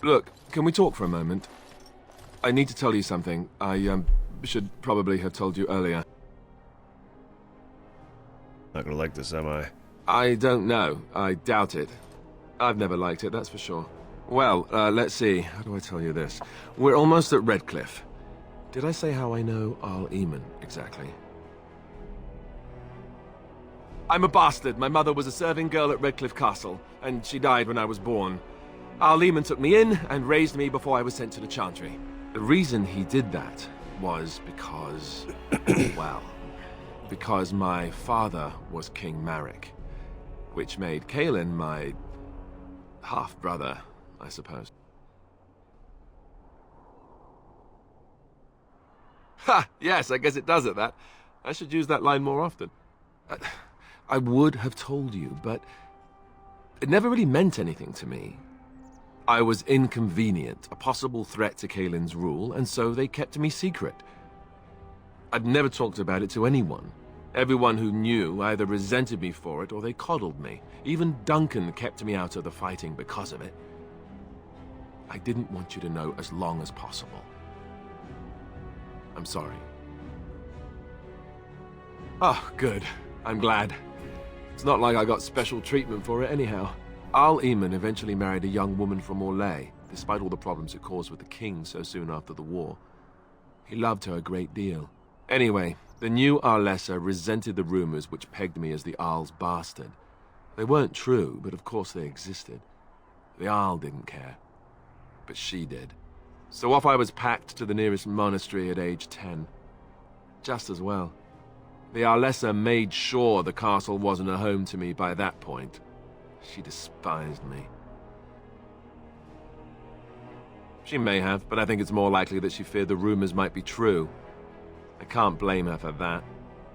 Look, can we talk for a moment? I need to tell you something. I, should probably have told you earlier. Not gonna like this, am I? I don't know. I doubt it. I've never liked it, that's for sure. Well, let's see. How do I tell you this? We're almost at Redcliffe. Did I say how I know Arl Eamon, exactly? I'm a bastard. My mother was a serving girl at Redcliffe Castle, and she died when I was born. Arl Eamon took me in and raised me before I was sent to the Chantry. The reason he did that was because... well... because my father was King Marek, which made Kaelin my half-brother, I suppose. Ha! Yes, I guess it does at that. I should use that line more often. I would have told you, but it never really meant anything to me. I was inconvenient, a possible threat to Kaelin's rule, and so they kept me secret. I've never talked about it to anyone. Everyone who knew either resented me for it or they coddled me. Even Duncan kept me out of the fighting because of it. I didn't want you to know as long as possible. I'm sorry. Oh, good. I'm glad. It's not like I got special treatment for it anyhow. Arl Eamon eventually married a young woman from Orlais, despite all the problems it caused with the king so soon after the war. He loved her a great deal. Anyway, the new Arlessa resented the rumors which pegged me as the Arl's bastard. They weren't true, but of course they existed. The Arl didn't care, but she did. So off I was packed to the nearest monastery at age 10. Just as well. The Arlessa made sure the castle wasn't a home to me by that point. She despised me. She may have, but I think it's more likely that she feared the rumors might be true. I can't blame her for that.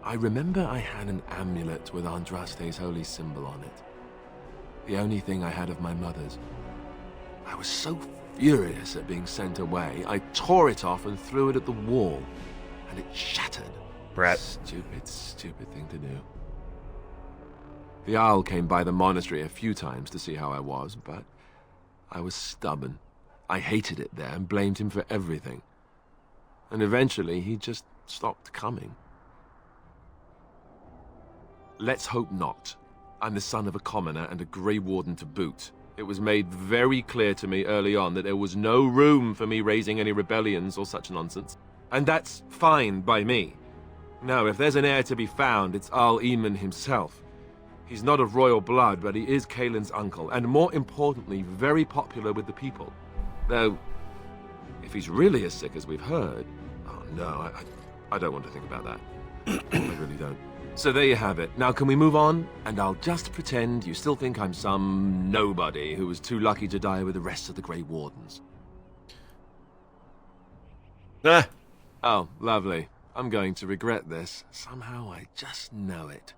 I remember I had an amulet with Andraste's holy symbol on it. The only thing I had of my mother's. I was so furious at being sent away, I tore it off and threw it at the wall, and it shattered. Brat. Stupid, stupid thing to do. The Owl came by the monastery a few times to see how I was, but I was stubborn. I hated it there and blamed him for everything. And eventually he just stopped coming. Let's hope not. I'm the son of a commoner and a Grey Warden to boot. It was made very clear to me early on that there was no room for me raising any rebellions or such nonsense. And that's fine by me. Now, if there's an heir to be found, it's Arl Eamon himself. He's not of royal blood, but he is Kaelin's uncle, and more importantly, very popular with the people. Though, if he's really as sick as we've heard... Oh no, I don't want to think about that. I really don't. So there you have it. Now can we move on? And I'll just pretend you still think I'm some nobody who was too lucky to die with the rest of the Grey Wardens. Ah! Oh, lovely. I'm going to regret this. Somehow I just know it.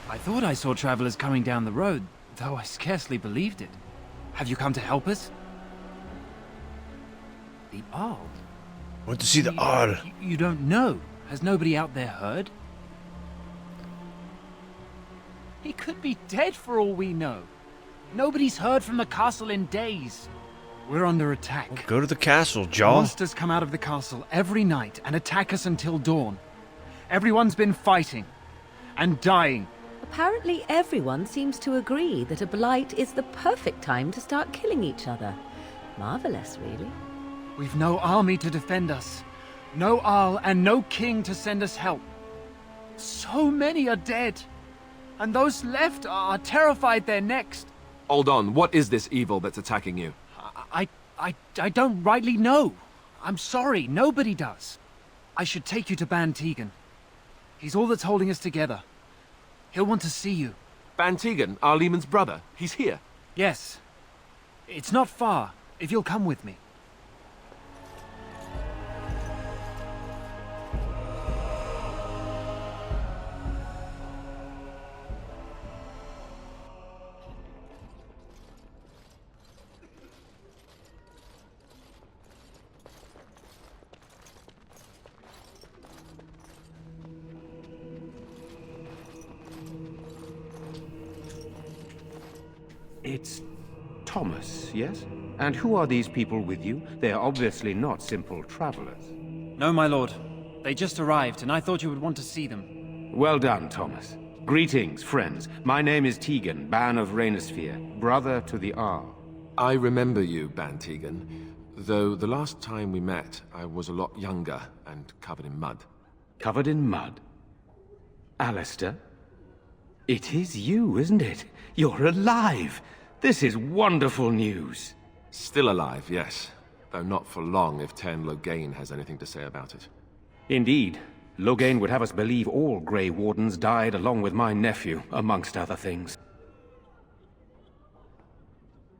I thought I saw travelers coming down the road, though I scarcely believed it. Have you come to help us? The Arl? Want to see the Arl? You don't know? Has nobody out there heard? He could be dead for all we know. Nobody's heard from the castle in days. We're under attack. Well, go to the castle, Jaw. Monsters come out of the castle every night and attack us until dawn. Everyone's been fighting and dying. Apparently everyone seems to agree that a Blight is the perfect time to start killing each other. Marvelous, really. We've no army to defend us. No Arl and no king to send us help. So many are dead. And those left are terrified they're next. Hold on, what is this evil that's attacking you? I don't rightly know. I'm sorry, nobody does. I should take you to Ban Tegan. He's all that's holding us together. He'll want to see you. Ban Tegan, Arl Eamon's brother. He's here. Yes. It's not far, if you'll come with me. It's Thomas, yes? And who are these people with you? They are obviously not simple travelers. No, my lord. They just arrived, and I thought you would want to see them. Well done, Thomas. Greetings, friends. My name is Tegan, Ban of Rainersphere, brother to the Arl. I remember you, Ban Tegan, though the last time we met, I was a lot younger and covered in mud. Covered in mud? Alistair? It is you, isn't it? You're alive! This is wonderful news! Still alive, yes. Though not for long if Tern Loghain has anything to say about it. Indeed. Loghain would have us believe all Grey Wardens died along with my nephew, amongst other things.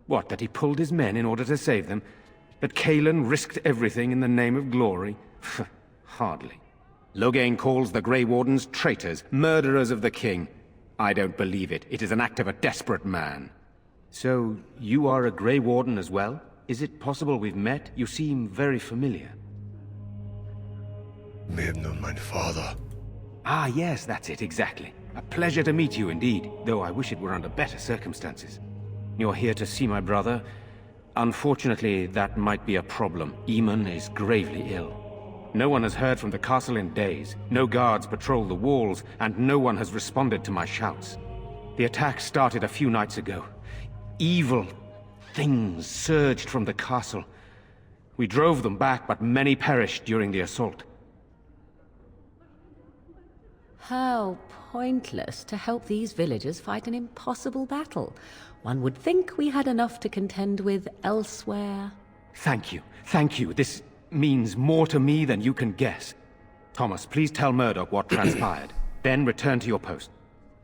What, that he pulled his men in order to save them? That Cailan risked everything in the name of glory? Hardly. Loghain calls the Grey Wardens traitors, murderers of the king. I don't believe it. It is an act of a desperate man. So, you are a Grey Warden as well? Is it possible we've met? You seem very familiar. You may have known my father. Ah, yes, that's it, exactly. A pleasure to meet you indeed, though I wish it were under better circumstances. You're here to see my brother? Unfortunately, that might be a problem. Eamon is gravely ill. No one has heard from the castle in days. No guards patrol the walls, and no one has responded to my shouts. The attack started a few nights ago. Evil things surged from the castle. We drove them back, but many perished during the assault. How pointless to help these villagers fight an impossible battle. One would think we had enough to contend with elsewhere. Thank you. Thank you. This means more to me than you can guess. Thomas, please tell Murdoch what transpired. Then return to your post.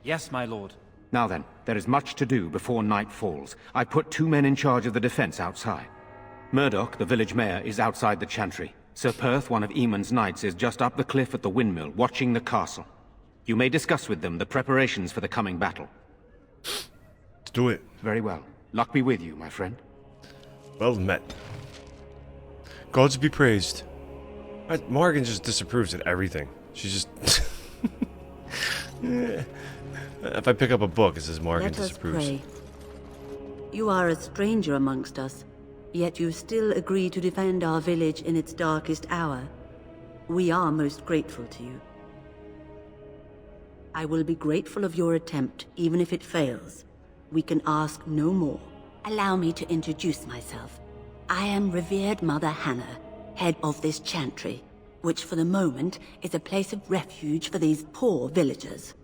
Yes, my lord. Now then, there is much to do before night falls. I put 2 men in charge of the defense outside. Murdoch, the village mayor, is outside the chantry. Sir Perth, one of Eamon's knights, is just up the cliff at the windmill, watching the castle. You may discuss with them the preparations for the coming battle. Let's do it. Very well. Luck be with you, my friend. Well met. Gods be praised. Morgan just disapproves of everything. She's just... If I pick up a book, it says Morgan Let us disapproves. pray. You are a stranger amongst us, yet you still agree to defend our village in its darkest hour. We are most grateful to you. I will be grateful of your attempt, even if it fails. We can ask no more. Allow me to introduce myself. I am revered Mother Hannah, head of this chantry, which for the moment is a place of refuge for these poor villagers.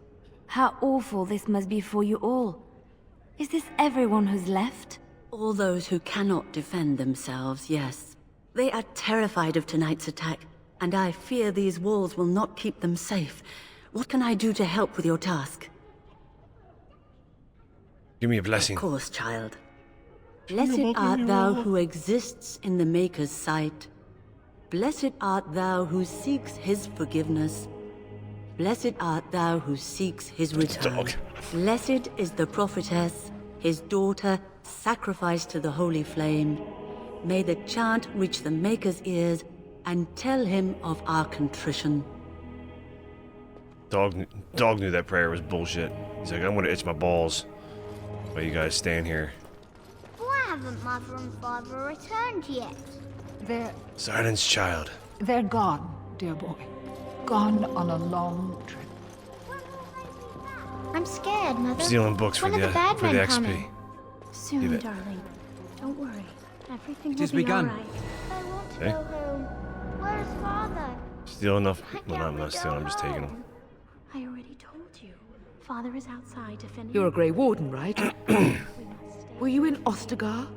How awful this must be for you all. Is this everyone who's left? All those who cannot defend themselves, yes. They are terrified of tonight's attack, and I fear these walls will not keep them safe. What can I do to help with your task? Give me a blessing. Of course, child. Blessed art thou who exists in the Maker's sight. Blessed art thou who seeks his forgiveness. Blessed art thou who seeks his return. Dog. Blessed is the prophetess, his daughter, sacrificed to the holy flame. May the chant reach the Maker's ears and tell him of our contrition. Dog knew that prayer was bullshit. He's like, I'm gonna itch my balls while you guys stand here. Why haven't Mother and Father returned yet? Silence, child. They're gone, dear boy. Gone on a long trip. I'm scared, Mother. Stealing books for When the are the bad men XP. coming? Leave Soon, it. darling. Don't worry. Everything It will has be begun. all right. I want to Hey. go home. Where's Father? Steal enough. Why Well, can't I'm we not stealing. go I'm just taking them. home? I already told you. Father is outside defending. You're a Grey Warden, right? We must stay. Were you in Ostagar?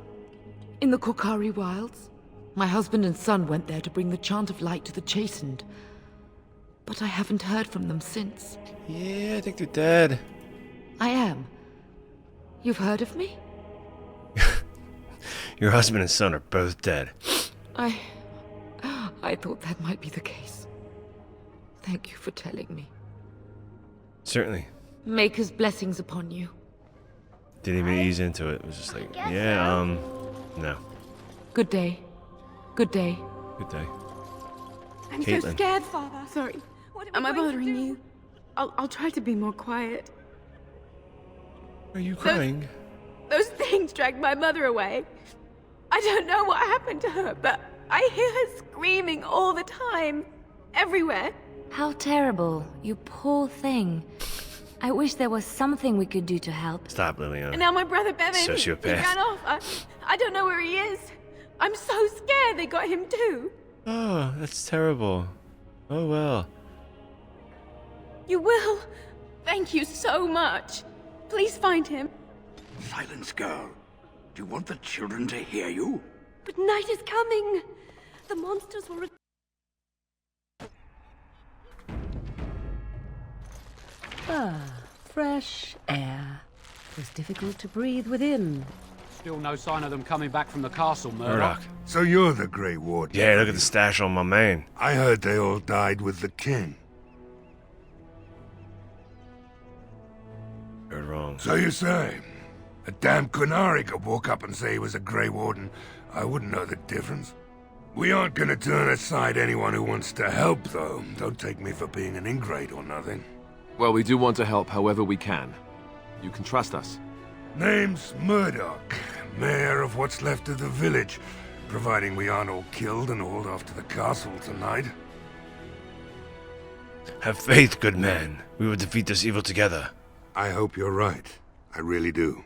In the Kokari Wilds? My husband and son went there to bring the chant of light to the chastened. But I haven't heard from them since. Yeah, I think they're dead. I am. You've heard of me? Your husband and son are both dead. I thought that might be the case. Thank you for telling me. Certainly. Maker's blessings upon you. Didn't even ease into it. It was just like, yeah, no. Good day. Good day. Good day. I'm Caitlin. so scared, Father. Sorry. Am I bothering you? I'll try to be more quiet. Are you crying? Those things dragged my mother away. I don't know what happened to her, but I hear her screaming all the time. Everywhere. How terrible. You poor thing. I wish there was something we could do to help. Stop, Liliana. And now my brother Bevan, he Sociopath. ran off. I don't know where he is. I'm so scared they got him too. Oh, that's terrible. Oh well. You will? Thank you so much. Please find him. Silence, girl. Do you want the children to hear you? But night is coming. The monsters will... Fresh air. It was difficult to breathe within. Still no sign of them coming back from the castle, Murdoch. So you're the Grey Warden? Yeah, look at the stash on my man. I heard they all died with the king. You're wrong. So you say? A damn Qunari could walk up and say he was a Grey Warden. I wouldn't know the difference. We aren't gonna turn aside anyone who wants to help, though. Don't take me for being an ingrate or nothing. Well, we do want to help however we can. You can trust us. Name's Murdoch, mayor of what's left of the village, providing we aren't all killed and hauled off to the castle tonight. Have faith, good man. We will defeat this evil together. I hope you're right. I really do.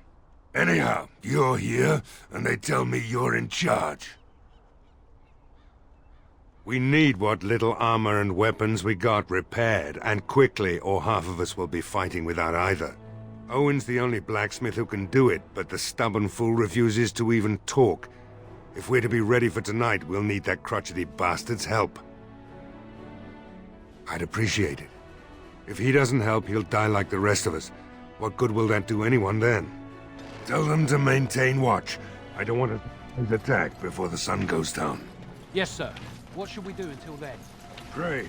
Anyhow, you're here, and they tell me you're in charge. We need what little armor and weapons we got repaired, and quickly, or half of us will be fighting without either. Owen's the only blacksmith who can do it, but the stubborn fool refuses to even talk. If we're to be ready for tonight, we'll need that crotchety bastard's help. I'd appreciate it. If he doesn't help, he'll die like the rest of us. What good will that do anyone then? Tell them to maintain watch. I don't want to attack before the sun goes down. Yes, sir. What should we do until then? Pray,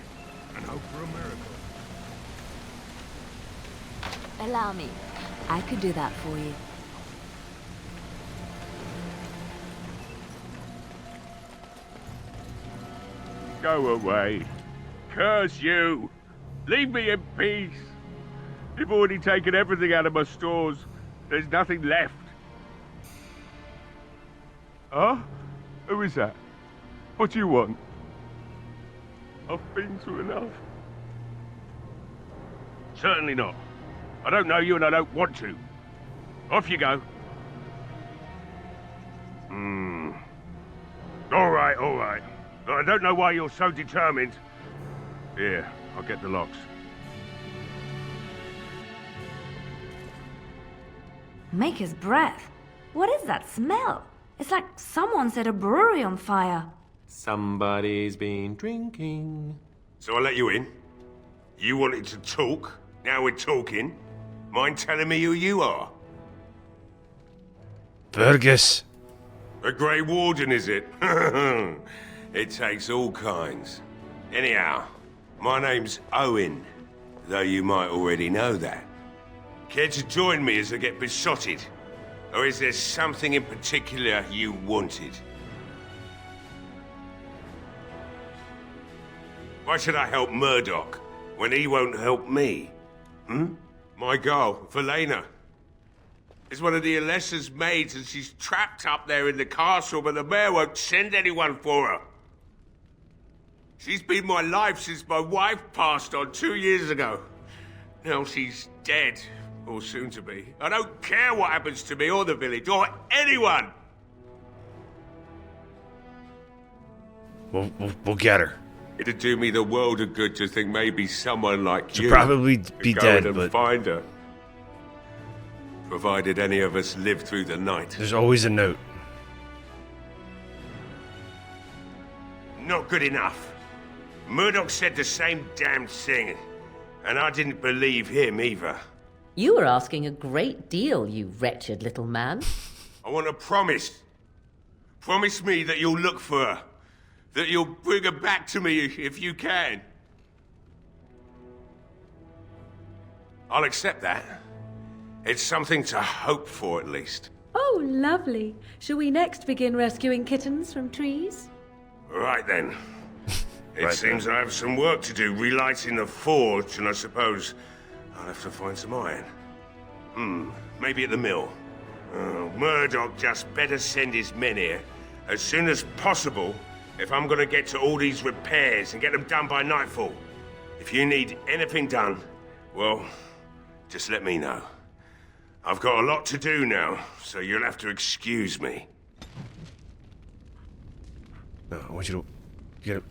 and hope for a miracle. Allow me. I could do that for you. Go away. Curse you. Leave me in peace. You've already taken everything out of my stores. There's nothing left. Huh? Who is that? What do you want? I've been through enough. Certainly not. I don't know you and I don't want to. Off you go. All right, all right. I don't know why you're so determined. Here, I'll get the locks. Maker's breath. What is that smell? It's like someone set a brewery on fire. Somebody's been drinking. So I let you in. You wanted to talk. Now we're talking. Mind telling me who you are? Fergus. A Grey Warden, is it? It takes all kinds. Anyhow, my name's Owen, though you might already know that. Care to join me as I get besotted? Or is there something in particular you wanted? Why should I help Murdoch when he won't help me? My girl, Velena, is one of the Alessa's maids and she's trapped up there in the castle, but the mayor won't send anyone for her. She's been my life since my wife passed on 2 years ago. Now she's dead, or soon to be. I don't care what happens to me or the village, or anyone! We'll get her. It'd do me the world of good to think maybe someone like She'll you probably be could dead, go and but find her. Provided any of us live through the night. there's always a note. Not good enough. Murdoch said the same damn thing, and I didn't believe him either. You were asking a great deal, you wretched little man. I want a promise. Promise me that you'll look for her. That you'll bring her back to me if you can. I'll accept that. It's something to hope for, at least. Oh, lovely. Shall we next begin rescuing kittens from trees? Right then. It Right seems then. I have some work to do relighting the forge, and I suppose I'll have to find some iron. Maybe at the mill. Oh, Murdoch just better send his men here as soon as possible if I'm gonna get to all these repairs and get them done by nightfall. If you need anything done, well, just let me know. I've got a lot to do now, so you'll have to excuse me. No, I want you to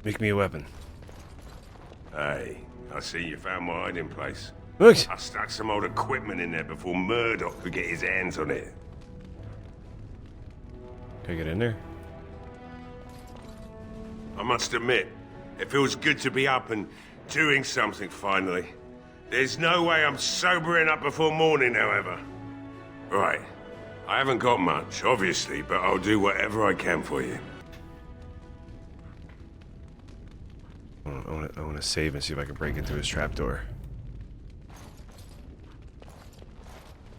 make me a weapon. Hey, I see you found my hiding place. Look! I stuck some old equipment in there before Murdoch could get his hands on it. Can I get in there? I must admit, it feels good to be up and doing something finally. There's no way I'm sobering up before morning, however. Right, I haven't got much, obviously, but I'll do whatever I can for you. I want to save and see if I can break into his trapdoor.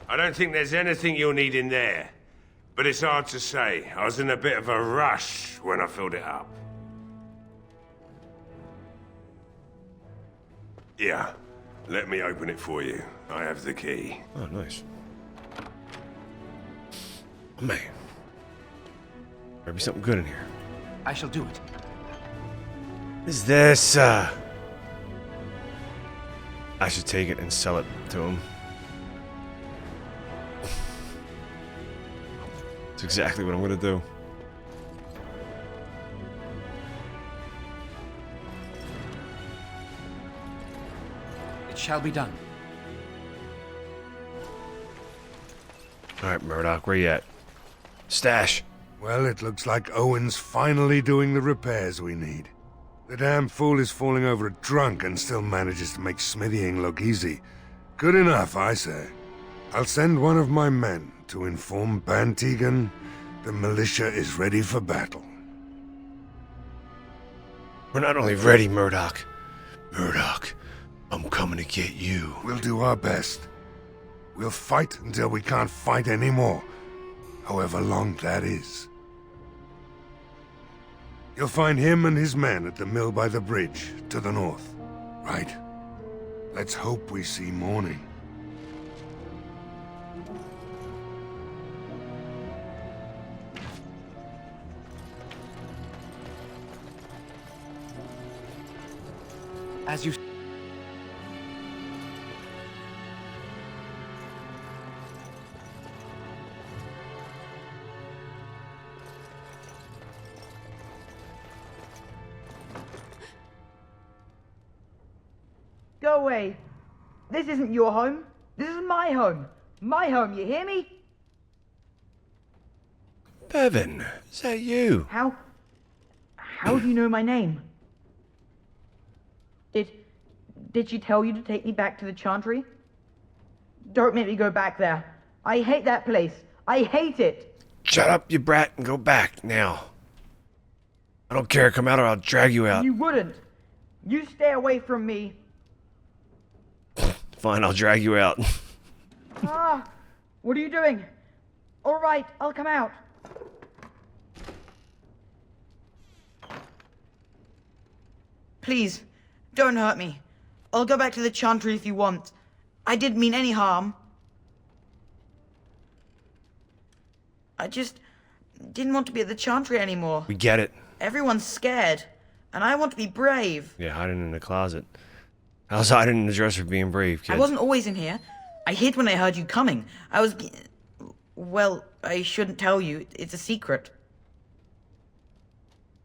I don't think there's anything you'll need in there, but it's hard to say. I was in a bit of a rush when I filled it up. Yeah, let me open it for you. I have the key. Oh, nice. Oh, man. There'll be something good in here. I shall do it. What is this? I should take it and sell it to him. That's exactly what I'm gonna do. It shall be done. Alright, Murdoch, where you at? Stash. Well, it looks like Owen's finally doing the repairs we need. The damn fool is falling over a drunk and still manages to make smithying look easy. Good enough, I say. I'll send one of my men to inform Bantegan the militia is ready for battle. We're not only ready, Murdoch. Murdoch, I'm coming to get you. We'll do our best. We'll fight until we can't fight anymore, however long that is. You'll find him and his men at the mill by the bridge, to the north. Right? Let's hope we see morning. As you... Go away. This isn't your home. This is my home. My home, you hear me? Bevan, is that you? How do you know my name? Did she tell you to take me back to the Chantry? Don't make me go back there. I hate that place. I hate it. Shut up, you brat, and go back, now. I don't care, come out or I'll drag you out. You wouldn't. You stay away from me. Fine, I'll drag you out. What are you doing? All right, I'll come out. Please, don't hurt me. I'll go back to the Chantry if you want. I didn't mean any harm. I just didn't want to be at the Chantry anymore. We get it. Everyone's scared, and I want to be brave. Yeah, hiding in the closet. How's hiding in the dresser being brave, kid? I wasn't always in here. I hid when I heard you coming. Well, I shouldn't tell you. It's a secret.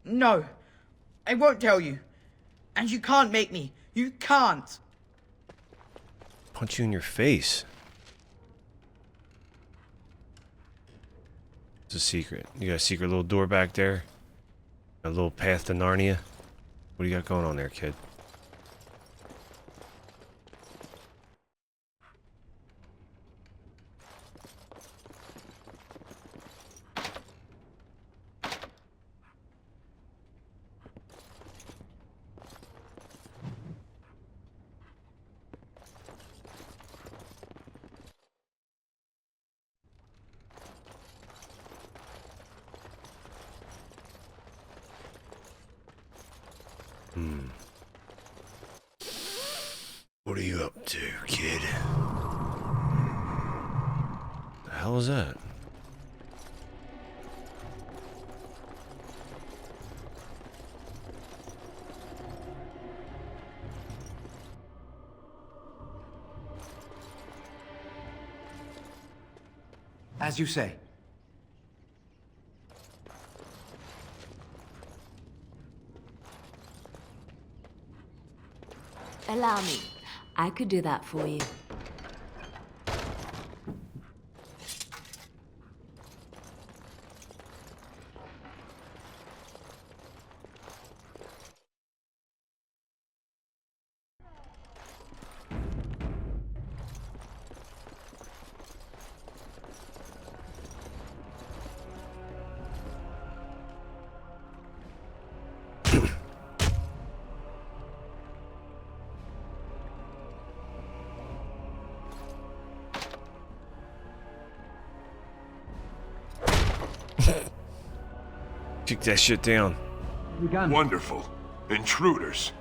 No, I won't tell you. And you can't make me. You can't. Punch you in your face. It's a secret. You got a secret little door back there? A little path to Narnia? What do you got going on there, kid? What are you up to, kid? The hell hell is that? As you say. Allow me. I could do that for you. Kick that shit down. Wonderful. Intruders.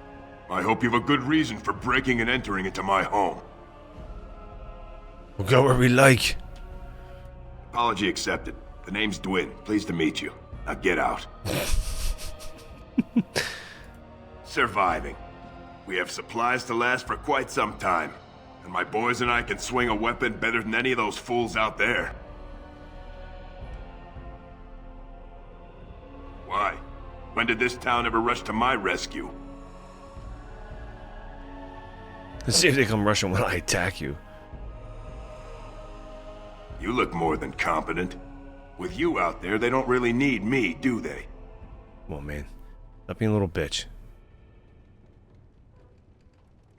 I hope you have a good reason for breaking and entering into my home. We'll go where we like. Apology accepted. The name's Dwin. Pleased to meet you. Now get out. Surviving. We have supplies to last for quite some time. And my boys and I can swing a weapon better than any of those fools out there. Why? When did this town ever rush to my rescue? Let's see if they come rushing when I attack you. You look more than competent. With you out there, they don't really need me, do they? Come on, man. Stop being a little bitch.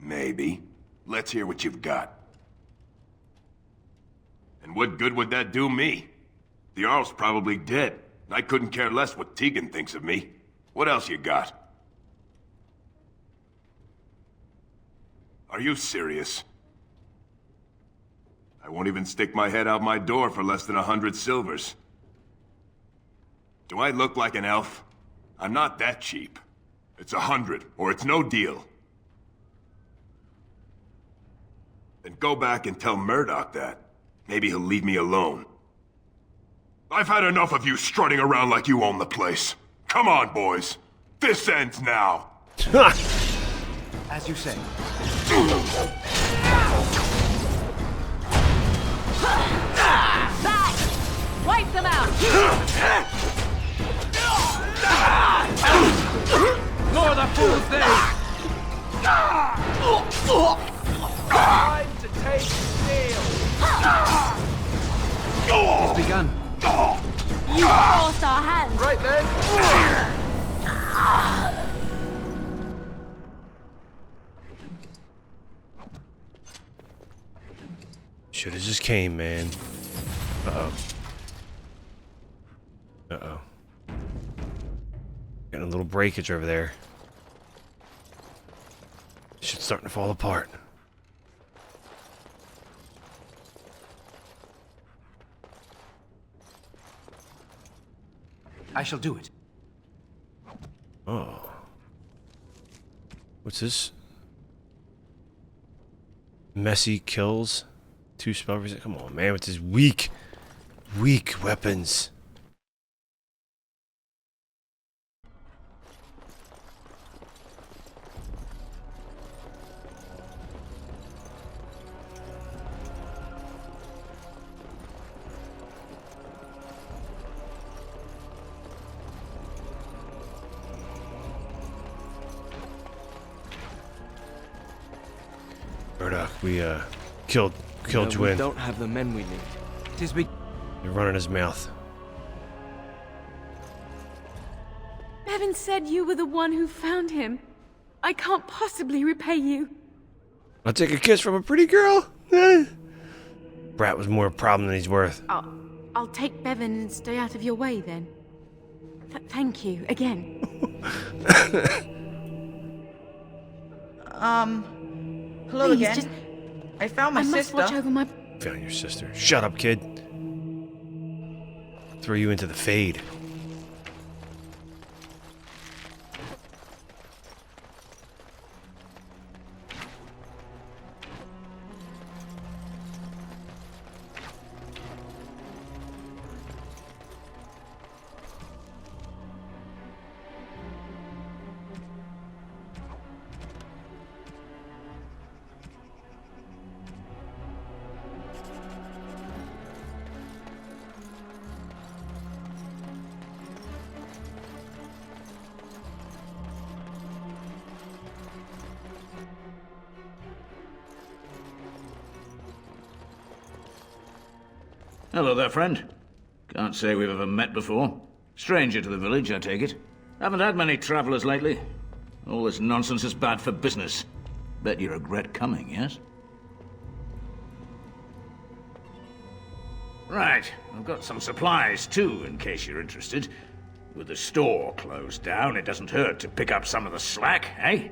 Maybe. Let's hear what you've got. And what good would that do me? The Jarl's probably dead. I couldn't care less what Tegan thinks of me. What else you got? Are you serious? I won't even stick my head out my door for less than 100 silvers. Do I look like an elf? I'm not that cheap. It's 100, or it's no deal. Then go back and tell Murdoch that. Maybe he'll leave me alone. I've had enough of you strutting around like you own the place. Come on, boys. This ends now. As you say. Back! Wipe them out! More the fool's day! Time to take steel! It's begun. You forced our hands! Right then! Should've just came, man. Uh-oh. Uh-oh. Getting a little breakage over there. Shit's starting to fall apart. I shall do it. Oh. What's this? Messy kills. 2 spell resist. Come on, man, with his weak weapons. Murdoch, we killed Dwin. We don't have the men we need. Tis be. You're running his mouth. Bevan said you were the one who found him. I can't possibly repay you. I'll take a kiss from a pretty girl. Brat was more a problem than he's worth. I'll take Bevan and stay out of your way then. Thank you again. Hello Please, again. just- I found my I must sister. watch over my... Found your sister. Shut up, kid. Throw you into the fade. Hello there, friend. Can't say we've ever met before. Stranger to the village, I take it. Haven't had many travelers lately. All this nonsense is bad for business. Bet you regret coming, yes? Right, I've got some supplies too, in case you're interested. With the store closed down, it doesn't hurt to pick up some of the slack, eh?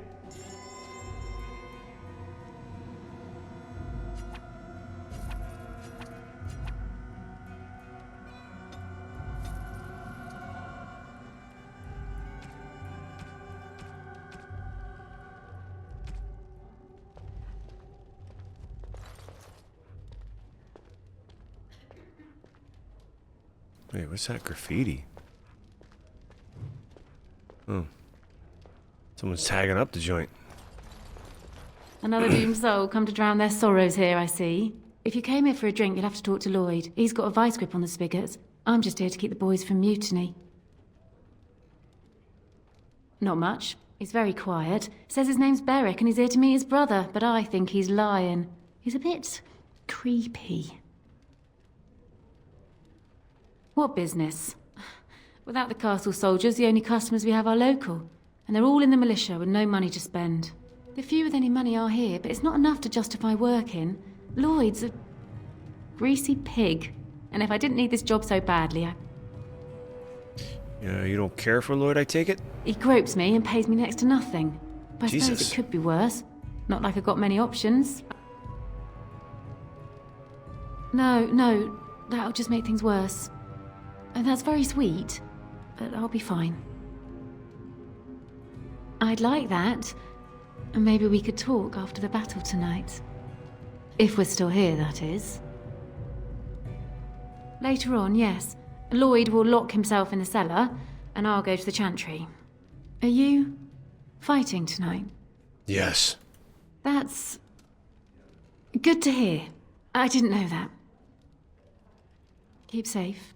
Wait, what's that graffiti? Oh. Someone's tagging up the joint. Another doomed soul come to drown their sorrows here, I see. If you came here for a drink, you'll have to talk to Lloyd. He's got a vice grip on the spigots. I'm just here to keep the boys from mutiny. Not much. He's very quiet. Says his name's Beric and he's here to meet his brother, but I think he's lying. He's a bit creepy. What business? Without the castle soldiers, the only customers we have are local. And they're all in the militia with no money to spend. The few with any money are here, but it's not enough to justify working. Lloyd's a greasy pig. And if I didn't need this job so badly, Yeah, you don't care for Lloyd, I take it? He gropes me and pays me next to nothing. But I suppose Jesus. it could be worse. Not like I've got many options. No, that'll just make things worse. And that's very sweet, but I'll be fine. I'd like that. And maybe we could talk after the battle tonight. If we're still here, that is. Later on, yes. Lloyd will lock himself in the cellar, and I'll go to the chantry. Are you fighting tonight? Yes. That's good to hear. I didn't know that. Keep safe.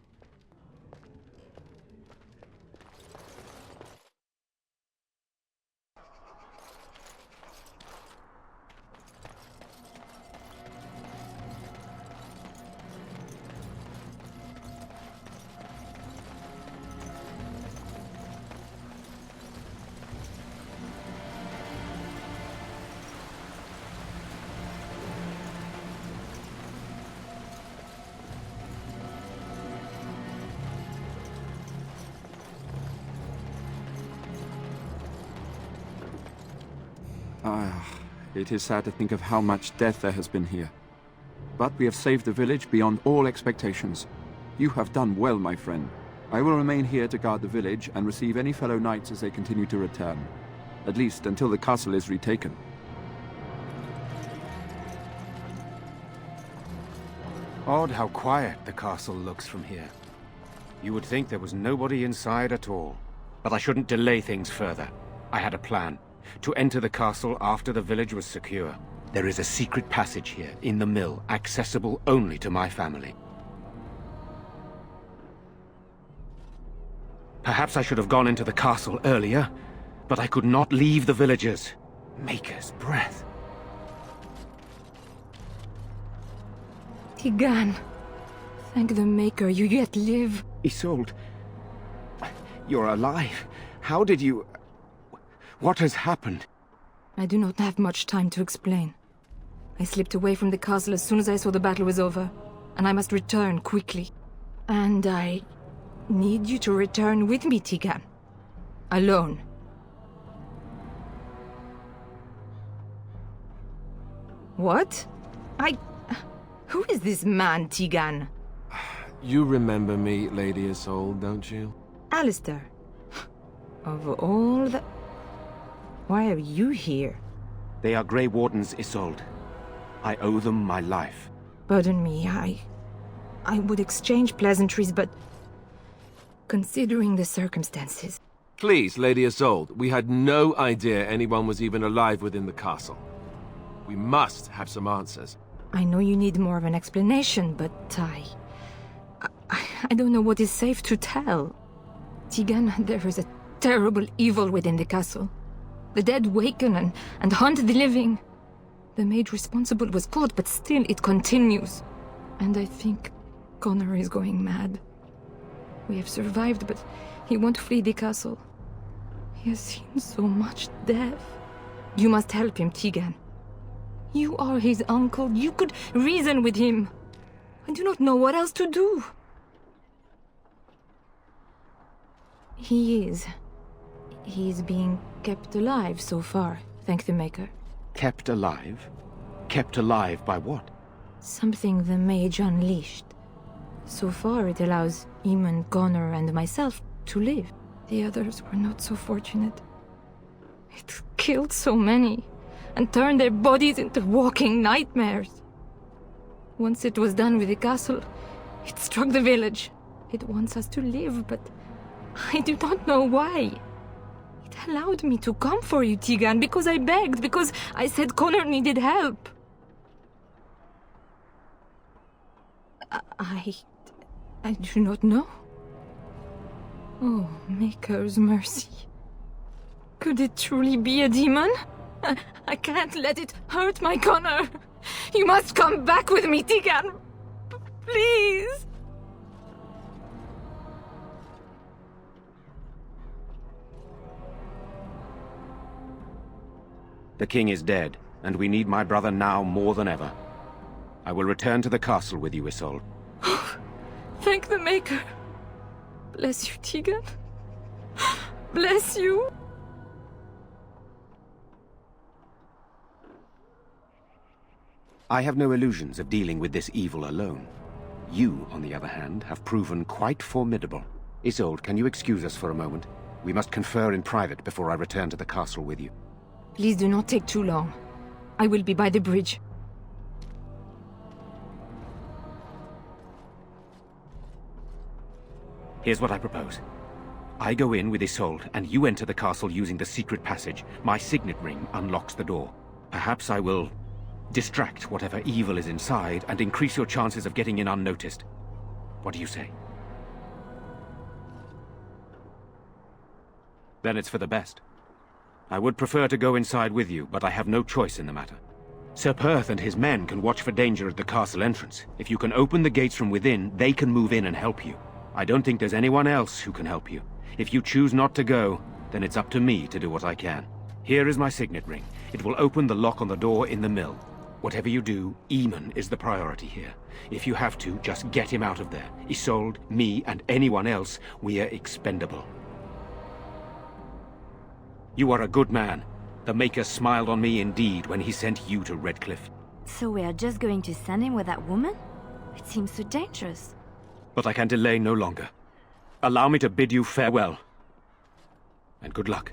It is sad to think of how much death there has been here. But we have saved the village beyond all expectations. You have done well, my friend. I will remain here to guard the village and receive any fellow knights as they continue to return. At least until the castle is retaken. Odd how quiet the castle looks from here. You would think there was nobody inside at all. But I shouldn't delay things further. I had a plan. To enter the castle after the village was secure. There is a secret passage here, in the mill, accessible only to my family. Perhaps I should have gone into the castle earlier, but I could not leave the villagers. Maker's breath. Tigan, thank the Maker you yet live. Isolde, you're alive. How did you... What has happened? I do not have much time to explain. I slipped away from the castle as soon as I saw the battle was over, and I must return quickly. And I need you to return with me, Tigan. Alone. What? Who is this man, Tigan? You remember me, Lady Isolde, don't you? Alistair. Of all the... Why are you here? They are Grey Wardens, Isolde. I owe them my life. Pardon me, I would exchange pleasantries, but... Considering the circumstances... Please, Lady Isolde, we had no idea anyone was even alive within the castle. We must have some answers. I know you need more of an explanation, but I don't know what is safe to tell. Tigan, there is a terrible evil within the castle. The dead waken and haunt the living. The maid responsible was caught, but still it continues. And I think Connor is going mad. We have survived, but he won't flee the castle. He has seen so much death. You must help him, Tegan. You are his uncle. You could reason with him. I do not know what else to do. He is being kept alive so far, thank the Maker. Kept alive? Kept alive by what? Something the mage unleashed. So far it allows Eamon, Connor, and myself to live. The others were not so fortunate. It killed so many, and turned their bodies into walking nightmares. Once it was done with the castle, it struck the village. It wants us to live, but I do not know why. It allowed me to come for you, Tegan, because I begged, because I said Connor needed help. I do not know. Oh, Maker's mercy. Could it truly be a demon? I can't let it hurt my Connor. You must come back with me, Tegan. Please. The king is dead, and we need my brother now more than ever. I will return to the castle with you, Isolde. Thank the Maker. Bless you, Tegan. Bless you. I have no illusions of dealing with this evil alone. You, on the other hand, have proven quite formidable. Isolde, can you excuse us for a moment? We must confer in private before I return to the castle with you. Please do not take too long. I will be by the bridge. Here's what I propose. I go in with Isolde, and you enter the castle using the secret passage. My signet ring unlocks the door. Perhaps I will distract whatever evil is inside and increase your chances of getting in unnoticed. What do you say? Then it's for the best. I would prefer to go inside with you, but I have no choice in the matter. Sir Perth and his men can watch for danger at the castle entrance. If you can open the gates from within, they can move in and help you. I don't think there's anyone else who can help you. If you choose not to go, then it's up to me to do what I can. Here is my signet ring. It will open the lock on the door in the mill. Whatever you do, Eamon is the priority here. If you have to, just get him out of there. Isolde, me, and anyone else, we are expendable. You are a good man. The Maker smiled on me indeed when he sent you to Redcliffe. So we are just going to send him with that woman? It seems so dangerous. But I can delay no longer. Allow me to bid you farewell. And good luck.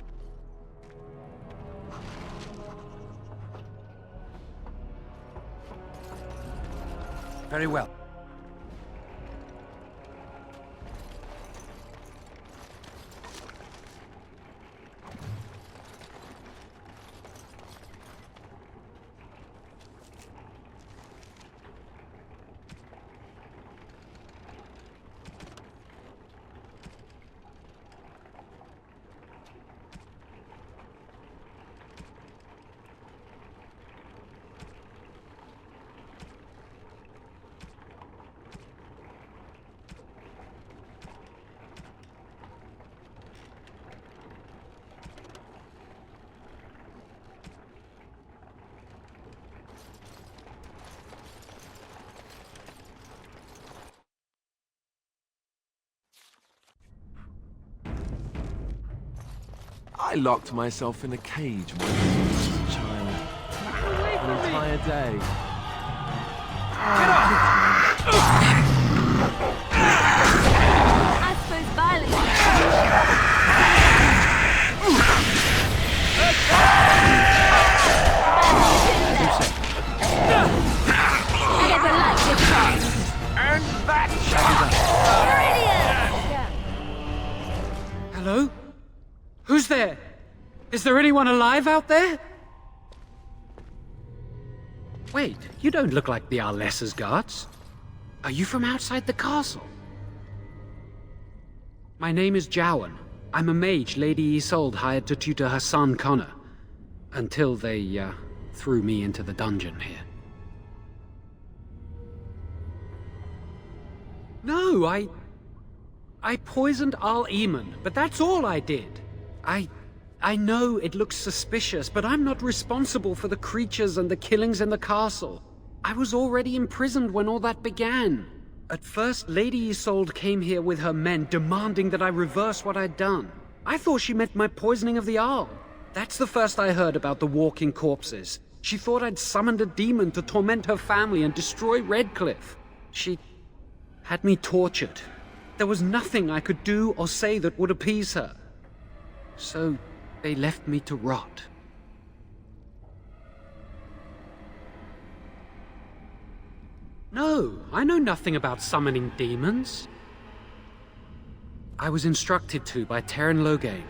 Very well. I locked myself in a cage when I was a child. An entire day. I suppose violence. I never liked this song. And that Hello? Who's there? Is there anyone alive out there? Wait, you don't look like the Arlessa's guards. Are you from outside the castle? My name is Jowan. I'm a mage Lady Isolde hired to tutor her son Connor. Until they, threw me into the dungeon here. No, I poisoned Al-Eamon, but that's all I did. I know it looks suspicious, but I'm not responsible for the creatures and the killings in the castle. I was already imprisoned when all that began. At first, Lady Isolde came here with her men, demanding that I reverse what I'd done. I thought she meant my poisoning of the Arl. That's the first I heard about the walking corpses. She thought I'd summoned a demon to torment her family and destroy Redcliffe. She had me tortured. There was nothing I could do or say that would appease her. So they left me to rot. No, I know nothing about summoning demons. I was instructed to by Terran Loghain.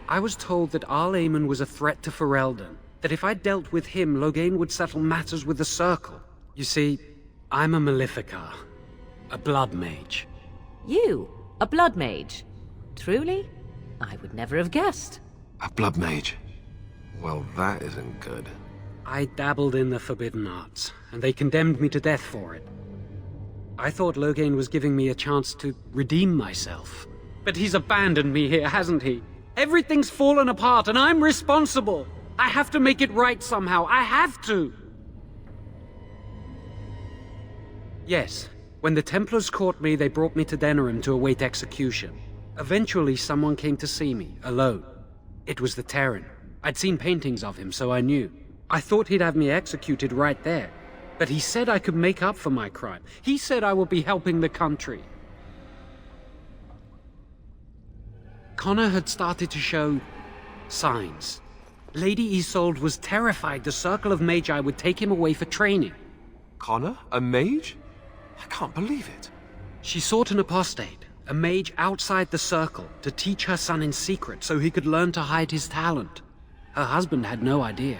I was told that Al-Eamon was a threat to Ferelden, that if I dealt with him, Loghain would settle matters with the Circle. You see, I'm a Maleficar, a blood mage. You? A blood mage? Truly? I would never have guessed. A blood mage? Well, that isn't good. I dabbled in the forbidden arts, and they condemned me to death for it. I thought Loghain was giving me a chance to redeem myself. But he's abandoned me here, hasn't he? Everything's fallen apart, and I'm responsible! I have to make it right somehow, I have to! Yes, when the Templars caught me, they brought me to Denerim to await execution. Eventually, someone came to see me, alone. It was the Terran. I'd seen paintings of him, so I knew. I thought he'd have me executed right there. But he said I could make up for my crime. He said I would be helping the country. Connor had started to show signs. Lady Isolde was terrified the Circle of Magi would take him away for training. Connor? A mage? I can't believe it. She sought an apostate, a mage outside the Circle, to teach her son in secret so he could learn to hide his talent. Her husband had no idea.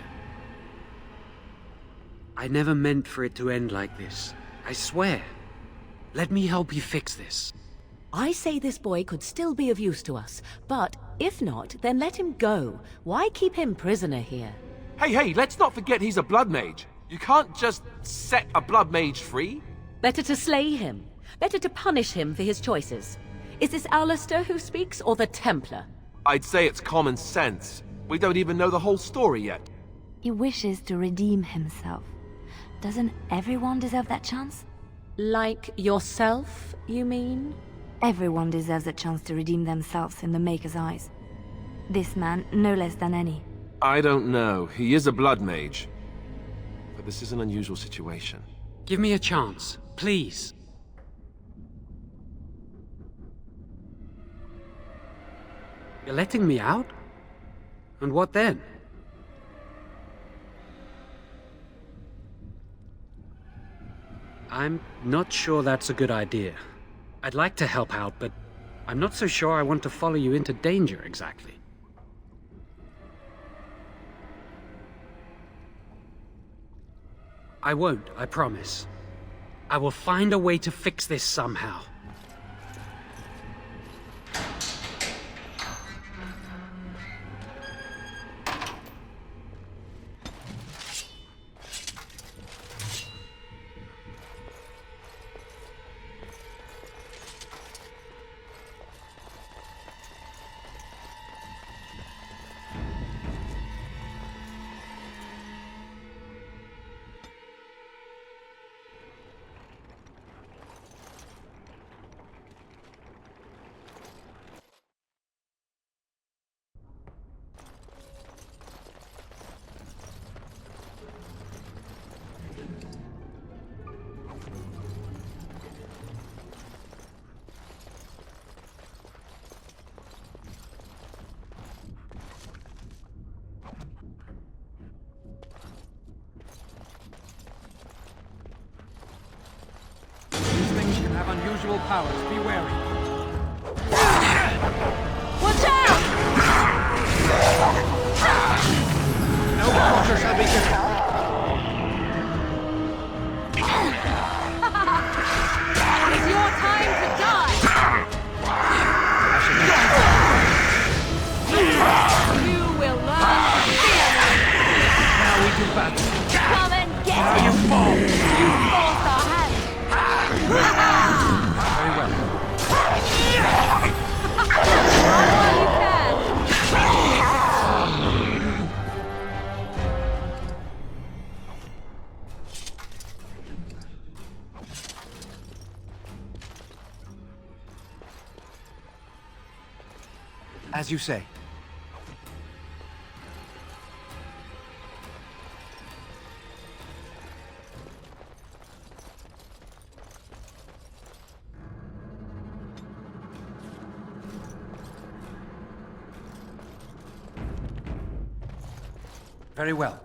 I never meant for it to end like this. I swear. Let me help you fix this. I say this boy could still be of use to us, but if not, then let him go. Why keep him prisoner here? Hey, let's not forget he's a blood mage. You can't just set a blood mage free. Better to slay him. Better to punish him for his choices. Is this Alistair who speaks, or the Templar? I'd say it's common sense. We don't even know the whole story yet. He wishes to redeem himself. Doesn't everyone deserve that chance? Like yourself, you mean? Everyone deserves a chance to redeem themselves in the Maker's eyes. This man, no less than any. I don't know. He is a blood mage. But this is an unusual situation. Give me a chance, please. You're letting me out? And what then? I'm not sure that's a good idea. I'd like to help out, but I'm not so sure I want to follow you into danger exactly. I won't, I promise. I will find a way to fix this somehow. Have unusual powers. Be wary. Watch out! No creature shall be given. It's your time to die! You will learn to fear me! Now we do battle. Come and get Now it! you fall. You forced our hand! Very well. As you say. Very well.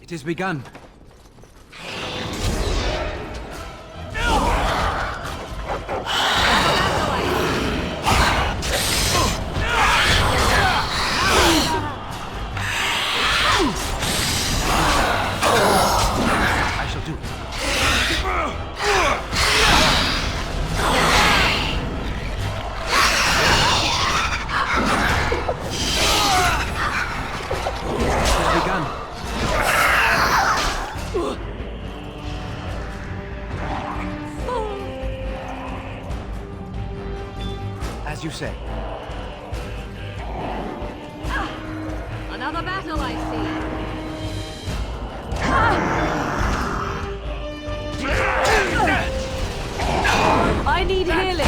It is begun. I shall do it. It has begun. As you say. Another battle, I see. I need healing.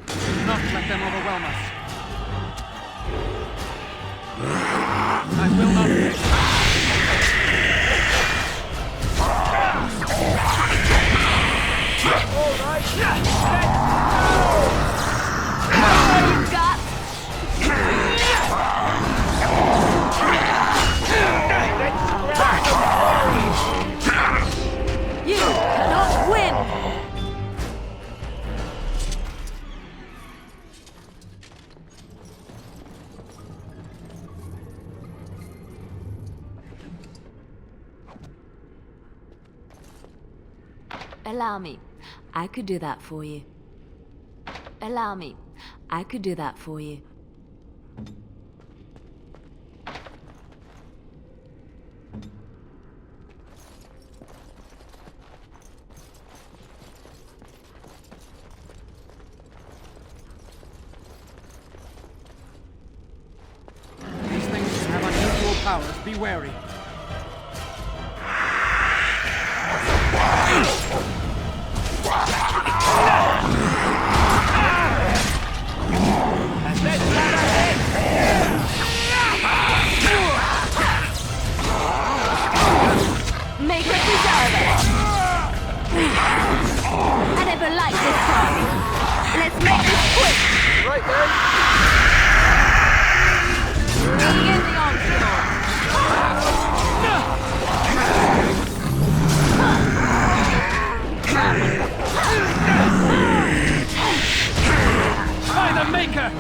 Do not let them overwhelm us. I will not take. All right, let's go! You got. You cannot win. Allow me. I could do that for you. Allow me. I could do that for you. These things have unusual powers. Be wary. Make it deserve it. I never liked this part. Let's make this quick. Right there. Begin the onslaught. By the Maker!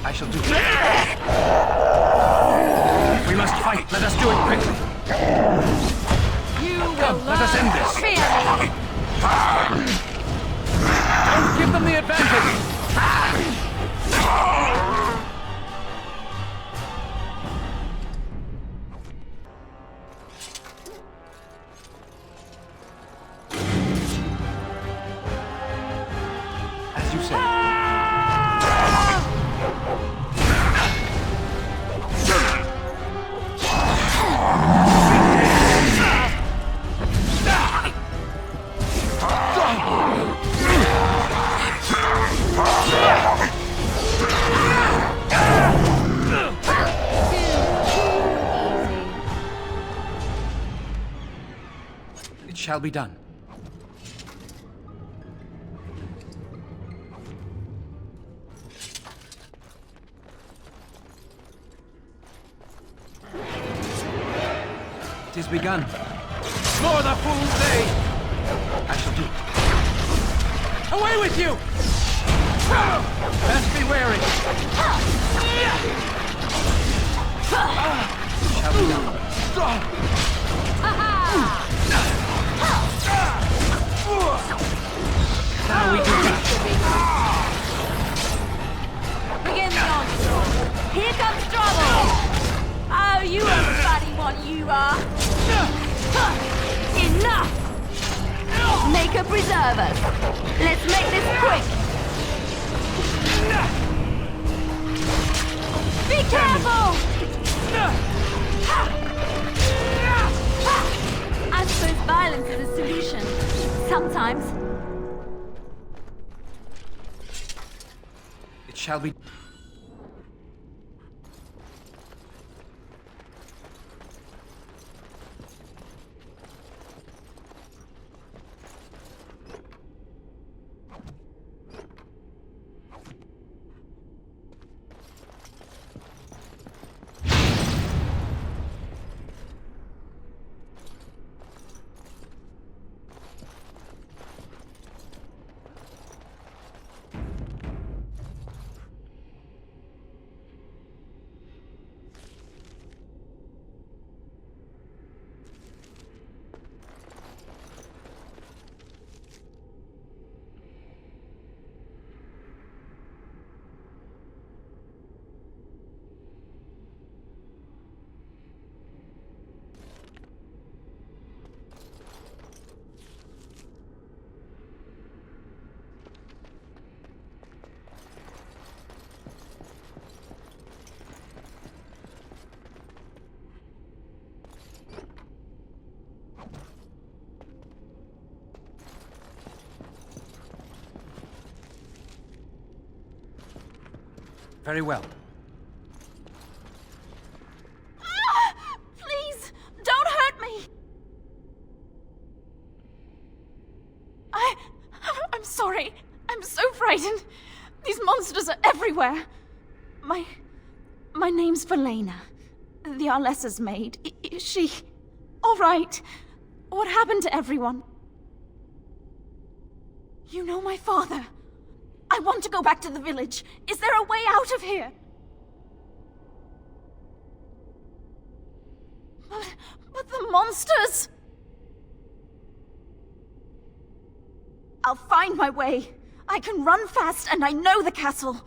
I shall do it. We must fight. Let us do it quickly. You will Come, let us end this. fear me. Don't give them the advantage! As you say. It shall be done. It is begun. For the fool's day! I shall do it. Away with you! Best be wary! Shall be done. Now we do that. Begin the onslaught. Here comes trouble. Oh, you a funny one, you are. Enough. Make a preserver. Let's make this quick. Be careful. I suppose violence is a solution. Sometimes. It shall be. Very well. Please, don't hurt me. I'm sorry. I'm so frightened. These monsters are everywhere. My name's Felena. The Arlessa's maid. Is she all right? What happened to everyone? You know my father. I want to go back to the village. Is there a way out of here? But the monsters! I'll find my way. I can run fast and I know the castle.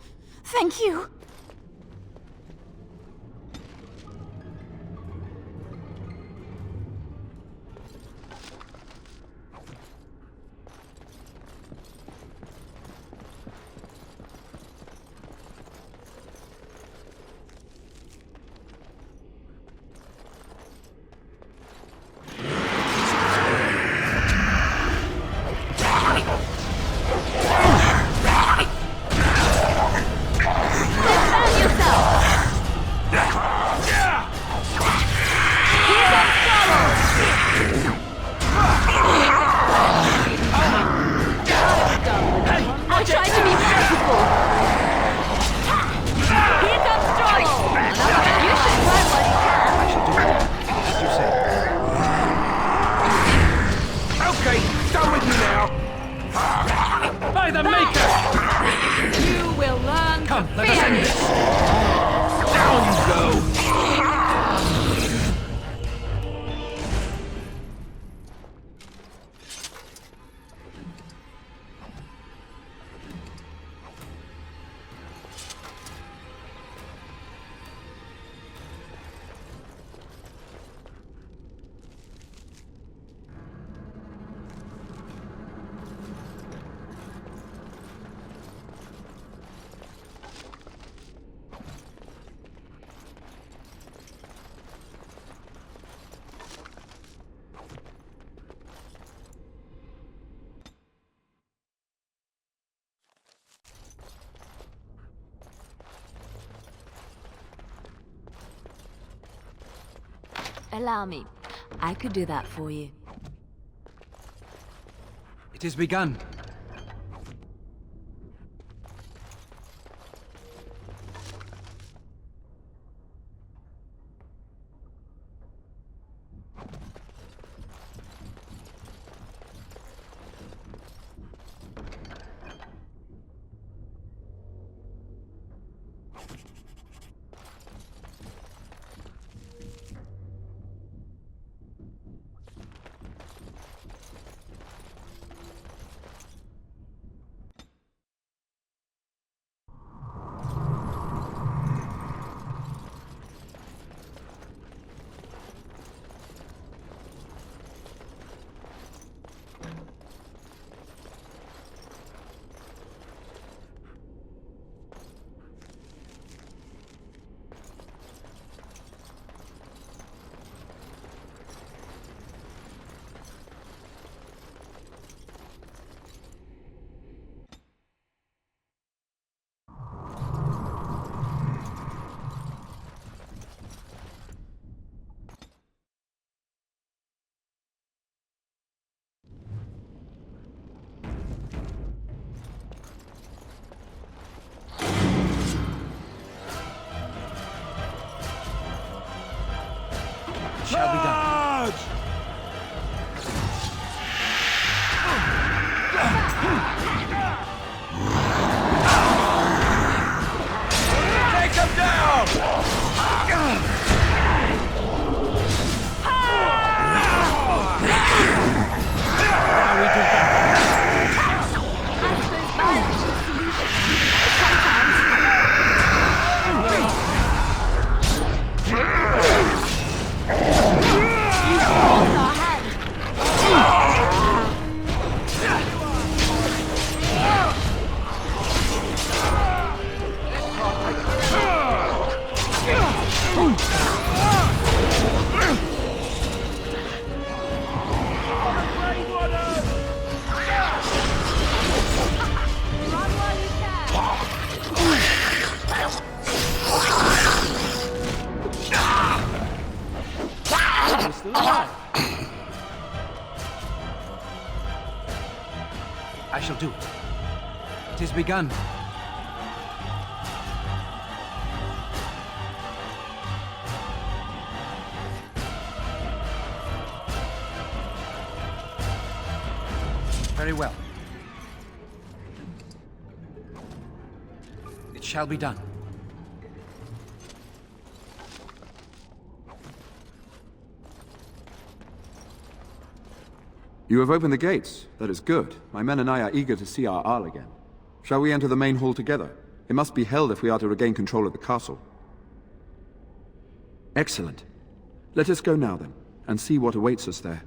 Thank you. Allow me. I could do that for you. It has begun. I shall do it. It is begun. Very well. It shall be done. You have opened the gates. That is good. My men and I are eager to see our Arl again. Shall we enter the main hall together? It must be held if we are to regain control of the castle. Excellent. Let us go now then, and see what awaits us there.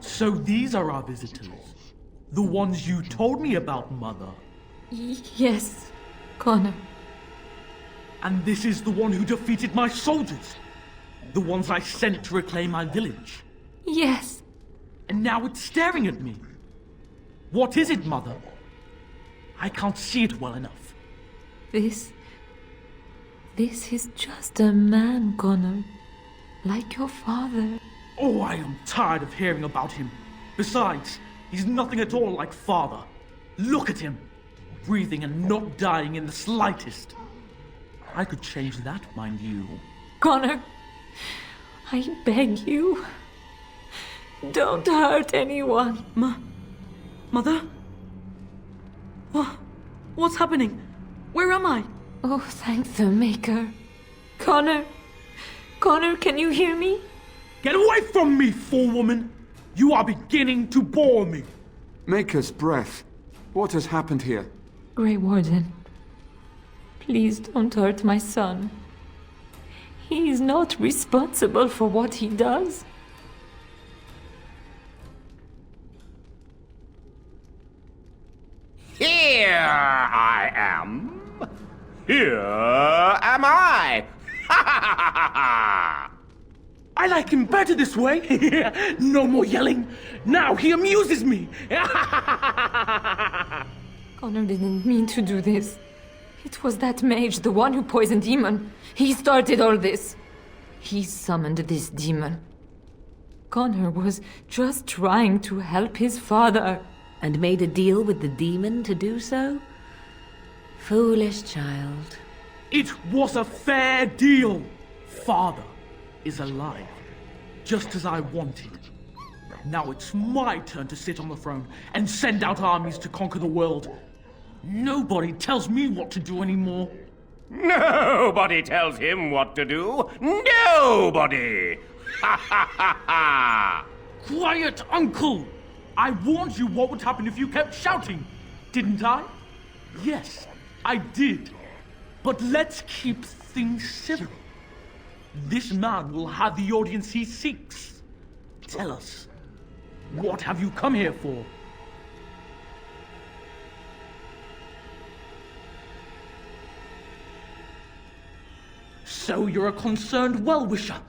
So these are our visitors? The ones you told me about, Mother? Yes, Connor. And this is the one who defeated my soldiers? The ones I sent to reclaim my village? Yes. And now it's staring at me. What is it, Mother? I can't see it well enough. This is just a man, Connor. Like your father. Oh, I am tired of hearing about him. Besides, he's nothing at all like father. Look at him, breathing and not dying in the slightest. I could change that, mind you. Connor, I beg you. Don't hurt anyone. Mother? What's happening? Where am I? Oh, thank the Maker. Connor, can you hear me? Get away from me, fool woman! You are beginning to bore me. Maker's breath. What has happened here? Grey Warden, please don't hurt my son. He is not responsible for what he does. Here I am. Here am I. Ha ha ha ha ha! I like him better this way. No more yelling. Now he amuses me. Connor didn't mean to do this. It was that mage, the one who poisoned Demon. He started all this. He summoned this demon. Connor was just trying to help his father. And made a deal with the demon to do so? Foolish child. It was a fair deal. Father is alive, just as I wanted. Now it's my turn to sit on the throne and send out armies to conquer the world. Nobody tells me what to do anymore. Nobody tells him what to do. Nobody! Ha ha ha ha! Quiet, Uncle! I warned you what would happen if you kept shouting, didn't I? Yes, I did. But let's keep things civil. This man will have the audience he seeks. Tell us, what have you come here for? So you're a concerned well-wisher.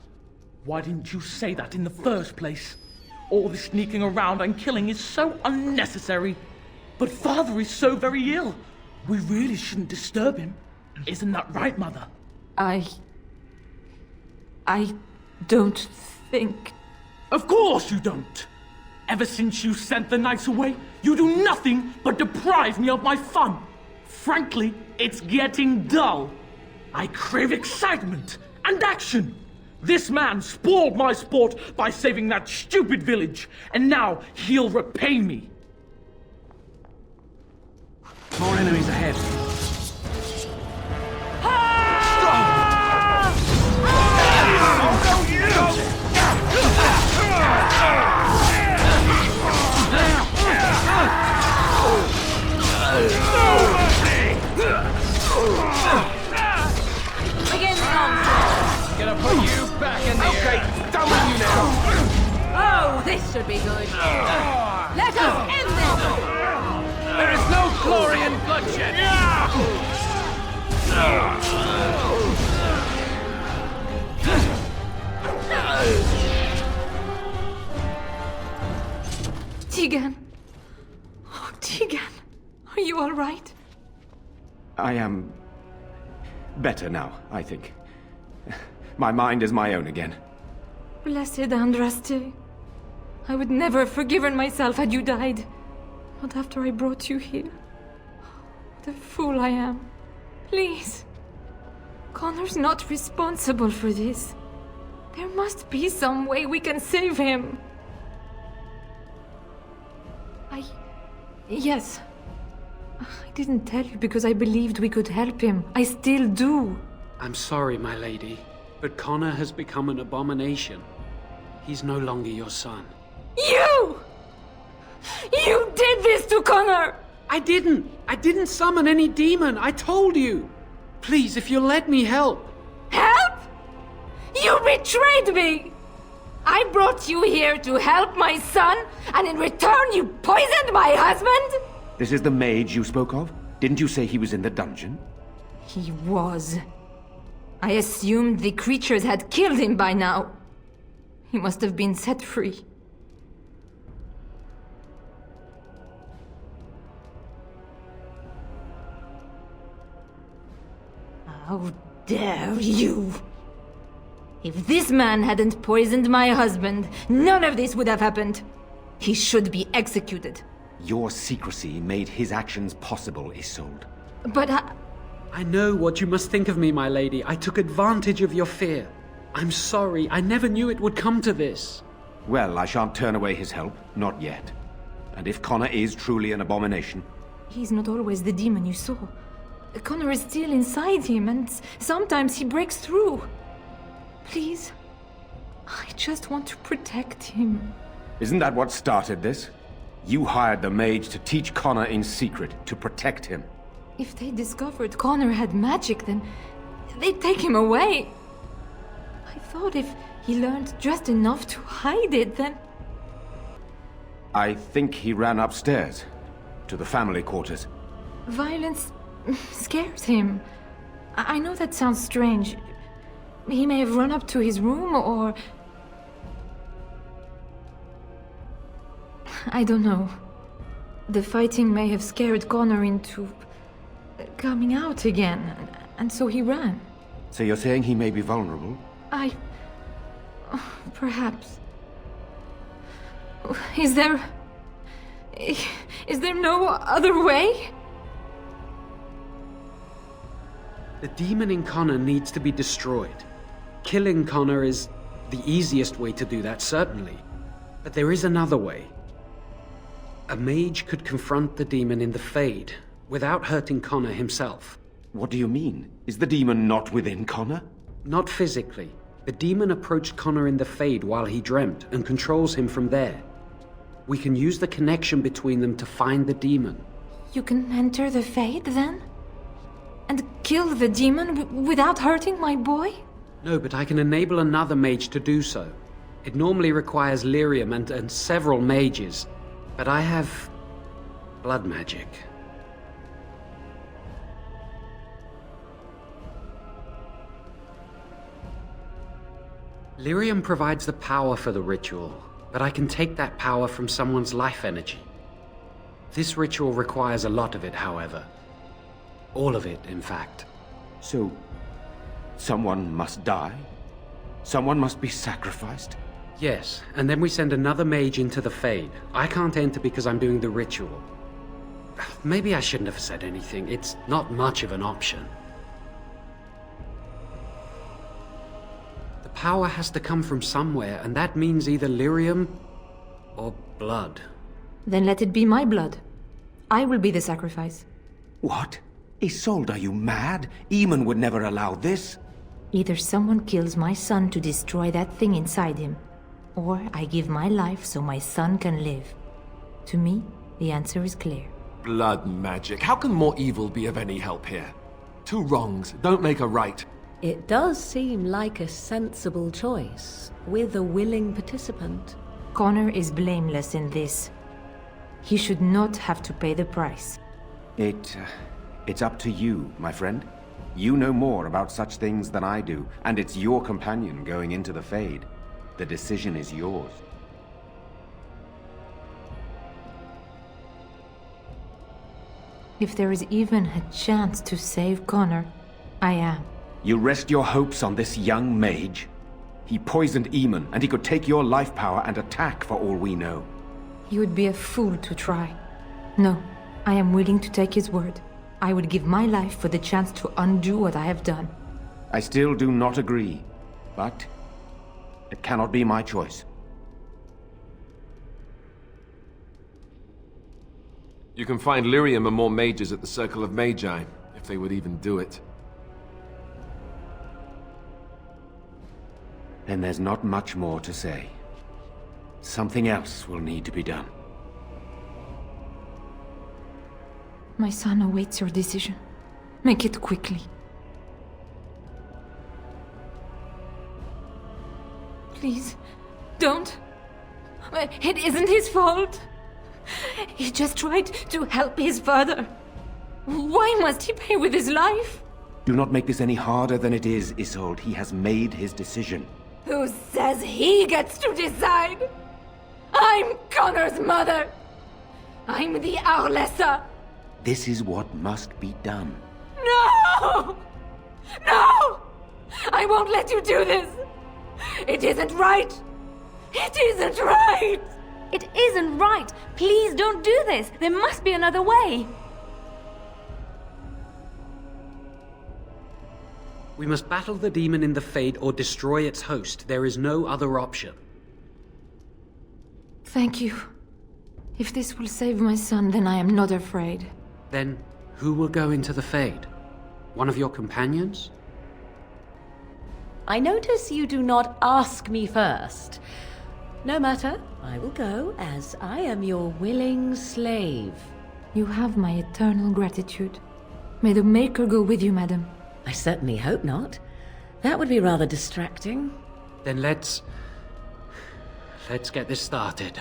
Why didn't you say that in the first place? All this sneaking around and killing is so unnecessary. But Father is so very ill. We really shouldn't disturb him. Isn't that right, Mother? I don't think... Of course you don't! Ever since you sent the knights away, you do nothing but deprive me of my fun. Frankly, it's getting dull. I crave excitement and action. This man spoiled my sport by saving that stupid village, and now he'll repay me. More enemies ahead. Begin the onslaught. Gonna put you back in the air. Done with you now. Oh, this should be good. Let us end this. There is no glory in bloodshed. I am better now, I think. My mind is my own again. Blessed Andraste. I would never have forgiven myself had you died. Not after I brought you here. What a fool I am. Please. Connor's not responsible for this. There must be some way we can save him. Yes. I didn't tell you because I believed we could help him. I still do. I'm sorry, my lady, but Connor has become an abomination. He's no longer your son. You! You did this to Connor! I didn't summon any demon. I told you. Please, if you'll let me help. Help? You betrayed me! I brought you here to help my son, and in return you poisoned my husband? This is the mage you spoke of? Didn't you say he was in the dungeon? He was. I assumed the creatures had killed him by now. He must have been set free. How dare you! If this man hadn't poisoned my husband, none of this would have happened. He should be executed. Your secrecy made his actions possible, Isolde. But I know what you must think of me, my lady. I took advantage of your fear. I'm sorry. I never knew it would come to this. Well, I shan't turn away his help. Not yet. And if Connor is truly an abomination... He's not always the demon you saw. Connor is still inside him, and sometimes he breaks through. Please, I just want to protect him. Isn't that what started this? You hired the mage to teach Connor in secret, to protect him. If they discovered Connor had magic, then they'd take him away. I thought if he learned just enough to hide it, then... I think he ran upstairs, to the family quarters. Violence scares him. I know that sounds strange. He may have run up to his room, or... I don't know. The fighting may have scared Connor into... coming out again, and so he ran. So you're saying he may be vulnerable? Perhaps. Is there no other way? The demon in Connor needs to be destroyed. Killing Connor is the easiest way to do that, certainly. But there is another way. A mage could confront the demon in the Fade, without hurting Connor himself. What do you mean? Is the demon not within Connor? Not physically. The demon approached Connor in the Fade while he dreamt, and controls him from there. We can use the connection between them to find the demon. You can enter the Fade, then? And kill the demon without hurting my boy? No, but I can enable another mage to do so. It normally requires lyrium and several mages. But I have... blood magic. Lyrium provides the power for the ritual, but I can take that power from someone's life energy. This ritual requires a lot of it, however. All of it, in fact. So, someone must die? Someone must be sacrificed? Yes, and then we send another mage into the Fade. I can't enter because I'm doing the ritual. Maybe I shouldn't have said anything. It's not much of an option. The power has to come from somewhere, and that means either lyrium or blood. Then let it be my blood. I will be the sacrifice. What? Isolde, are you mad? Eamon would never allow this. Either someone kills my son to destroy that thing inside him, or I give my life so my son can live. To me, the answer is clear. Blood magic. How can more evil be of any help here? Two wrongs don't make a right. It does seem like a sensible choice, with a willing participant. Connor is blameless in this. He should not have to pay the price. It's up to you, my friend. You know more about such things than I do, and it's your companion going into the Fade. The decision is yours. If there is even a chance to save Connor, I am. You rest your hopes on this young mage? He poisoned Eamon, and he could take your life power and attack for all we know. You would be a fool to try. No, I am willing to take his word. I would give my life for the chance to undo what I have done. I still do not agree, but it cannot be my choice. You can find lyrium and more mages at the Circle of Magi, if they would even do it. Then there's not much more to say. Something else will need to be done. My son awaits your decision. Make it quickly. Please, don't. It isn't his fault. He just tried to help his father. Why must he pay with his life? Do not make this any harder than it is, Isolde. He has made his decision. Who says he gets to decide? I'm Connor's mother. I'm the Arlessa. This is what must be done. No! No! I won't let you do this! It isn't right! It isn't right! It isn't right! Please don't do this! There must be another way! We must battle the demon in the Fade or destroy its host. There is no other option. Thank you. If this will save my son, then I am not afraid. Then, who will go into the Fade? One of your companions? I notice you do not ask me first. No matter, I will go, as I am your willing slave. You have my eternal gratitude. May the Maker go with you, madam. I certainly hope not. That would be rather distracting. Then let's get this started.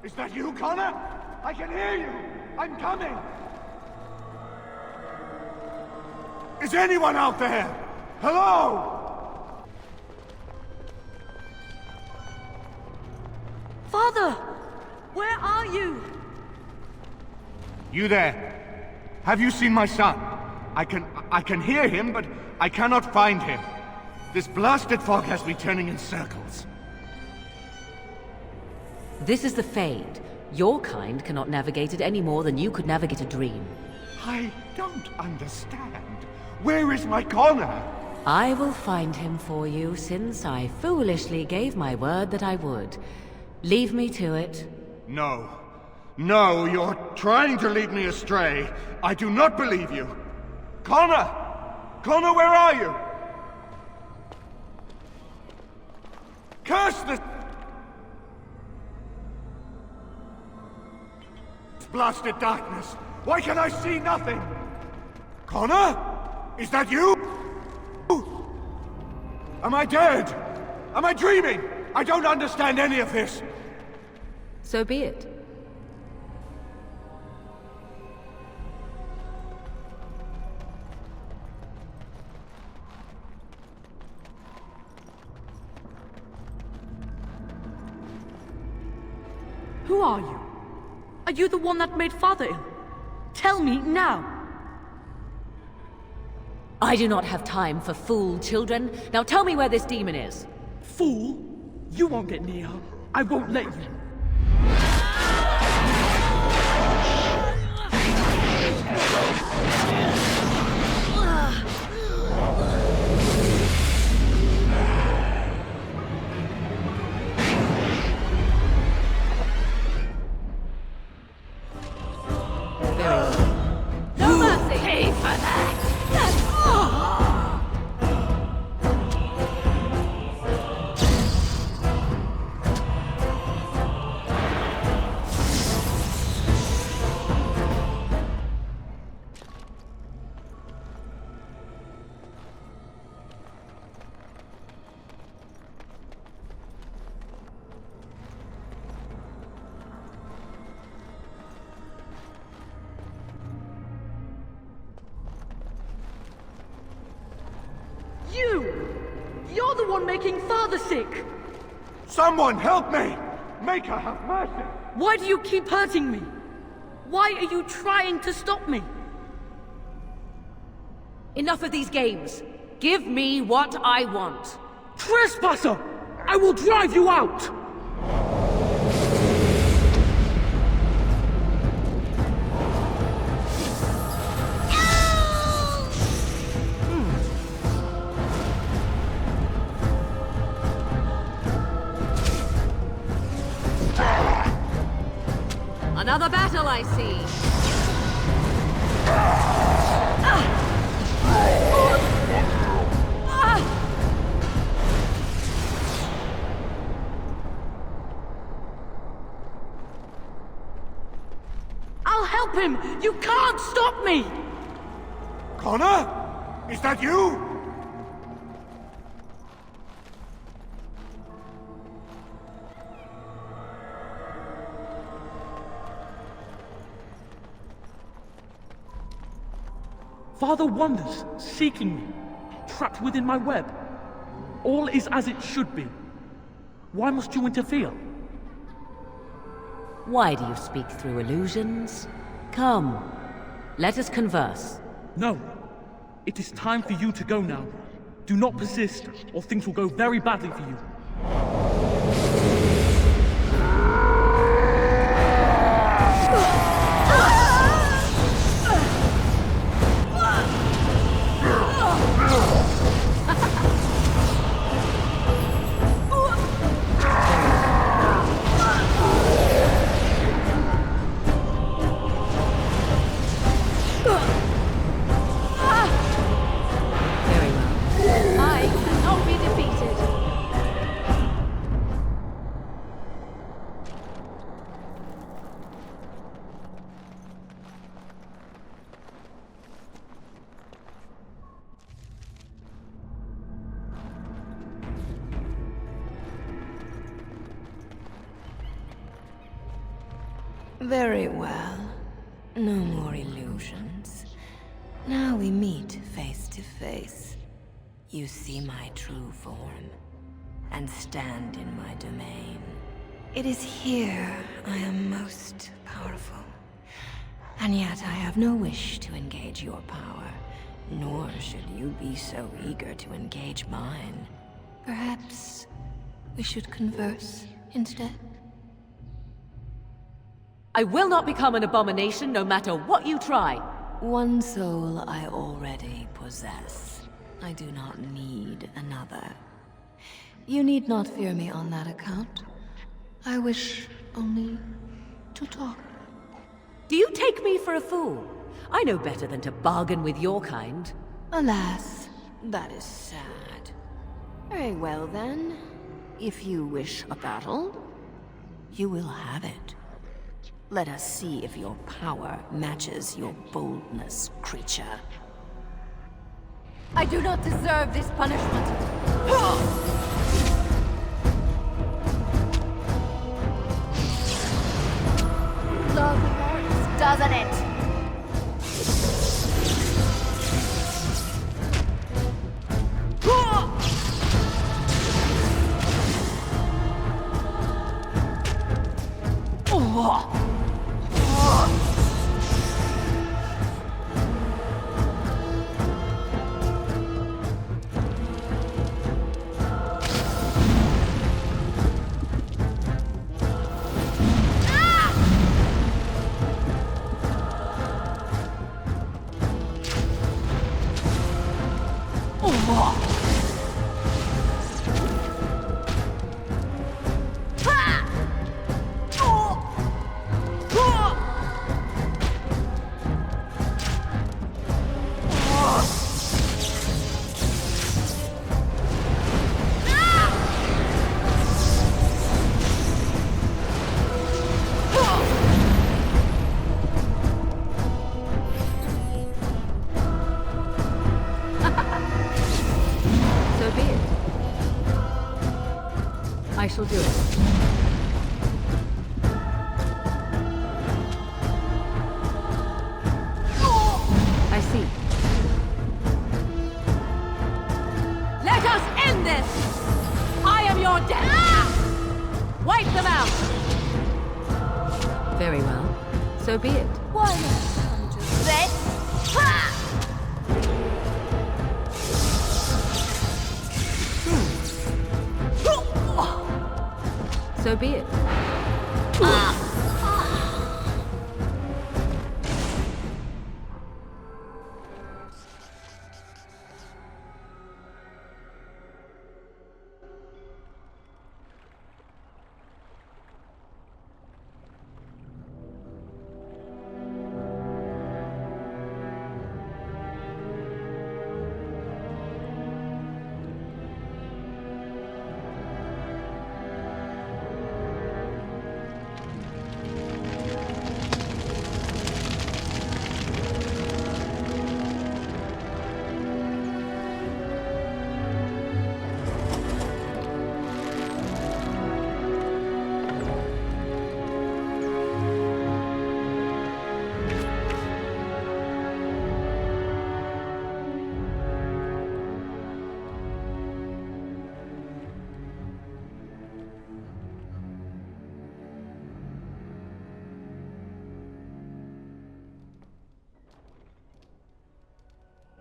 Is that you, Connor? I can hear you! I'm coming! Is anyone out there? Hello? Father! Where are you? You there? Have you seen my son? I can hear him, but I cannot find him. This blasted fog has me turning in circles. This is the Fade. Your kind cannot navigate it any more than you could navigate a dream. I don't understand. Where is my Connor? I will find him for you, since I foolishly gave my word that I would. Leave me to it. No. No, you're trying to lead me astray. I do not believe you. Connor! Connor, where are you? Curse this blasted darkness! Why can I see nothing? Connor? Is that you? Am I dead? Am I dreaming? I don't understand any of this. So be it. Who are you? Are you the one that made Father ill? Tell me now! I do not have time for fool children. Now tell me where this demon is. Fool? You won't get near her. I won't let you. You're the one making Father sick! Someone help me! Make her have mercy! Why do you keep hurting me? Why are you trying to stop me? Enough of these games. Give me what I want. Trespasser! I will drive you out! Another battle, I see. I'll help him! You can't stop me! Connor? Is that you? Father wanders, seeking me, trapped within my web. All is as it should be. Why must you interfere? Why do you speak through illusions? Come, let us converse. No. It is time for you to go now. Do not persist, or things will go very badly for you. Very well. No more illusions. Now we meet face to face. You see my true form, and stand in my domain. It is here I am most powerful. And yet I have no wish to engage your power, nor should you be so eager to engage mine. Perhaps we should converse instead? I will not become an abomination no matter what you try. One soul I already possess. I do not need another. You need not fear me on that account. I wish only to talk. Do you take me for a fool? I know better than to bargain with your kind. Alas, that is sad. Very well then. If you wish a battle, you will have it. Let us see if your power matches your boldness, creature. I do not deserve this punishment. Love hurts, doesn't it? So be it. Why not come to this? Ha! So be it.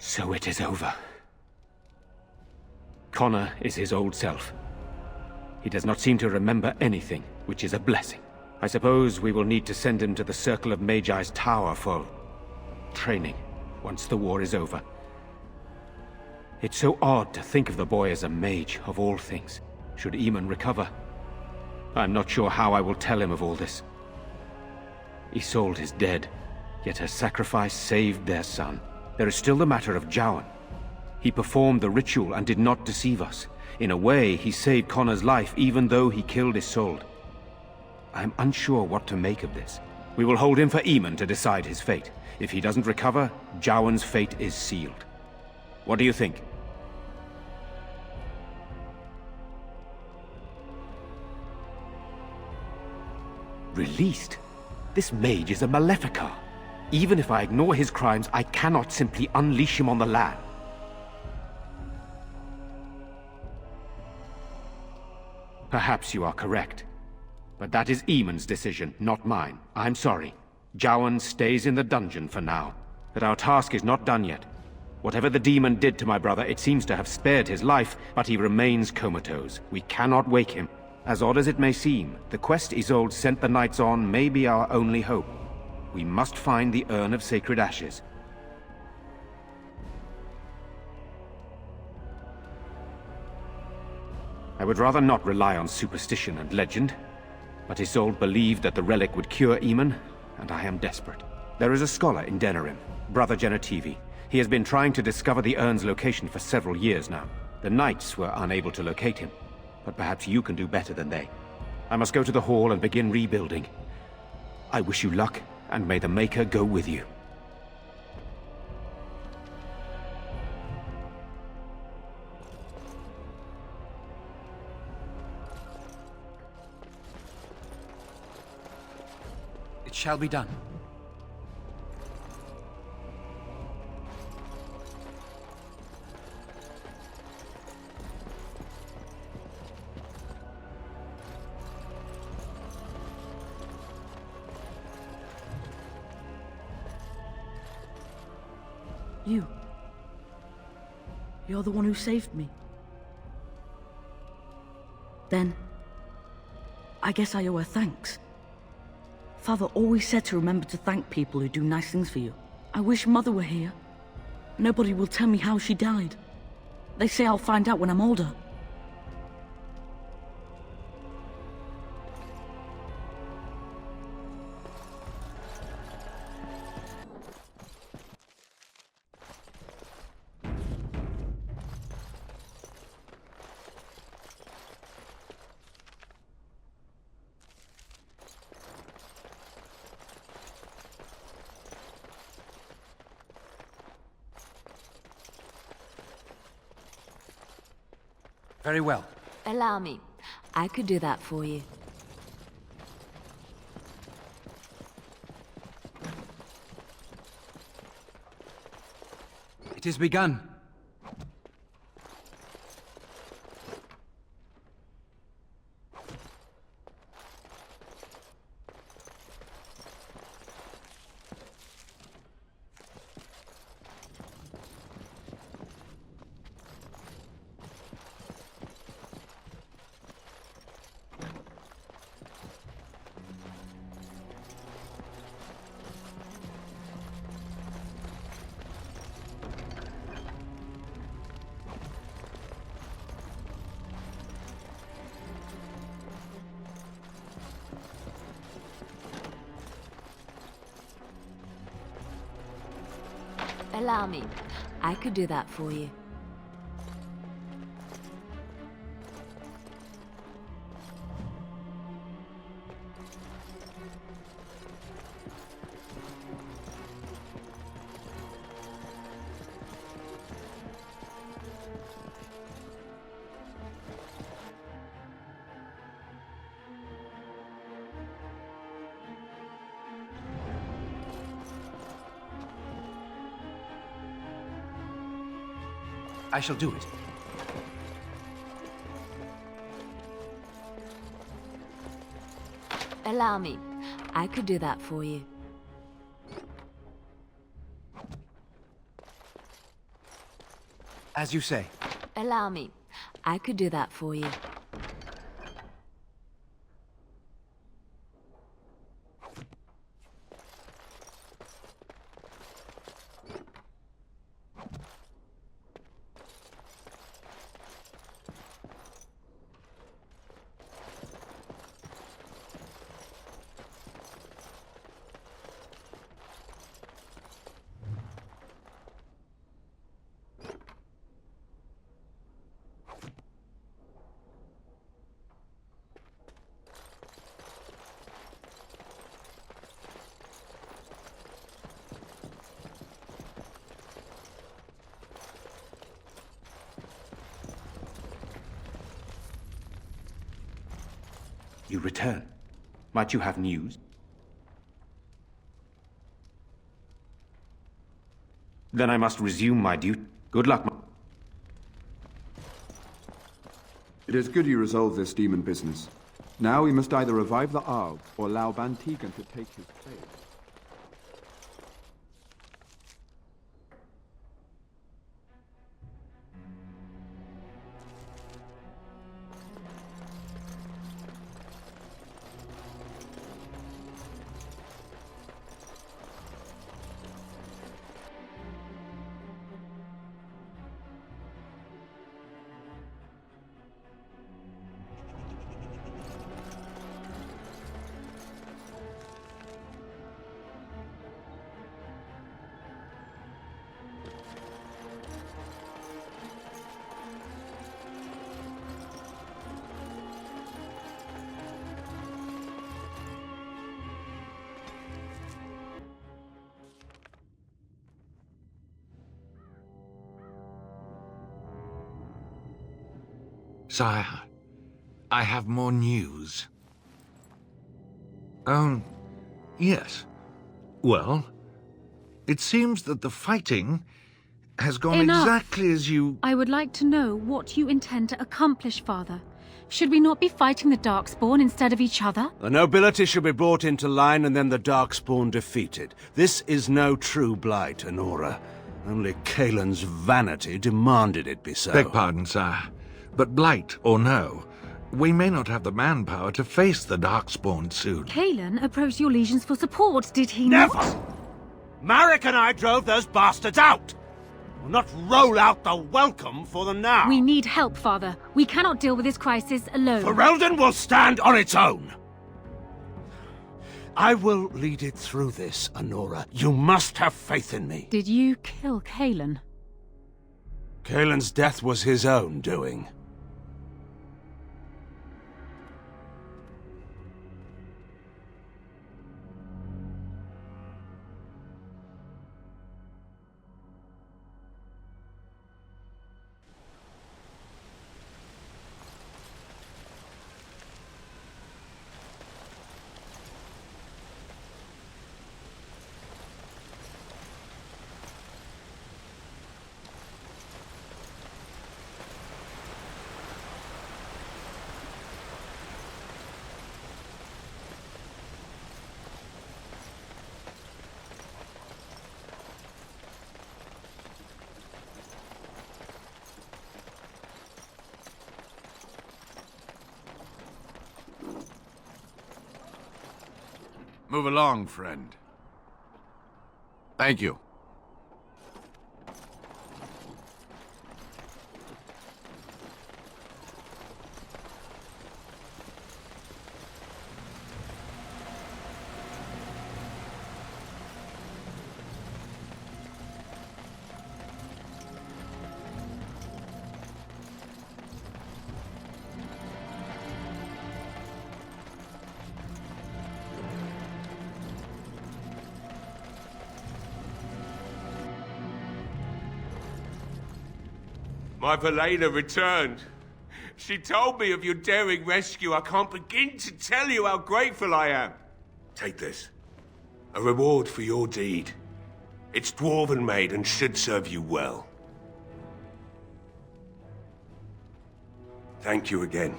So it is over. Connor is his old self. He does not seem to remember anything, which is a blessing. I suppose we will need to send him to the Circle of Magi's tower for training, once the war is over. It's so odd to think of the boy as a mage, of all things, should Eamon recover. I'm not sure how I will tell him of all this. Isolde is dead, yet her sacrifice saved their son. There is still the matter of Jowan. He performed the ritual and did not deceive us. In a way, he saved Connor's life even though he killed Isolde. I am unsure what to make of this. We will hold him for Eamon to decide his fate. If he doesn't recover, Jowan's fate is sealed. What do you think? Released? This mage is a Maleficar. Even if I ignore his crimes, I cannot simply unleash him on the land. Perhaps you are correct. But that is Eamon's decision, not mine. I'm sorry. Jowan stays in the dungeon for now. But our task is not done yet. Whatever the demon did to my brother, it seems to have spared his life, but he remains comatose. We cannot wake him. As odd as it may seem, the quest Isolde sent the knights on may be our only hope. We must find the Urn of Sacred Ashes. I would rather not rely on superstition and legend, but Isolde believed that the relic would cure Eamon, and I am desperate. There is a scholar in Denerim, Brother Genetivi. He has been trying to discover the urn's location for several years now. The knights were unable to locate him, but perhaps you can do better than they. I must go to the hall and begin rebuilding. I wish you luck, and may the Maker go with you. It shall be done. You're the one who saved me. Then, I guess I owe her thanks. Father always said to remember to thank people who do nice things for you. I wish Mother were here. Nobody will tell me how she died. They say I'll find out when I'm older. Very well. Allow me. I could do that for you. It is begun. Allow me. I could do that for you. I shall do it. Allow me. I could do that for you. As you say. Allow me. I could do that for you. You return. Might you have news? Then I must resume my duty. Good luck, It is good you resolve this demon business. Now we must either revive the Arl or allow Van Tegan to take his place. Sire, I have more news. Yes. Well, it seems that the fighting has gone Enough. exactly as you... I would like to know what you intend to accomplish, Father. Should we not be fighting the Darkspawn instead of each other? The nobility should be brought into line and then the Darkspawn defeated. This is no true Blight, Anora. Only Kaelin's vanity demanded it be so. Beg pardon, sire. But Blight or no, we may not have the manpower to face the Darkspawn soon. Kaelin approached your legions for support, did he Never! not? Marek and I drove those bastards out! We'll not roll out the welcome for them now! We need help, Father. We cannot deal with this crisis alone. Ferelden will stand on its own! I will lead it through this, Anora. You must have faith in me. Did you kill Kaelin? Kaelin's death was his own doing. Move along, friend. Thank you. My Velena returned. She told me of your daring rescue. I can't begin to tell you how grateful I am. Take this. A reward for your deed. It's dwarven made and should serve you well. Thank you again.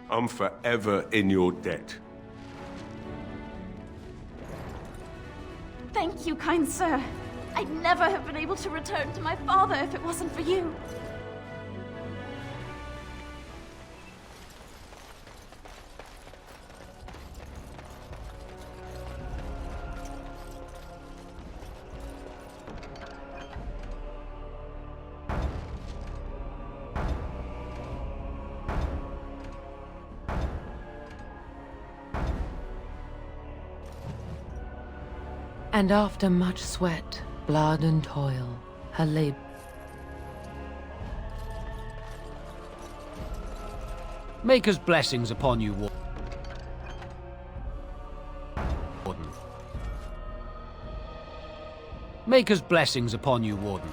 I'm forever in your debt. Thank you, kind sir. I'd never have been able to return to my father if it wasn't for you. And after much sweat, blood and toil, her labor... Maker's blessings upon you, Warden. Maker's blessings upon you, Warden.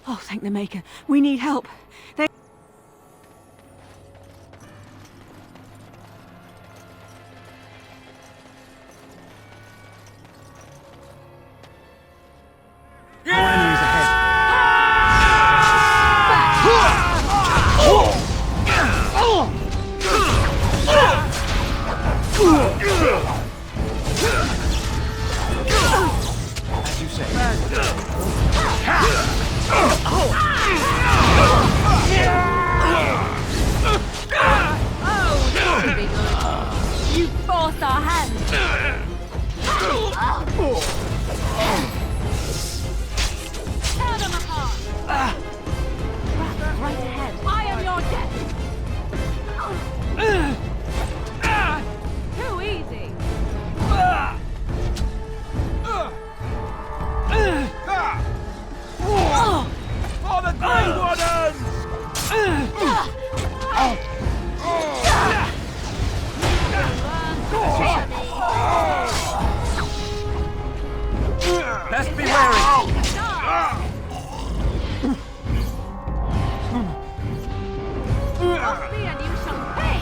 Oh, thank the Maker. We need help. They... As you say. You forced our hand! Tear them apart! Right ahead. I am your death! Too easy! For the Grey Wardens! Best be wary! Off me and you shall pay!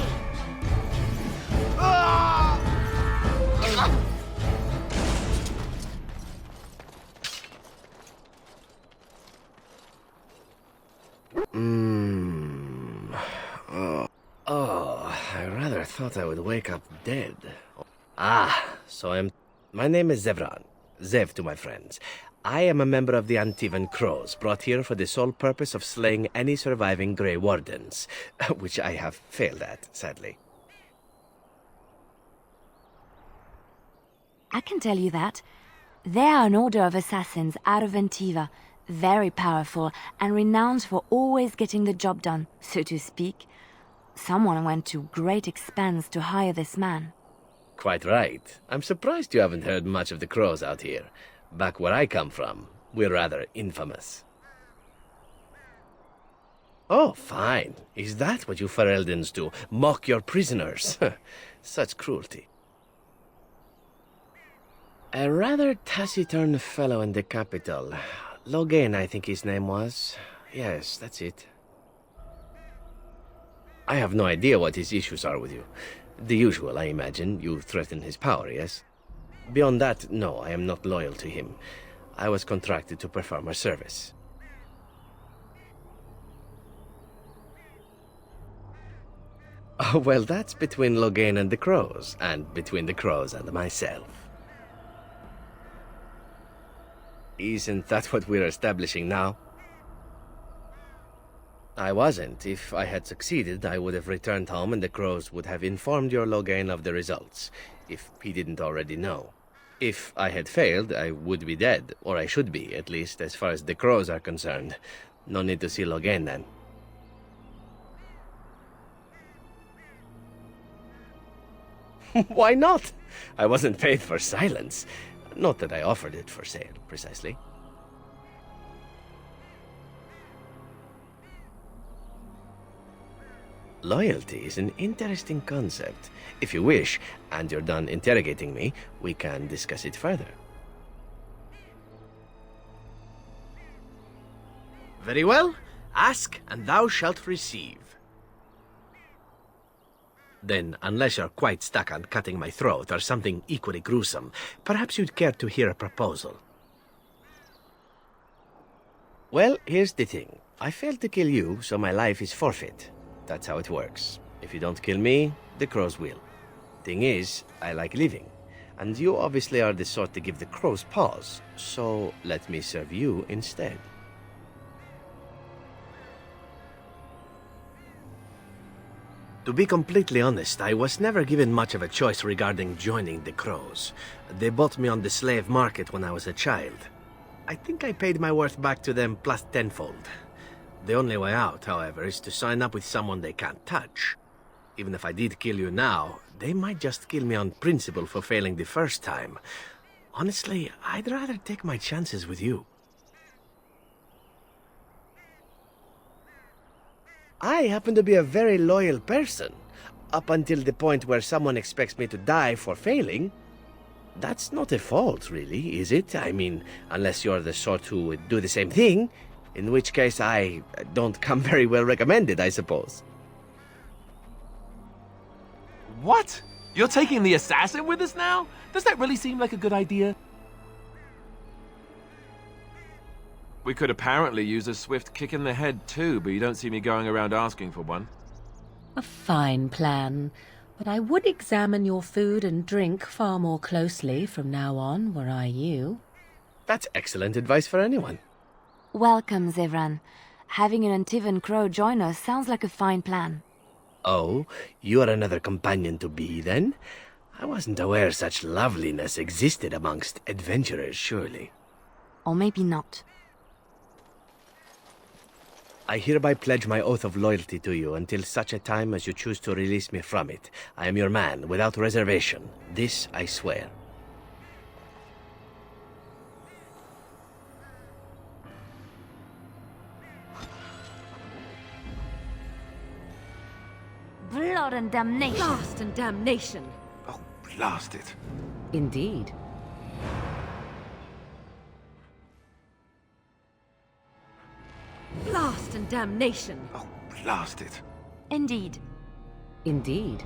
I rather thought I would wake up dead. My name is Zevran. Zev to my friends. I am a member of the Antivan Crows, brought here for the sole purpose of slaying any surviving Grey Wardens, which I have failed at, sadly. I can tell you that. They are an order of assassins out of Antiva, very powerful and renowned for always getting the job done, so to speak. Someone went to great expense to hire this man. Quite right. I'm surprised you haven't heard much of the Crows out here. Back where I come from, we're rather infamous. Oh, fine. Is that what you Fereldens do? Mock your prisoners? Such cruelty. A rather taciturn fellow in the capital. Logan, I think his name was. Yes, that's it. I have no idea what his issues are with you. The usual, I imagine. You threaten his power, yes? Beyond that, no, I am not loyal to him. I was contracted to perform a service. Oh, well, that's between Loghain and the Crows, and between the Crows and myself. Isn't that what we're establishing now? I wasn't. If I had succeeded, I would have returned home and the Crows would have informed your Loghain of the results, if he didn't already know. If I had failed, I would be dead, or I should be, at least as far as the Crows are concerned. No need to see Loghain then. Why not? I wasn't paid for silence. Not that I offered it for sale, precisely. Loyalty is an interesting concept. If you wish, and you're done interrogating me, we can discuss it further. Very well. Ask, and thou shalt receive. Then, unless you're quite stuck on cutting my throat or something equally gruesome, perhaps you'd care to hear a proposal. Well, here's the thing. I failed to kill you, so my life is forfeit. That's how it works. If you don't kill me, the Crows will. Thing is, I like living. And you obviously are the sort to give the Crows pause, so let me serve you instead. To be completely honest, I was never given much of a choice regarding joining the Crows. They bought me on the slave market when I was a child. I think I paid my worth back to them plus tenfold. The only way out, however, is to sign up with someone they can't touch. Even if I did kill you now, they might just kill me on principle for failing the first time. Honestly, I'd rather take my chances with you. I happen to be a very loyal person, up until the point where someone expects me to die for failing. That's not a fault, really, is it? I mean, unless you're the sort who would do the same thing, in which case I don't come very well recommended, I suppose. What? You're taking the assassin with us now? Does that really seem like a good idea? We could apparently use a swift kick in the head too, but you don't see me going around asking for one. A fine plan, but I would examine your food and drink far more closely from now on, were I you. That's excellent advice for anyone. Welcome, Zevran. Having an Antivan Crow join us sounds like a fine plan. Oh, you are another companion to be, then? I wasn't aware such loveliness existed amongst adventurers, surely. Or maybe not. I hereby pledge my oath of loyalty to you until such a time as you choose to release me from it. I am your man, without reservation. This I swear. Blood and damnation! Blast and damnation! Oh, blast it. Indeed. Blast and damnation! Oh, blast it. Indeed. Indeed.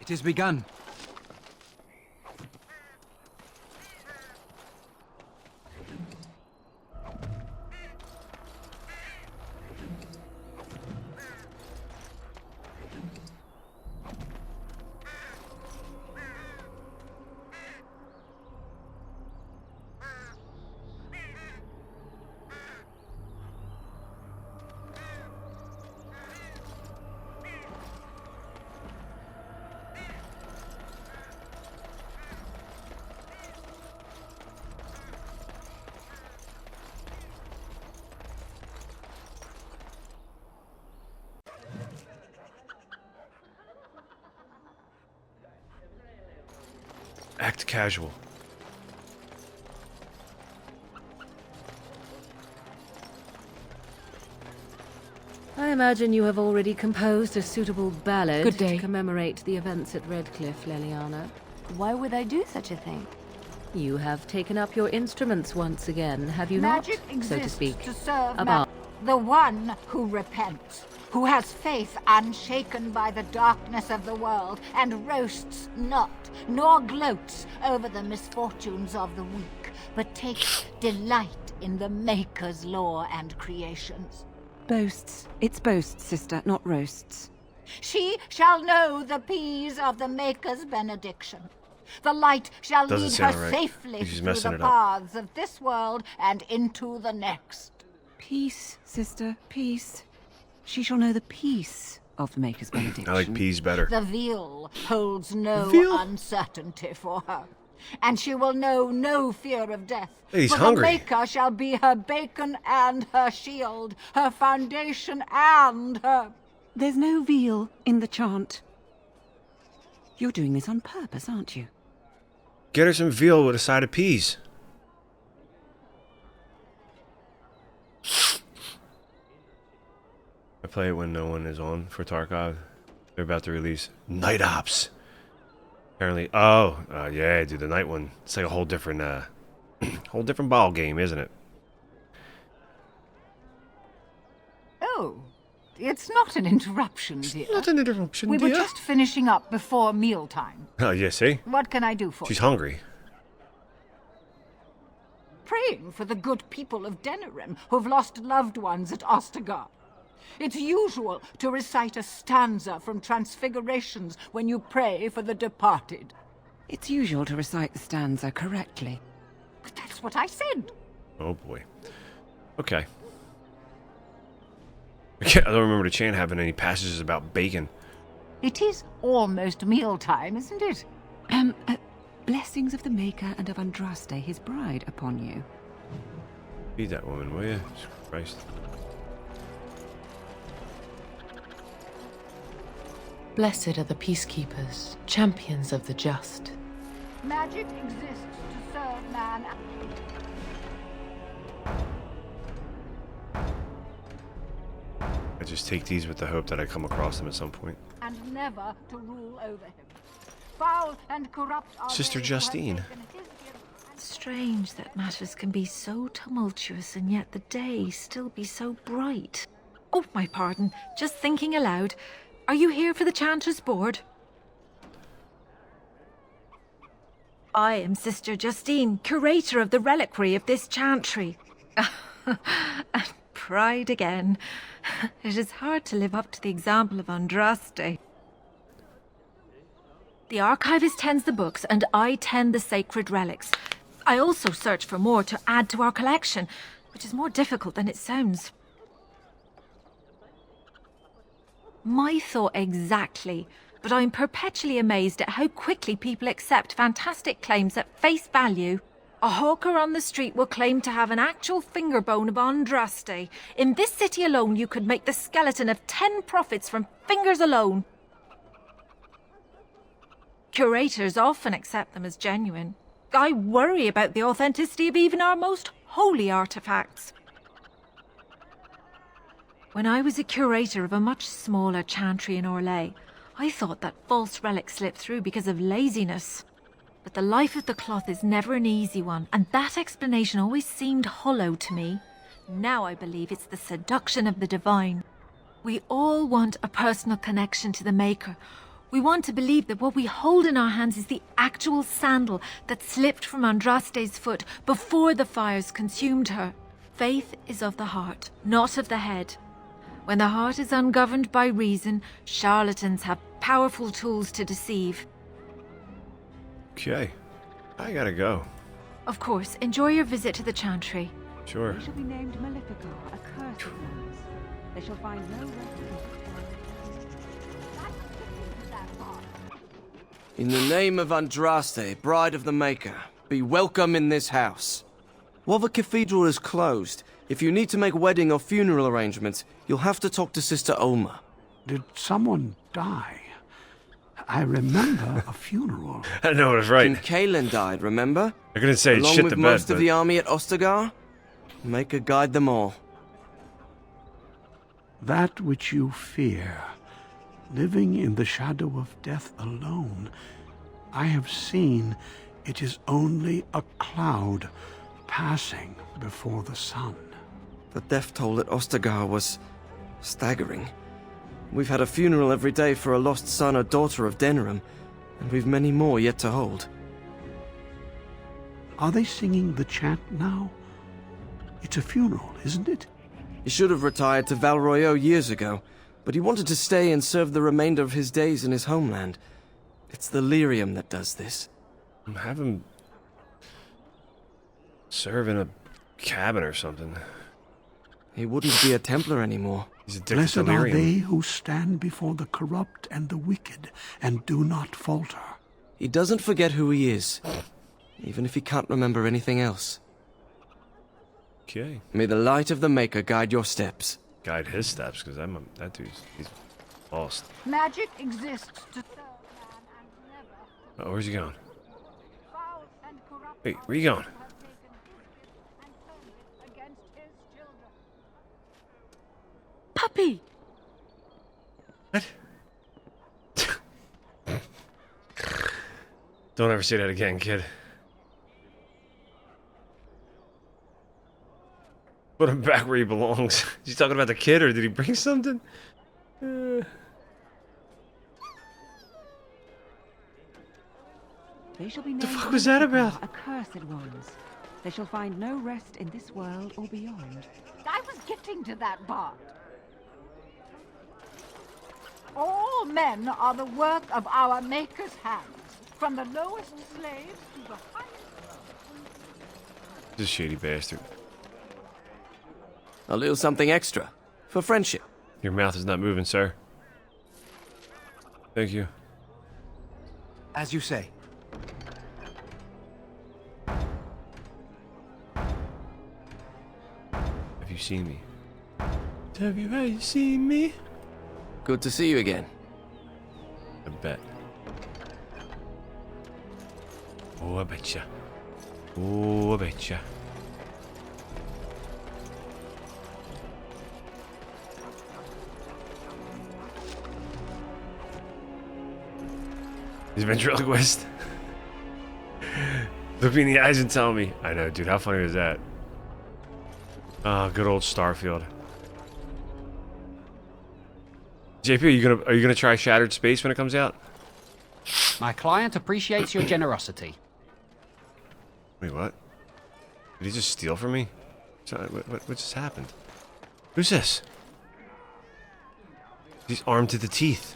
It has begun. Act casual. I imagine you have already composed a suitable ballad Good day. to commemorate the events at Redcliffe, Leliana. Why would I do such a thing? You have taken up your instruments once again, have you Magic not, exists so to speak? to serve About the one who repents, who has faith unshaken by the darkness of the world, and roasts not, nor gloats over the misfortunes of the weak, but takes delight in the Maker's lore and creations. Boasts. It's boasts, sister, not roasts. She shall know the peace of the Maker's benediction. The light shall Doesn't lead sound her right. safely He's just through messing the it up. paths of this world and into the next. Peace, sister, peace. She shall know the peace of the Maker's benediction. I like peas better. The veal holds no Veal? uncertainty for her, and she will know no fear of death. Hey, he's for hungry. the Maker shall be her bacon and her shield, her foundation and her... There's no veal in the chant. You're doing this on purpose, aren't you? Get her some veal with a side of peas. I play it when no one is on for Tarkov. They're about to release Night Ops. Apparently, yeah, dude, the night one. It's like a whole different ball game, isn't it? Oh, it's not an interruption, dear. Not an interruption, We were dear. just finishing up before mealtime. Oh, yeah, see? What can I do for She's you? hungry. Praying for the good people of Denerim who've lost loved ones at Ostagar. It's usual to recite a stanza from Transfigurations when you pray for the departed. It's usual to recite the stanza correctly. But that's what I said. Oh, boy. Okay. I don't remember the chant having any passages about bacon. It is almost mealtime, isn't it? Blessings of the Maker and of Andraste, his bride, upon you. Feed that woman, will you? Jesus Christ. Blessed are the peacekeepers, champions of the just. Magic exists to serve man. I just take these with the hope that I come across them at some point. And never to rule over him. Foul and corrupt are Sister they who have Justine. taken his Strange that matters can be so tumultuous and yet the day still be so bright. Oh, my pardon. Just thinking aloud. Are you here for the Chanter's Board? I am Sister Justine, curator of the reliquary of this chantry. And pride again. It is hard to live up to the example of Andraste. The archivist tends the books, and I tend the sacred relics. I also search for more to add to our collection, which is more difficult than it sounds. My thought exactly, but I'm perpetually amazed at how quickly people accept fantastic claims at face value. A hawker on the street will claim to have an actual finger bone of Andraste. In this city alone, you could make the skeleton of 10 prophets from fingers alone. Curators often accept them as genuine. I worry about the authenticity of even our most holy artifacts. When I was a curator of a much smaller chantry in Orlais, I thought that false relics slipped through because of laziness. But the life of the cloth is never an easy one, and that explanation always seemed hollow to me. Now I believe it's the seduction of the divine. We all want a personal connection to the Maker. We want to believe that what we hold in our hands is the actual sandal that slipped from Andraste's foot before the fires consumed her. Faith is of the heart, not of the head. When the heart is ungoverned by reason, charlatans have powerful tools to deceive. Okay. I gotta go. Of course, enjoy your visit to the chantry. Sure. They shall be named Maleficar, accursed lands. They shall find no refuge. In the name of Andraste, bride of the Maker, be welcome in this house. While the cathedral is closed, if you need to make wedding or funeral arrangements, you'll have to talk to Sister Olma. Did someone die? I remember a funeral. I know it was right. King Kaelin died, remember? I couldn't say Along shit with the bed, most but... of the army at Ostagar? Maker guide them all. That which you fear, living in the shadow of death alone, I have seen it is only a cloud passing before the sun. The death toll at Ostagar was staggering. We've had a funeral every day for a lost son or daughter of Denerim, and we've many more yet to hold. Are they singing the chant now? It's a funeral, isn't it? He should have retired to Val Royeaux years ago, but he wanted to stay and serve the remainder of his days in his homeland. It's the lyrium that does this. Have him serve in a cabin or something. He wouldn't be a Templar anymore. He's addicted Blessed to are lyrium. they who stand before the corrupt and the wicked and do not falter. He doesn't forget who he is, even if he can't remember anything else. Okay. May the light of the Maker guide your steps. Guide his steps, because that dude's he's lost. Magic exists to serve man and never. Oh, where's he going? Foul and corrupt Wait, where you going? have taken his gift and turned it against his children. Puppy! Don't ever say that again, kid. Put him back where he belongs. Is he talking about the kid, or did he bring something? They shall be The named fuck was that about? accursed ones. They shall find no rest in this world or beyond. I was getting to that part. All men are the work of our Maker's hands, from the lowest slaves to the highest. This shady bastard. A little something extra. For friendship. Your mouth is not moving, sir. Thank you. As you say. Have you seen me? Have you seen me? Good to see you again. I bet. Oh, I betcha. Oh, I betcha. His ventriloquist. Look me in the eyes and tell me. I know, dude. How funny was that? Ah, good old Starfield. JP, are you gonna try Shattered Space when it comes out? My client appreciates your generosity. Wait, what? Did he just steal from me? What just happened? Who's this? He's armed to the teeth.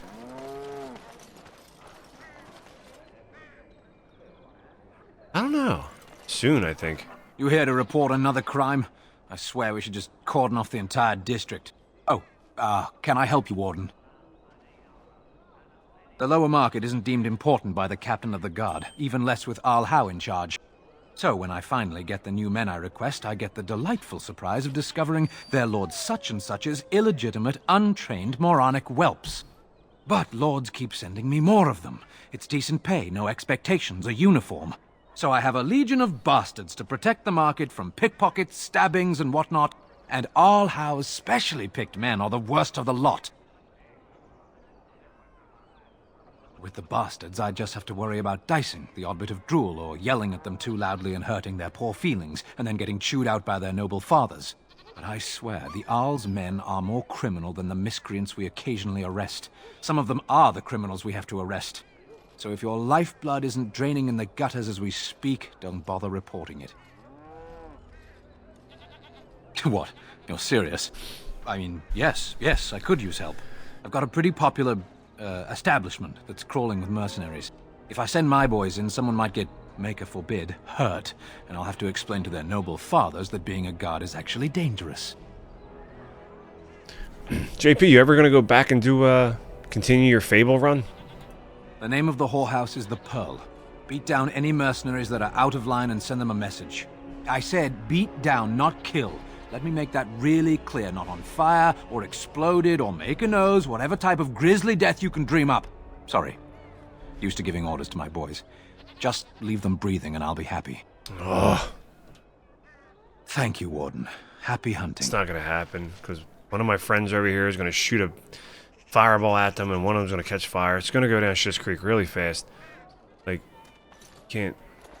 I don't know. Soon, I think. You here to report another crime? I swear we should just cordon off the entire district. Oh, can I help you, Warden? The lower market isn't deemed important by the captain of the guard, even less with Arl Howe in charge. So when I finally get the new men I request, I get the delightful surprise of discovering their Lord Such-and-Such's illegitimate, untrained, moronic whelps. But lords keep sending me more of them. It's decent pay, no expectations, a uniform. So I have a legion of bastards to protect the market from pickpockets, stabbings, and whatnot, and Arl Howe's specially picked men are the worst of the lot. With the bastards, I just have to worry about dicing, the odd bit of drool, or yelling at them too loudly and hurting their poor feelings, and then getting chewed out by their noble fathers. But I swear, the Arl's men are more criminal than the miscreants we occasionally arrest. Some of them are the criminals we have to arrest. So if your lifeblood isn't draining in the gutters as we speak, don't bother reporting it. What? You're serious? I mean, yes, I could use help. I've got a pretty popular establishment that's crawling with mercenaries. If I send my boys in, someone might get, Maker forbid, hurt, and I'll have to explain to their noble fathers that being a guard is actually dangerous. JP, you ever gonna go back and do continue your Fable run? The name of the whorehouse is the Pearl. Beat down any mercenaries that are out of line and send them a message. I said beat down, not kill. Let me make that really clear. Not on fire, or exploded, or make a nose, whatever type of grisly death you can dream up. Sorry. Used to giving orders to my boys. Just leave them breathing and I'll be happy. Oh. Thank you, Warden. Happy hunting. It's not gonna happen, because one of my friends over here is gonna shoot a fireball at them, and one of them's gonna catch fire. It's gonna go down Schiss Creek really fast. Like, can't...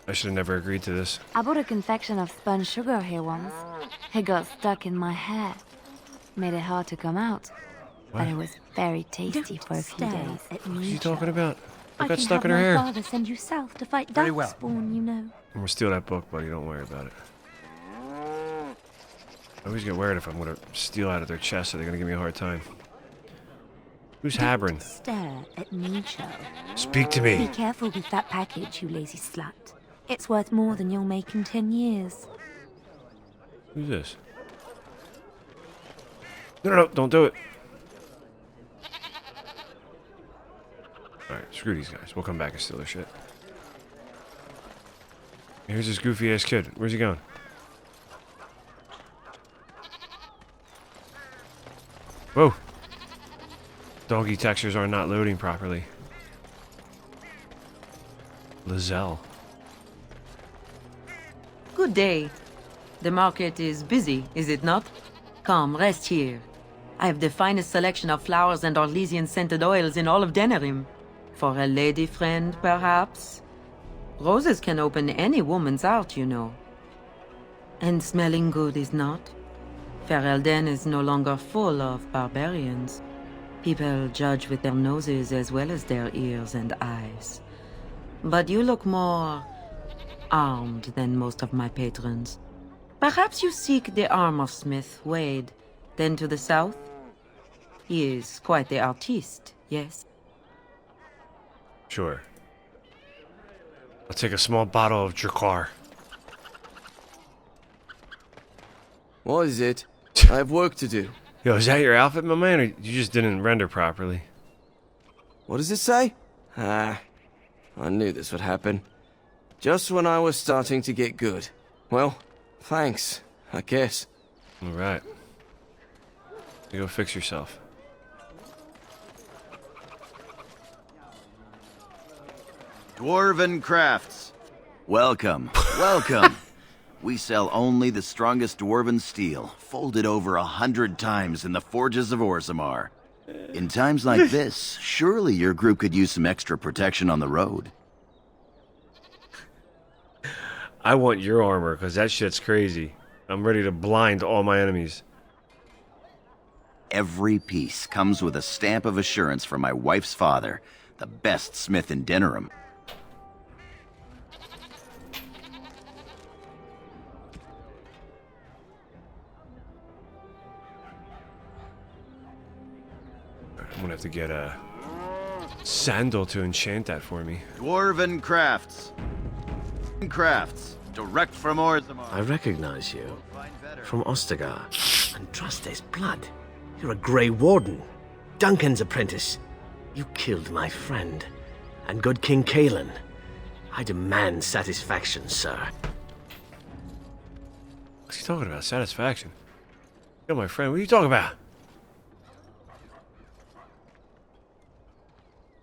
I should have never agreed to this. I bought a confection of spun sugar here once. It got stuck in my hair. Made it hard to come out. What? But it was very tasty for a few days. What are you talking about? I What got can stuck in have her my hair? father send you south to fight Very well. Darkspawn, you know. I'm gonna steal that book, buddy. Don't worry about it. I always get worried if I'm gonna steal out of their chest, so they're gonna give me a hard time. Who's Habron? Stare at me, Joe. Speak to Be me. careful with that package, you lazy slut. It's worth more than you'll make in 10 years. Who's this? No, don't do it. Alright, screw these guys. We'll come back and steal their shit. Here's this goofy ass kid. Where's he going? Whoa. Doggy textures are not loading properly. Lizelle. Good day. The market is busy, is it not? Come, rest here. I have the finest selection of flowers and Arlesian scented oils in all of Denerim. For a lady friend, perhaps? Roses can open any woman's heart, you know. And smelling good is not. Ferelden is no longer full of barbarians. People judge with their noses as well as their ears and eyes. But you look more armed than most of my patrons. Perhaps you seek the armorsmith, Wade. Then to the south? He is quite the artiste, yes? Sure. I'll take a small bottle of Drakkar. What is it? I have work to do. Yo, is that your outfit, my man, or you just didn't render properly? What does it say? I knew this would happen. Just when I was starting to get good. Well, thanks, I guess. Alright. You go fix yourself. Dwarven crafts. Welcome, welcome. We sell only the strongest dwarven steel, folded over 100 times in the forges of Orzammar. In times like this, surely your group could use some extra protection on the road. I want your armor, because that shit's crazy. I'm ready to blind all my enemies. Every piece comes with a stamp of assurance from my wife's father, the best smith in Denerim. I'm gonna have to get a sandal to enchant that for me. Dwarven crafts. Crafts. Direct from Orzammar. I recognize you. From Ostagar. And Trustes' blood. You're a Grey Warden. Duncan's apprentice. You killed my friend. And good King Kaelin. I demand satisfaction, sir. What's he talking about? Satisfaction? Yo, my friend, what are you talking about?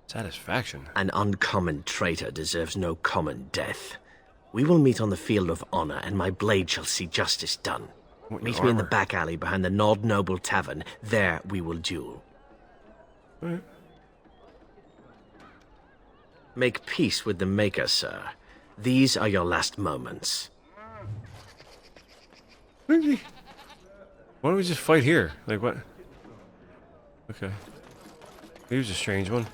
Satisfaction? An uncommon traitor deserves no common death. We will meet on the field of honor, and my blade shall see justice done. Meet me in the back alley behind the Nord Noble Tavern. There we will duel. Right. Make peace with the Maker, sir. These are your last moments. Why don't we just fight here? Like, what? Okay. He was a strange one.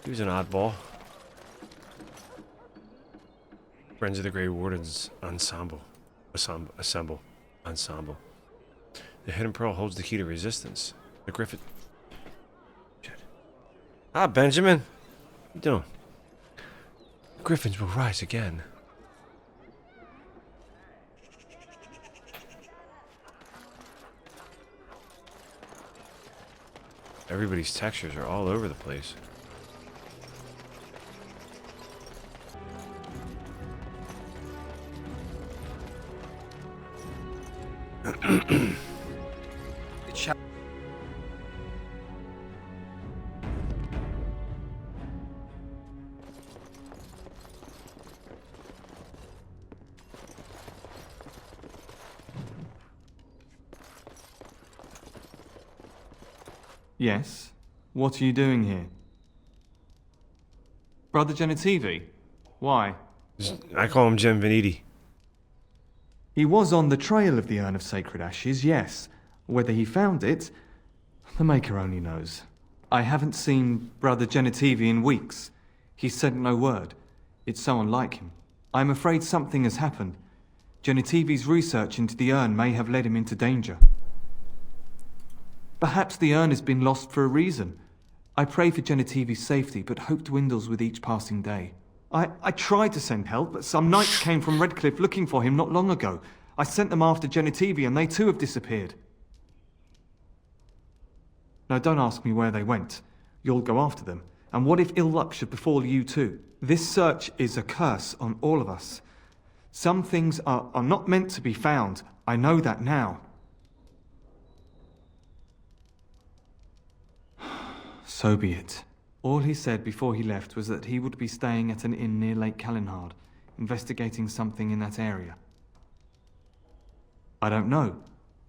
He was an oddball. Friends of the Grey Wardens Ensemble. Assemble. Ensemble. The Hidden Pearl holds the key to resistance. The Griffin... Shit. Ah, Benjamin! What you doing? The Griffins will rise again. Everybody's textures are all over the place. Yes? What are you doing here? Brother Genitivi? Why? I call him Genveniti. He was on the trail of the Urn of Sacred Ashes, yes. Whether he found it, the Maker only knows. I haven't seen Brother Genitivi in weeks. He sent no word. It's so unlike him. I'm afraid something has happened. Genitivi's research into the urn may have led him into danger. Perhaps the urn has been lost for a reason. I pray for Genitivi's safety, but hope dwindles with each passing day. I tried to send help, but some knights came from Redcliffe looking for him not long ago. I sent them after Genitivi, and they too have disappeared. Now, don't ask me where they went. You'll go after them. And what if ill luck should befall you too? This search is a curse on all of us. Some things are not meant to be found. I know that now. So be it. All he said before he left was that he would be staying at an inn near Lake Calenhard, investigating something in that area. I don't know.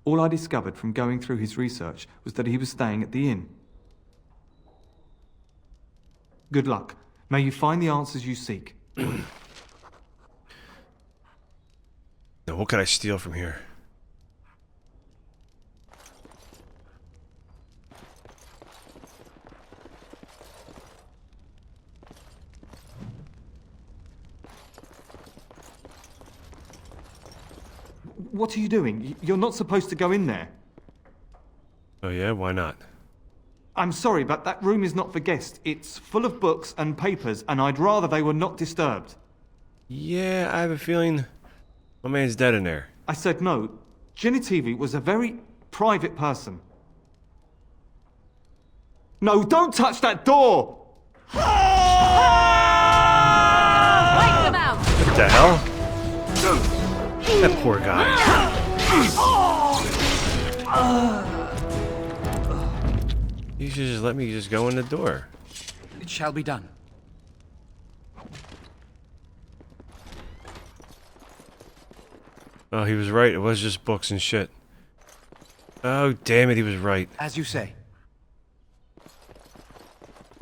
All I discovered from going through his research was that he was staying at the inn. Good luck. May you find the answers you seek. Now, what could I steal from here? What are you doing? You're not supposed to go in there. Oh yeah? Why not? I'm sorry, but that room is not for guests. It's full of books and papers, and I'd rather they were not disturbed. Yeah, I have a feeling my man's dead in there. I said no. Genitivi was a very private person. No, don't touch that door! Wipe them out! What the hell? That poor guy. You should just let me just go in the door. It shall be done. Oh, he was right. It was just books and shit. Oh, damn it, he was right. As you say.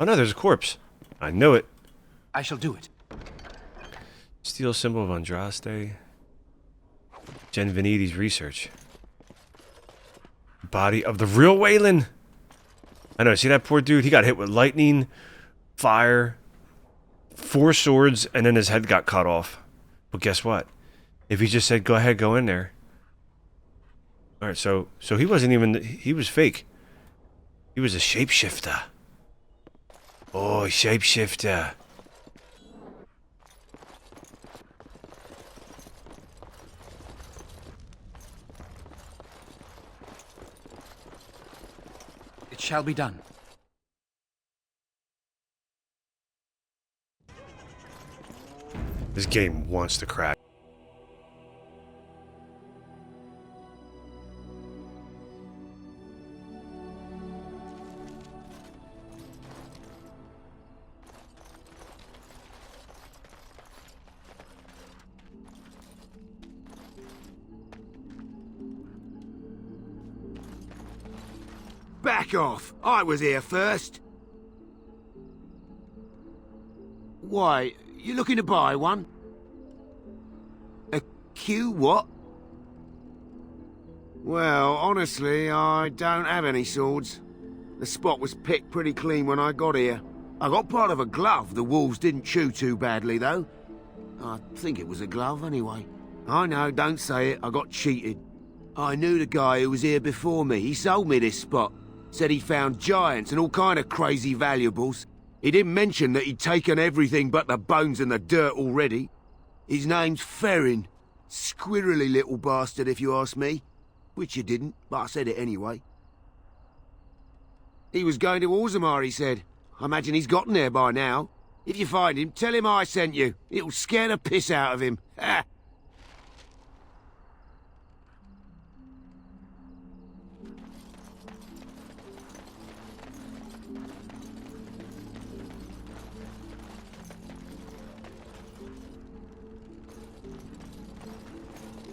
Oh no, there's a corpse. I knew it. I shall do it. Steel symbol of Andraste. Genveniti's research. Body of the real Waylon. I know, see that poor dude? He got hit with lightning, fire, 4 swords, and then his head got cut off. But guess what? If he just said, go ahead, go in there. Alright, so he wasn't even, he was fake. He was a shapeshifter. Oh, shapeshifter. It shall be done. This game wants to crack. Back off! I was here first. Why, you looking to buy one? A Q what? Well, honestly, I don't have any swords. The spot was picked pretty clean when I got here. I got part of a glove the wolves didn't chew too badly, though. I think it was a glove, anyway. I know, don't say it, I got cheated. I knew the guy who was here before me. He sold me this spot. Said he found giants and all kind of crazy valuables. He didn't mention that he'd taken everything but the bones and the dirt already. His name's Ferelden. Squirrely little bastard, if you ask me. Which you didn't, but I said it anyway. He was going to Orzammar, he said. I imagine he's gotten there by now. If you find him, tell him I sent you. It'll scare the piss out of him. Ha!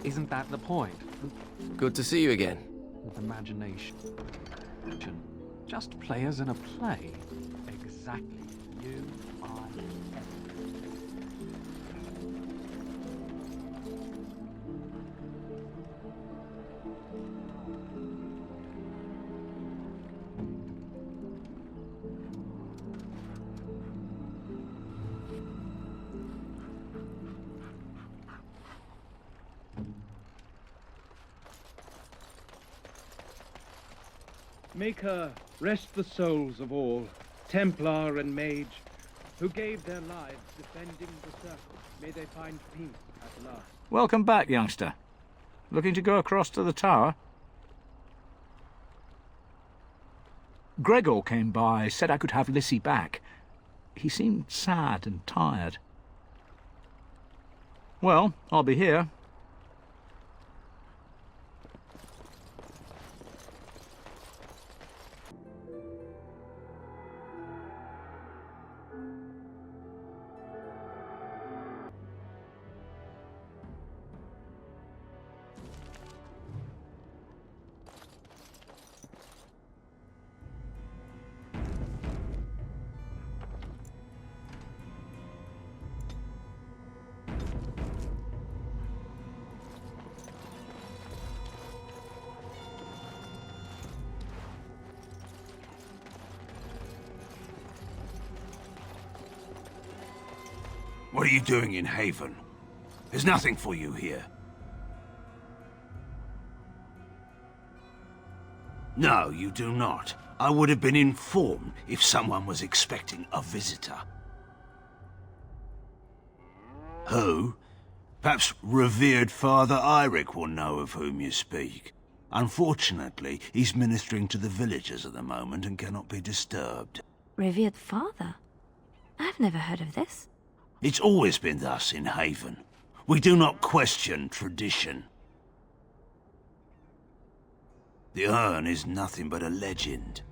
Isn't that the point? Good to see you again. With imagination. Just players in a play. Exactly. You are Make her rest the souls of all, Templar and Mage, who gave their lives defending the Circle. May they find peace at last. Welcome back, youngster. Looking to go across to the tower? Gregor came by, said I could have Lissy back. He seemed sad and tired. Well, I'll be here. What are you doing in Haven? There's nothing for you here. No, you do not. I would have been informed if someone was expecting a visitor. Who? Perhaps revered Father Eirik will know of whom you speak. Unfortunately, he's ministering to the villagers at the moment and cannot be disturbed. Revered father? I've never heard of this. It's always been thus in Haven. We do not question tradition. The urn is nothing but a legend.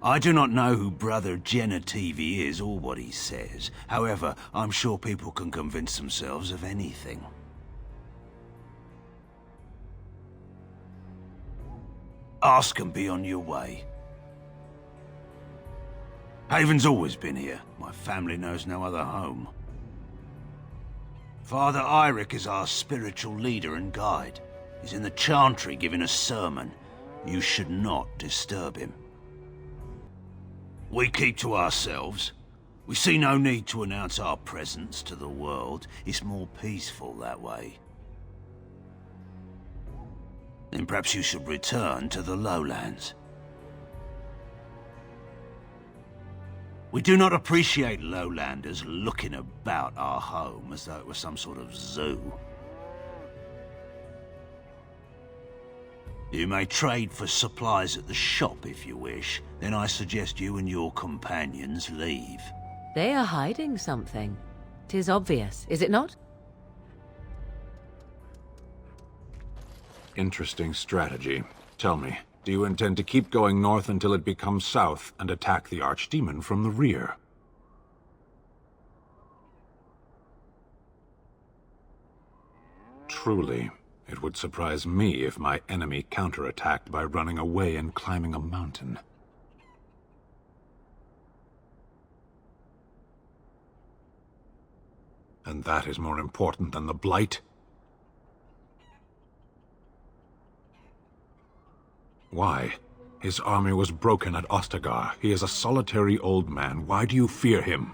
I do not know who Brother Genetivi is or what he says. However, I'm sure people can convince themselves of anything. Ask and be on your way. Haven's always been here. My family knows no other home. Father Eirik is our spiritual leader and guide. He's in the chantry giving a sermon. You should not disturb him. We keep to ourselves. We see no need to announce our presence to the world. It's more peaceful that way. Then perhaps you should return to the lowlands. We do not appreciate lowlanders looking about our home as though it was some sort of zoo. You may trade for supplies at the shop if you wish. Then I suggest you and your companions leave. They are hiding something. 'Tis obvious, is it not? Interesting strategy. Tell me, do you intend to keep going north until it becomes south and attack the Archdemon from the rear? Truly, it would surprise me if my enemy counterattacked by running away and climbing a mountain. And that is more important than the Blight? Why? His army was broken at Ostagar. He is a solitary old man. Why do you fear him?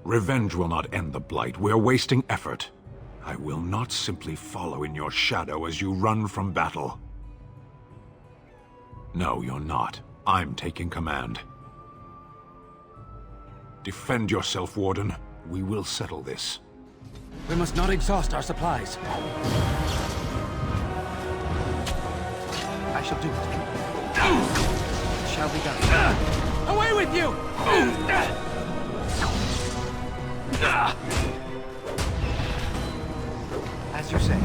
Revenge will not end the Blight. We're wasting effort. I will not simply follow in your shadow as you run from battle. No, you're not. I'm taking command. Defend yourself, Warden. We will settle this. We must not exhaust our supplies. I shall do it. It shall be done. Away with you! As you say.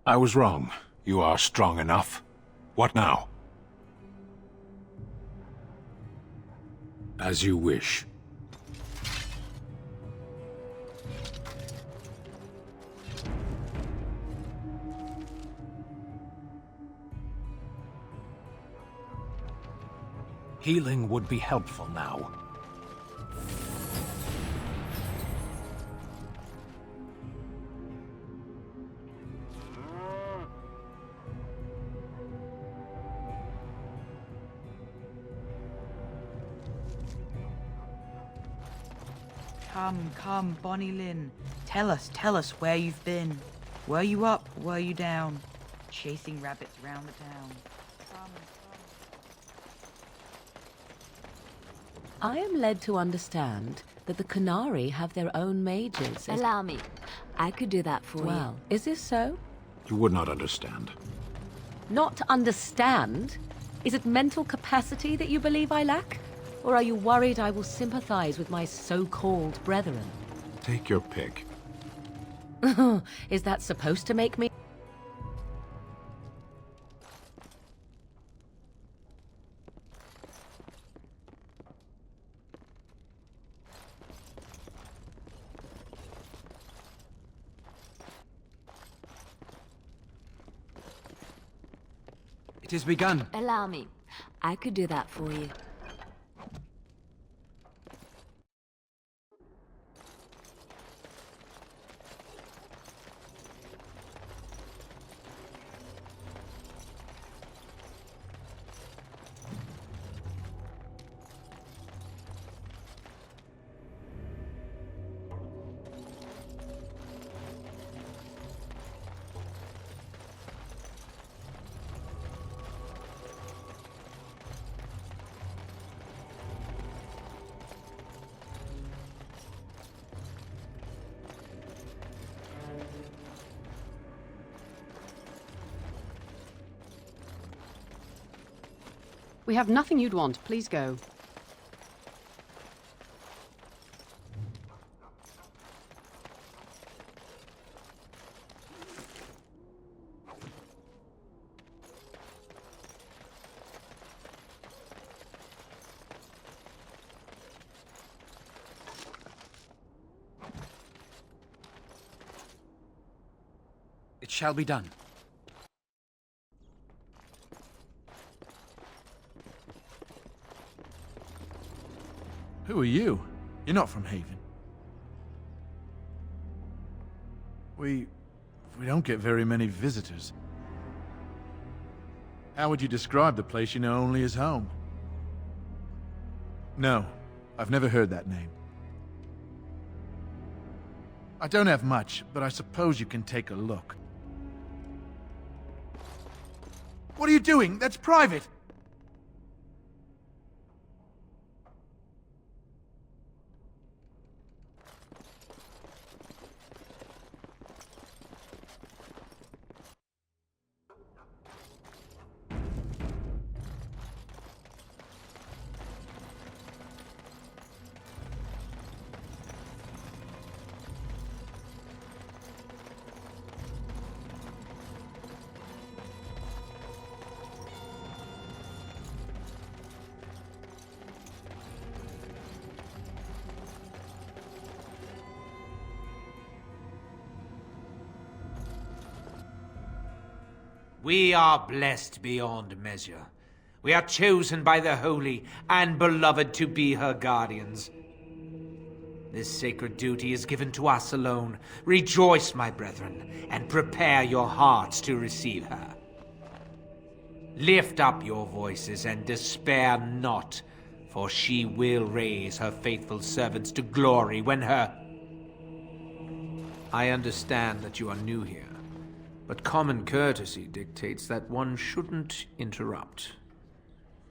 I was wrong. You are strong enough. What now? As you wish. Healing would be helpful now. Come, Bonnie Lynn. Tell us where you've been. Were you up? Were you down? Chasing rabbits round the town. I am led to understand that the Canary have their own mages. Allow me. I could do that for you. Well, is this so? You would not understand. Not understand? Is it mental capacity that you believe I lack? Or are you worried I will sympathize with my so-called brethren? Take your pick. Is that supposed to make me... It is begun. Allow me. I could do that for you. We have nothing you'd want. Please go. It shall be done. Who are you? You're not from Haven. We don't get very many visitors. How would you describe the place you know only as home? No, I've never heard that name. I don't have much, but I suppose you can take a look. What are you doing? That's private! We are blessed beyond measure. We are chosen by the Holy and Beloved to be her guardians. This sacred duty is given to us alone. Rejoice, my brethren, and prepare your hearts to receive her. Lift up your voices and despair not, for she will raise her faithful servants to glory when her... I understand that you are new here, but common courtesy dictates that one shouldn't interrupt.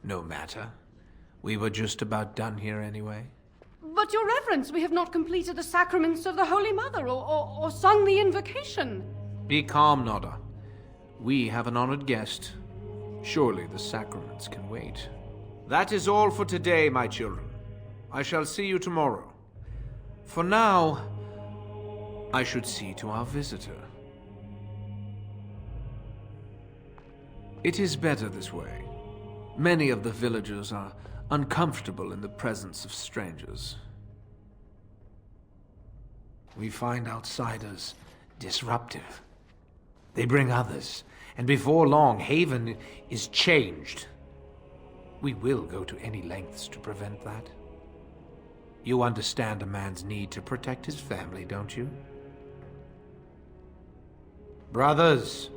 No matter. We were just about done here anyway. But, Your Reverence, we have not completed the sacraments of the Holy Mother or sung the invocation. Be calm, Nodda. We have an honored guest. Surely the sacraments can wait. That is all for today, my children. I shall see you tomorrow. For now, I should see to our visitor. It is better this way. Many of the villagers are uncomfortable in the presence of strangers. We find outsiders disruptive. They bring others, and before long, Haven is changed. We will go to any lengths to prevent that. You understand a man's need to protect his family, don't you? Brothers,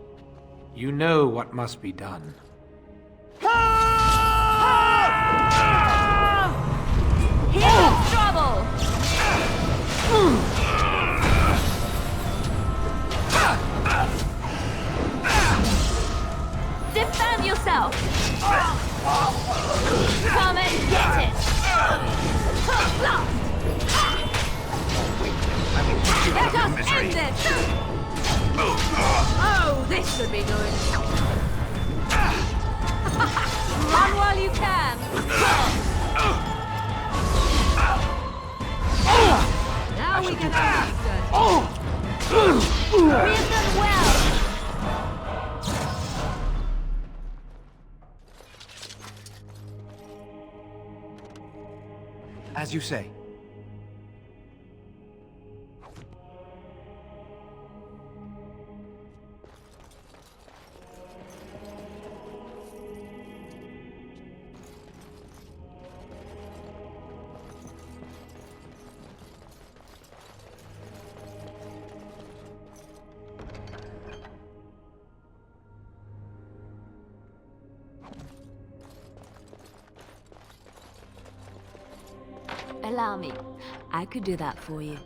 you know what must be done. Here's trouble! Defend yourself! Come and get it! Let us end this! Oh, this should be good. Run while you can. Now we get our We have done well. As you say. Allow me. I could do that for you.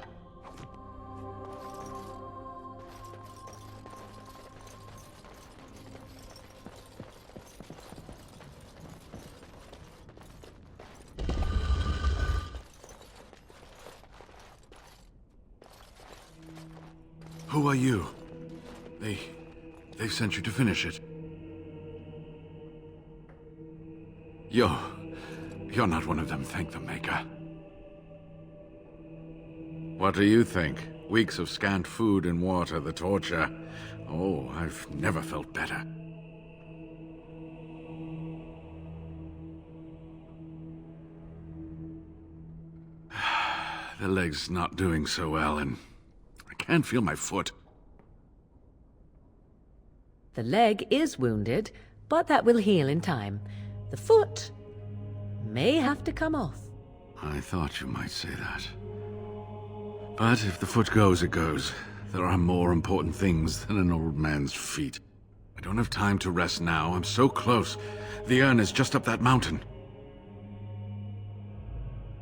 Who are you? They've sent you to finish it. You're not one of them, thank the Maker. What do you think? Weeks of scant food and water, the torture. Oh, I've never felt better. The leg's not doing so well, and I can't feel my foot. The leg is wounded, but that will heal in time. The foot may have to come off. I thought you might say that. But if the foot goes, it goes. There are more important things than an old man's feet. I don't have time to rest now. I'm so close. The urn is just up that mountain.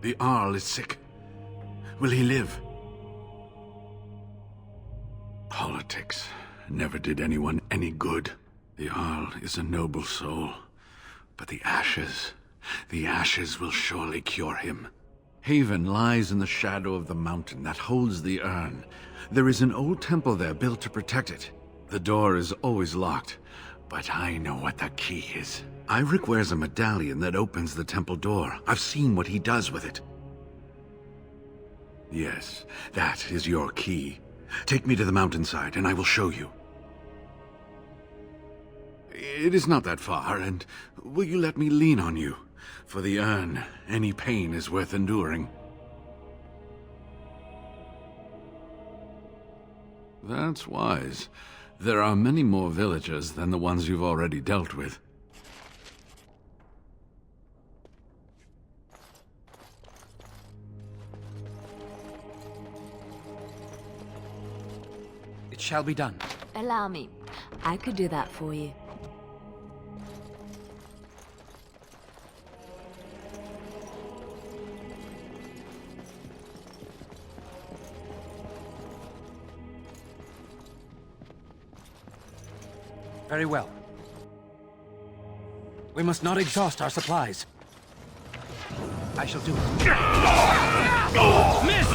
The Arl is sick. Will he live? Politics never did anyone any good. The Arl is a noble soul. But the ashes will surely cure him. Haven lies in the shadow of the mountain that holds the urn. There is an old temple there built to protect it. The door is always locked, but I know what the key is. Iric wears a medallion that opens the temple door. I've seen what he does with it. Yes, that is your key. Take me to the mountainside and I will show you. It is not that far, and will you let me lean on you? For the urn, any pain is worth enduring. That's wise. There are many more villagers than the ones you've already dealt with. It shall be done. Allow me. I could do that for you. Very well. We must not exhaust our supplies. I shall do it. Miss!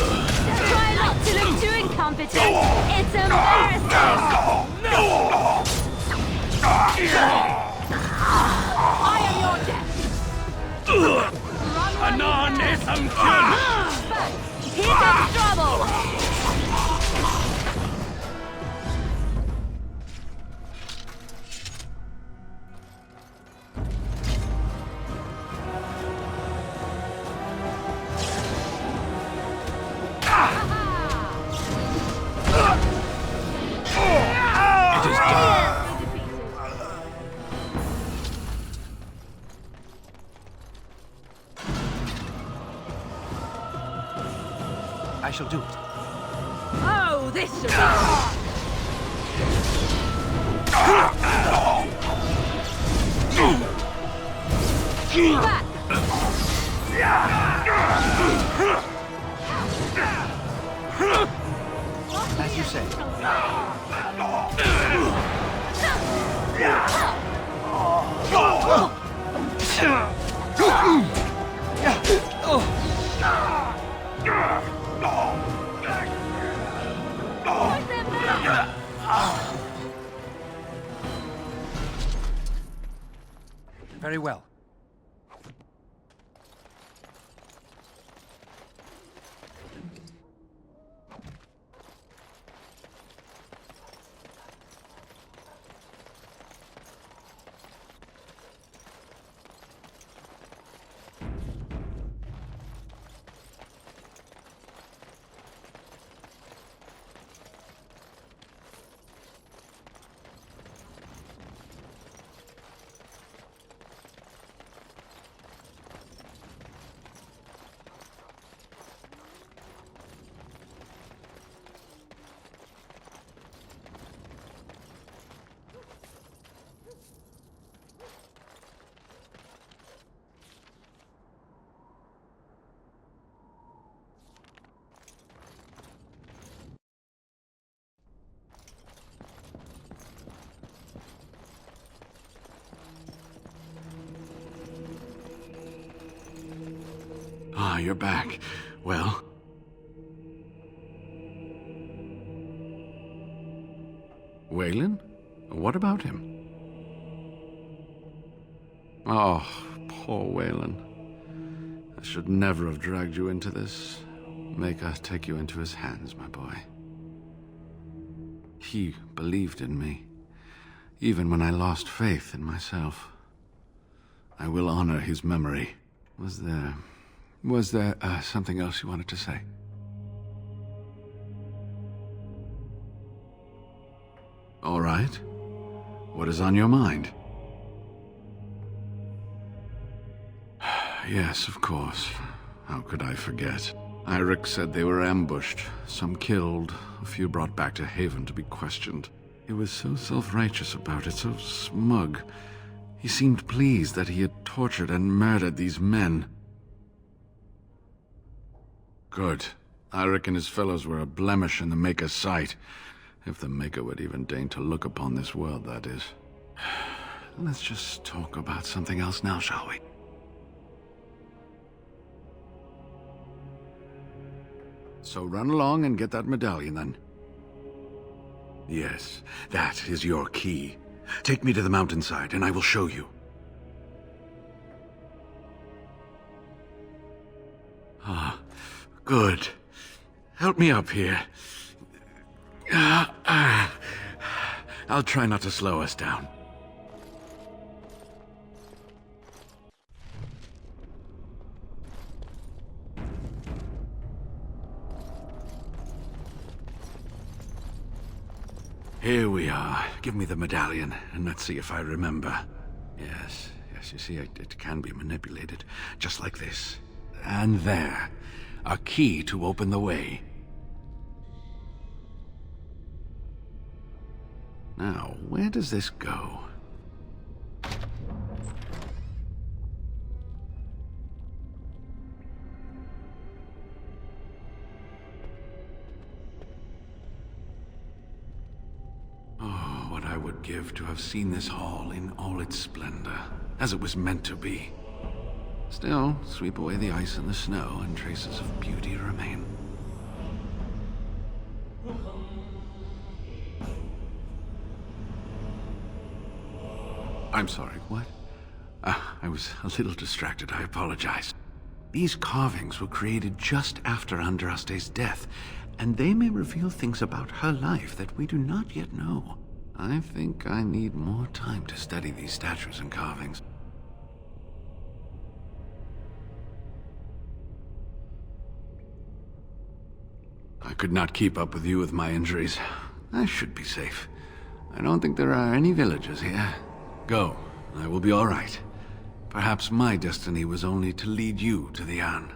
Try not to look too incompetent. It's embarrassing. I am your death. Anon isam Here comes trouble. shall do it. Oh, this should be... Back! As you say. Very well. Ah, you're back. Well? Waylon? What about him? Oh, poor Waylon. I should never have dragged you into this. Make us take you into his hands, my boy. He believed in me, even when I lost faith in myself. I will honor his memory. Was there something else you wanted to say? All right. What is on your mind? Yes, of course. How could I forget? Eirik said they were ambushed, some killed, a few brought back to Haven to be questioned. He was so self-righteous about it, so smug. He seemed pleased that he had tortured and murdered these men. Good. Eirik and his fellows were a blemish in the Maker's sight. If the Maker would even deign to look upon this world, that is. Let's just talk about something else now, shall we? So run along and get that medallion, then. Yes, that is your key. Take me to the mountainside, and I will show you. Ah, good. Help me up here. I'll try not to slow us down. Here we are. Give me the medallion, and let's see if I remember. Yes, you see, it can be manipulated, just like this. And there. A key to open the way. Now, where does this go? Oh, what I would give to have seen this hall in all its splendor, as it was meant to be. Still, sweep away the ice and the snow, and traces of beauty remain. I'm sorry, what? I was a little distracted, I apologize. These carvings were created just after Andraste's death, and they may reveal things about her life that we do not yet know. I think I need more time to study these statues and carvings. I could not keep up with you with my injuries. I should be safe. I don't think there are any villagers here. Go. I will be all right. Perhaps my destiny was only to lead you to the Anne.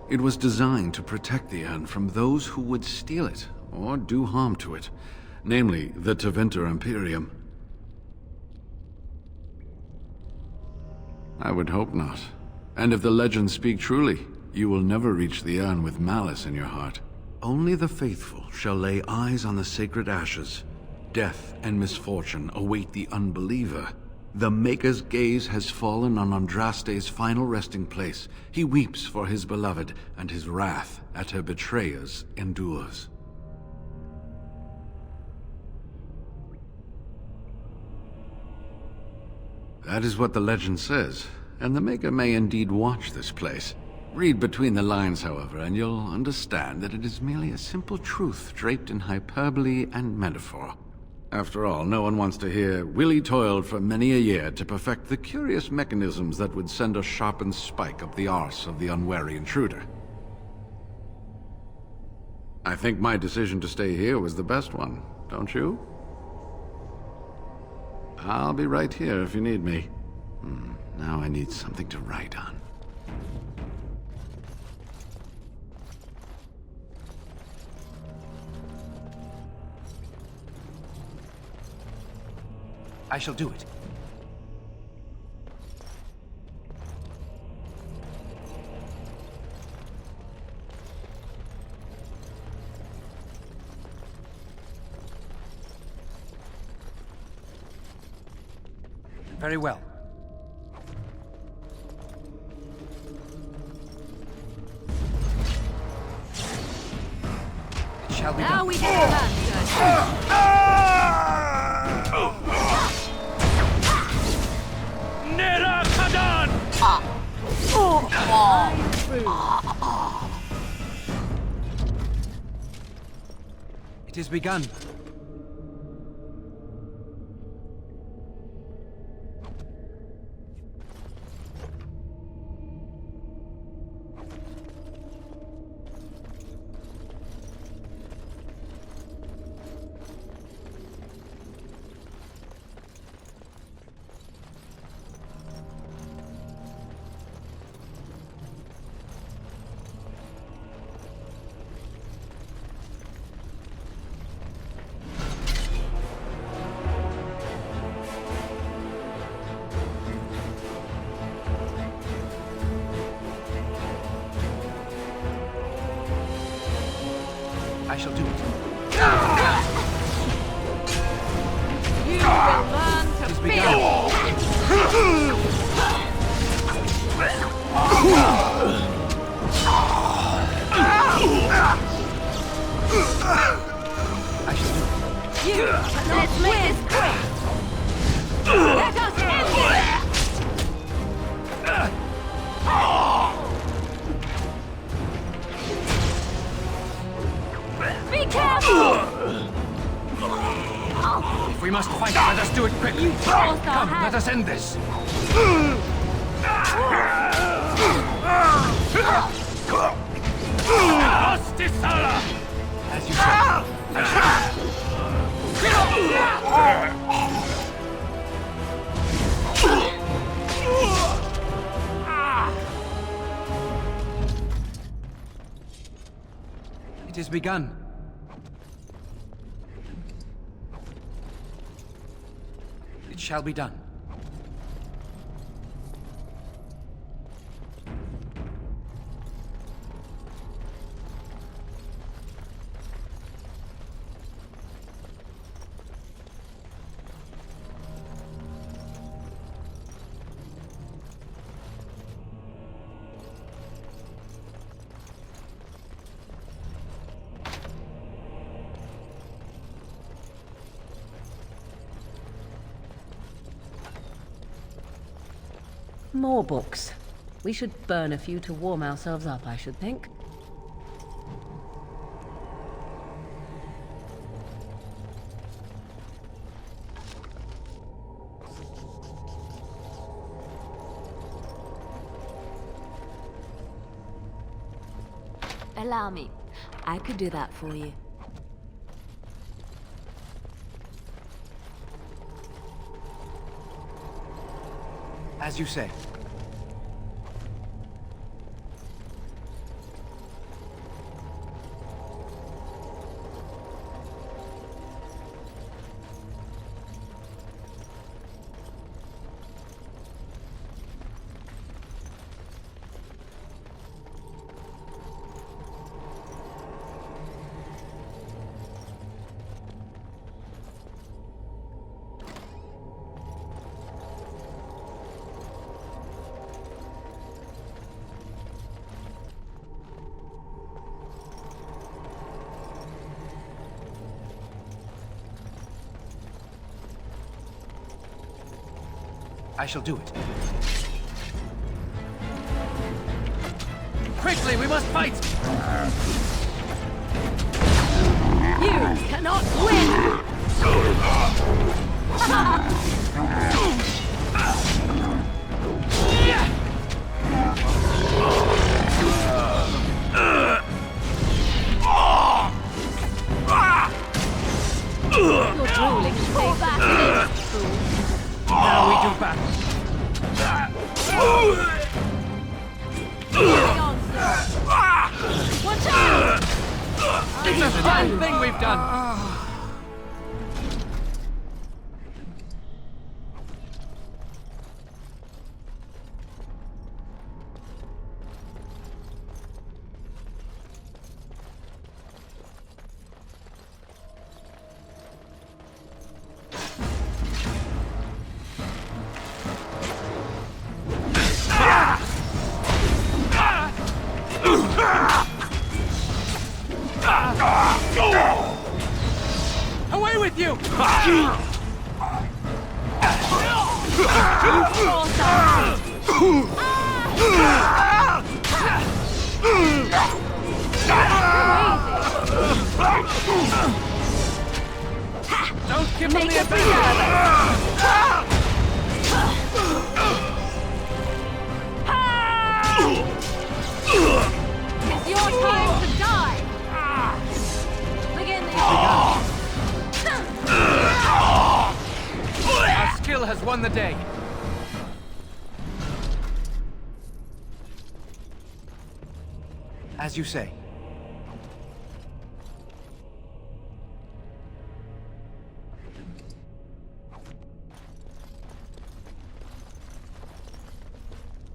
It was designed to protect the urn from those who would steal it or do harm to it, namely the Tevinter Imperium. I would hope not. And if the legends speak truly, you will never reach the urn with malice in your heart. Only the faithful shall lay eyes on the sacred ashes. Death and misfortune await the unbeliever. The Maker's gaze has fallen on Andraste's final resting place. He weeps for his beloved, and his wrath at her betrayers endures. That is what the legend says, and the Maker may indeed watch this place. Read between the lines, however, and you'll understand that it is merely a simple truth draped in hyperbole and metaphor. After all, no one wants to hear, Willie toiled for many a year to perfect the curious mechanisms that would send a sharpened spike up the arse of the unwary intruder. I think my decision to stay here was the best one, don't you? I'll be right here if you need me. Now I need something to write on. I shall do it. Very well. It shall be Now done. we get the land Nera Kadan! It is begun. I shall do it. You will learn to feel. I shall do it. You, let's make this quick. Let us end it. Be careful! If we must fight, let us do it quickly. Come, let us end this. As you say. It is begun. It shall be done. More books. We should burn a few to warm ourselves up, I should think. Allow me. I could do that for you. As you say. I shall do it. Quickly, we must fight! You cannot win! You're drooling to save the village, fool. Now we do battle. Watch out! It's a fine thing we've done. Away with you! Don't give them the advantage! It's your time to die! Begin the Our skill has won the day. As you say.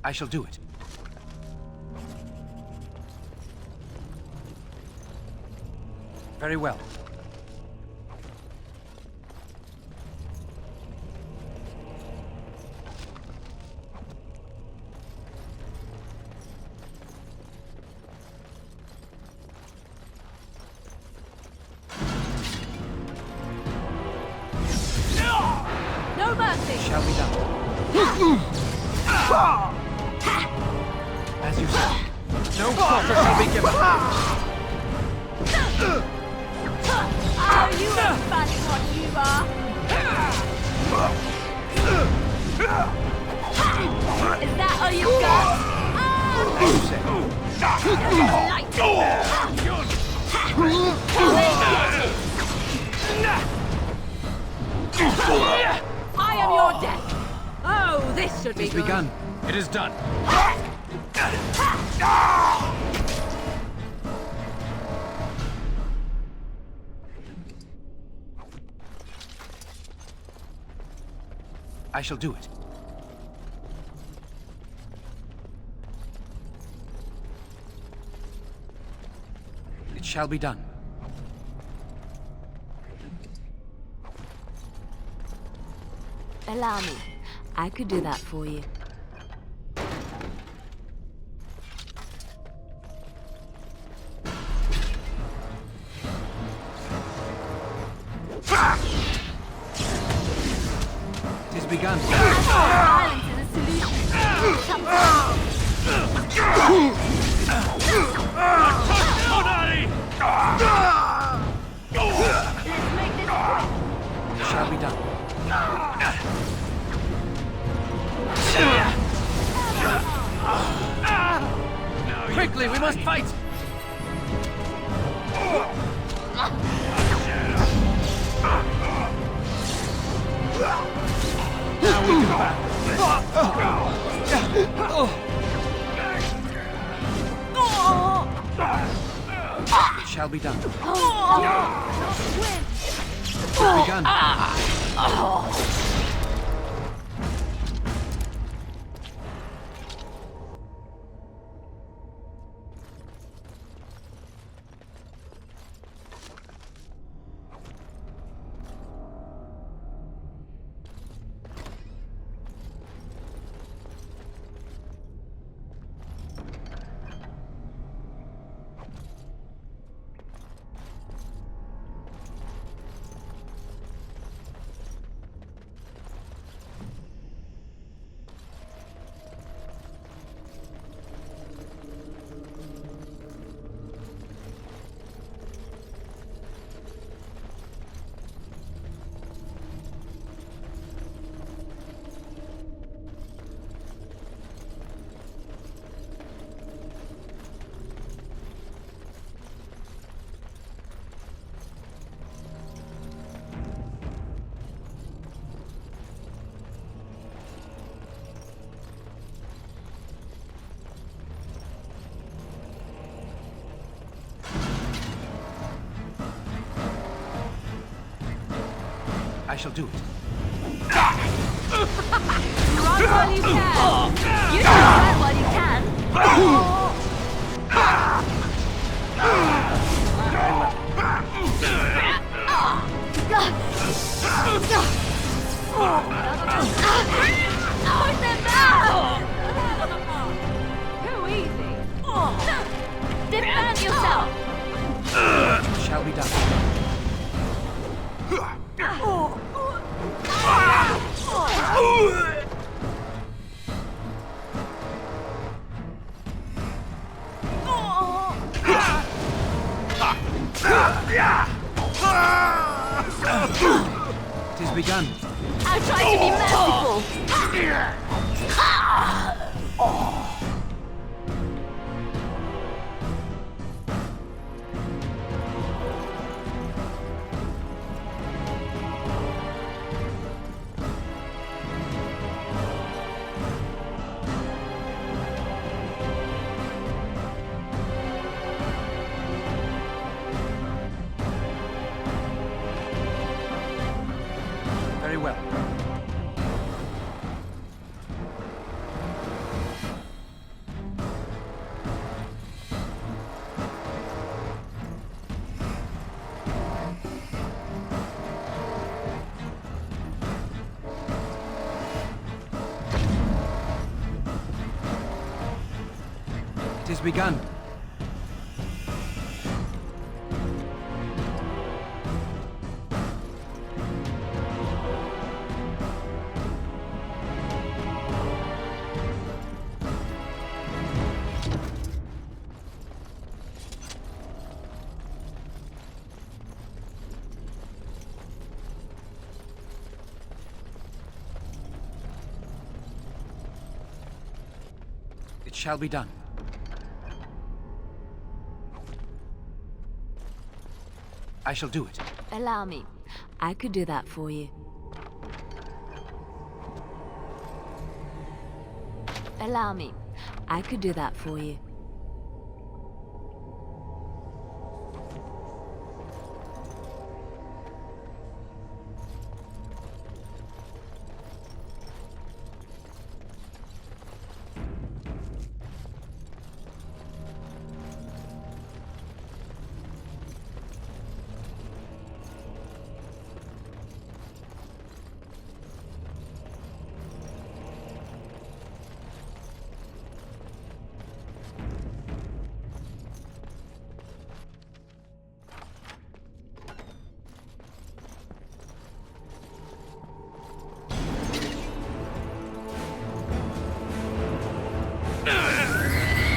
I shall do it. Very well. No mercy! Shall be done. As you say. No quarter shall be given. Oh, you are funny what you are! Is that all you got? As you say. I am your death! Oh, this should be It's good. begun. It is done. I shall do it. It shall be done. Allow me. I could do that for you. It is begun. Violence is a solution. Let's make this quick. It shall be done. Quickly, we must fight! Now we do battle. It shall be done. Begun. I shall do it. Run while you can. You can run while you can. Push them back! Too easy. Defend yourself! Shall be done. It is begun. I'll try to be merciful. Very well. It is begun. It shall be done. I shall do it. Allow me. I could do that for you. Allow me. I could do that for you.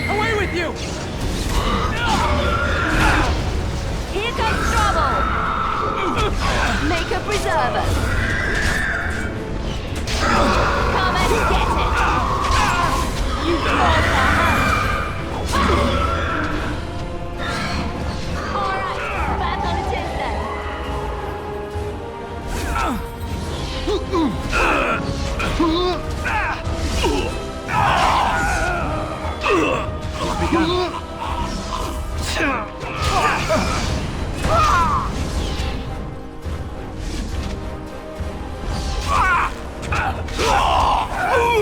Away with you! Here comes trouble! Make a preserver! Come and get it! You forced our hand! Alright, back on it is then!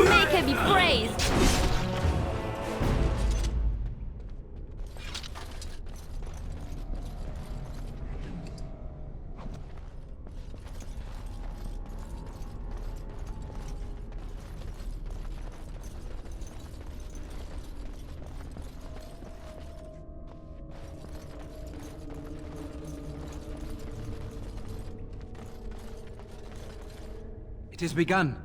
Make him be praised! It is begun.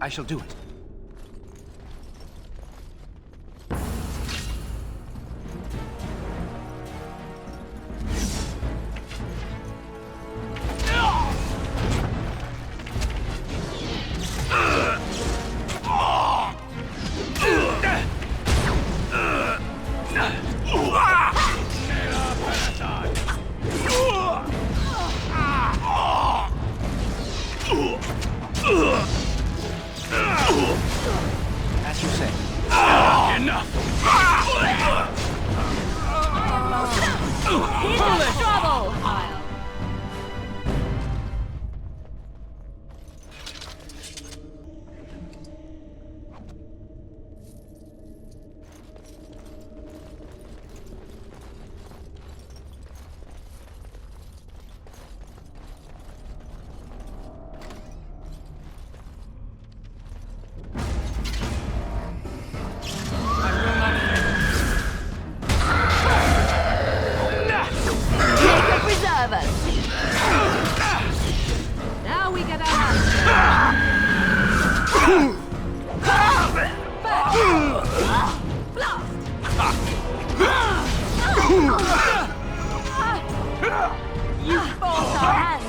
I shall do it. As you say. Enough! He's in trouble! Now we get our hands. You forced our hand.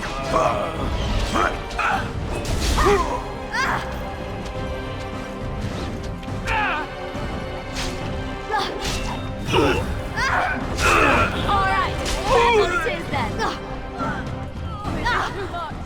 All right, that's what it is then. Too much.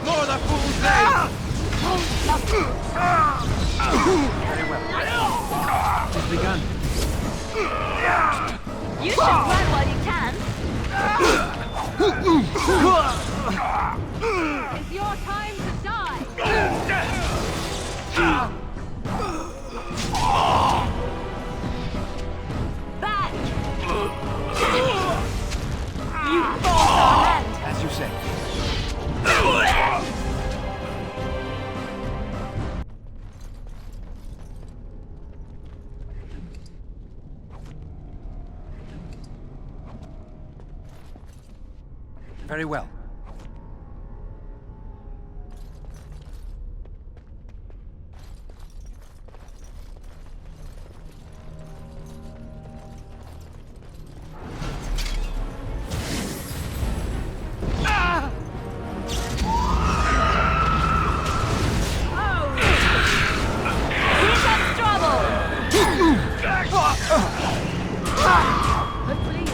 More the fool's day! Very well. It has begun. You should run while you can. It's your time to die. Back! You forced our hand. As you say. Very well.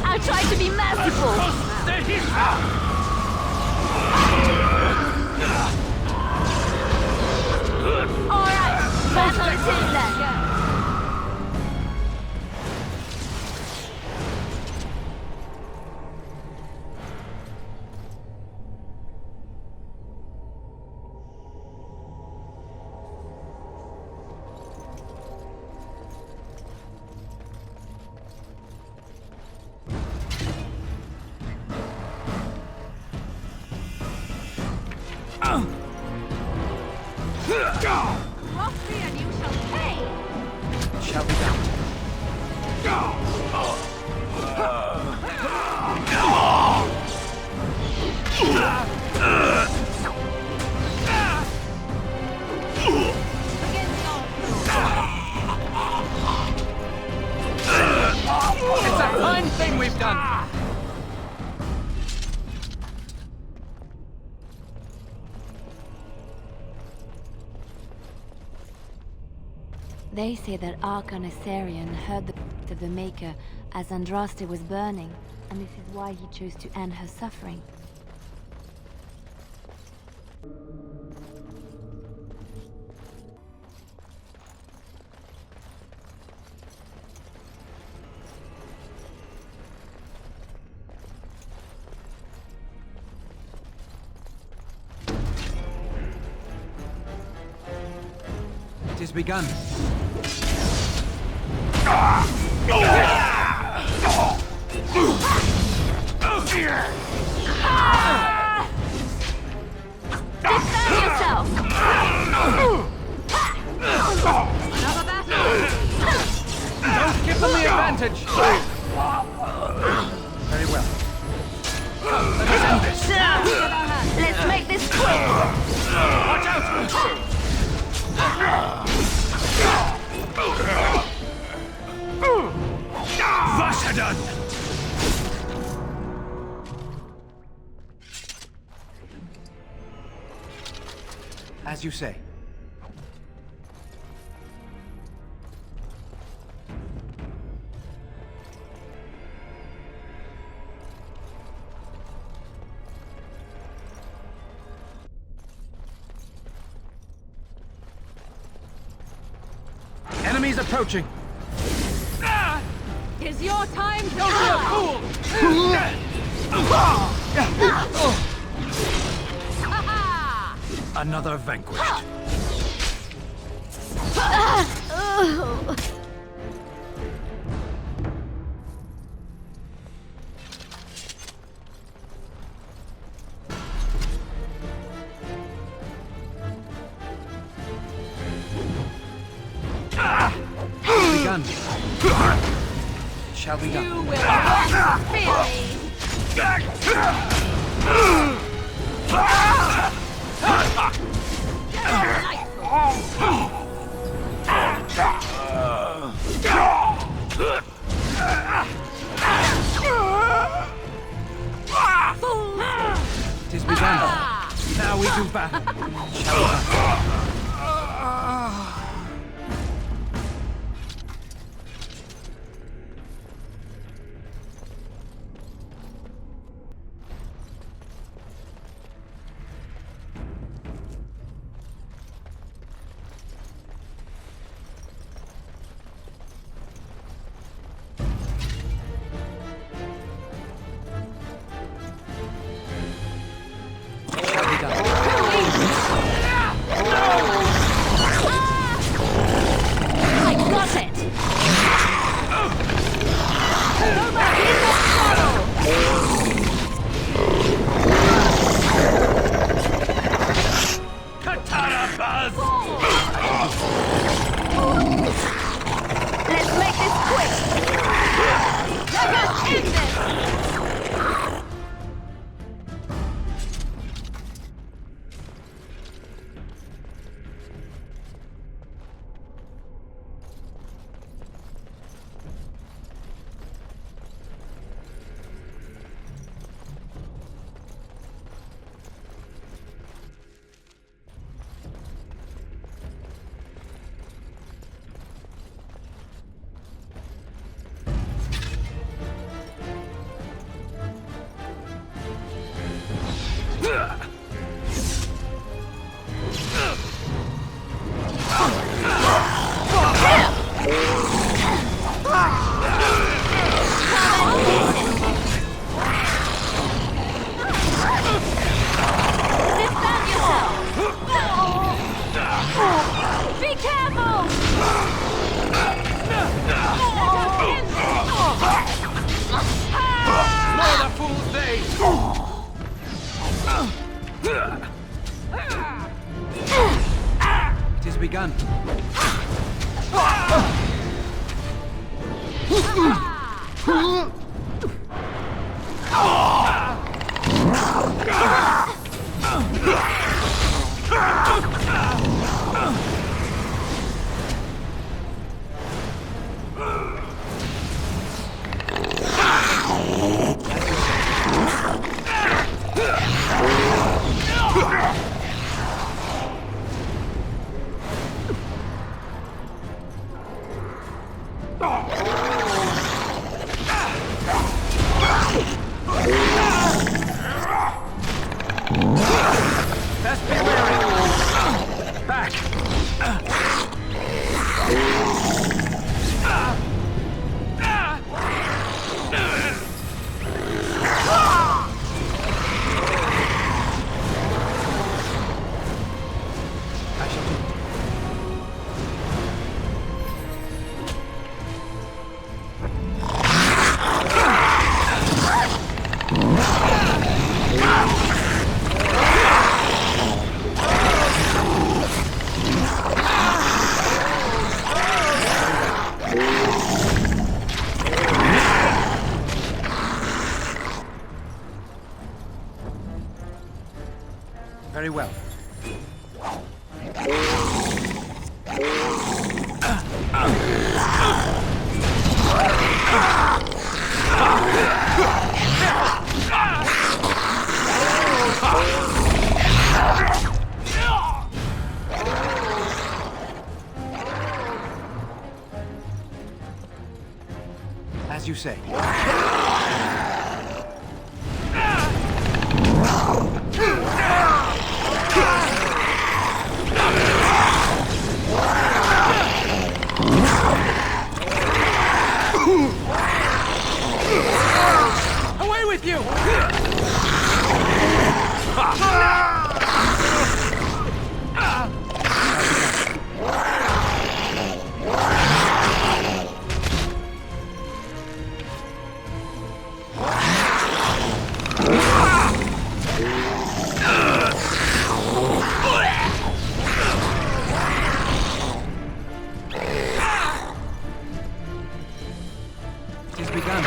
I tried to be merciful. All right, that's what it is then. Cross me and you shall pay. Shall be done. It's a fine thing we've done. They say that Archon Asarion heard the voice of the Maker as Andraste was burning, and this is why he chose to end her suffering. It has begun. Defend yourself! Another battle! Don't give them the advantage! Very well. Come, let us end this. Let's make this quick! Watch out! Vasadon! As you say. Enemies approaching. Is your time to Don't be a fool! Another vanquished. Begun. It shall be done. You will not feel me. It is begun. Now we do battle. Shall we? It is begun. Best be wary. Back. Very well. As you say. Away with you! It has begun.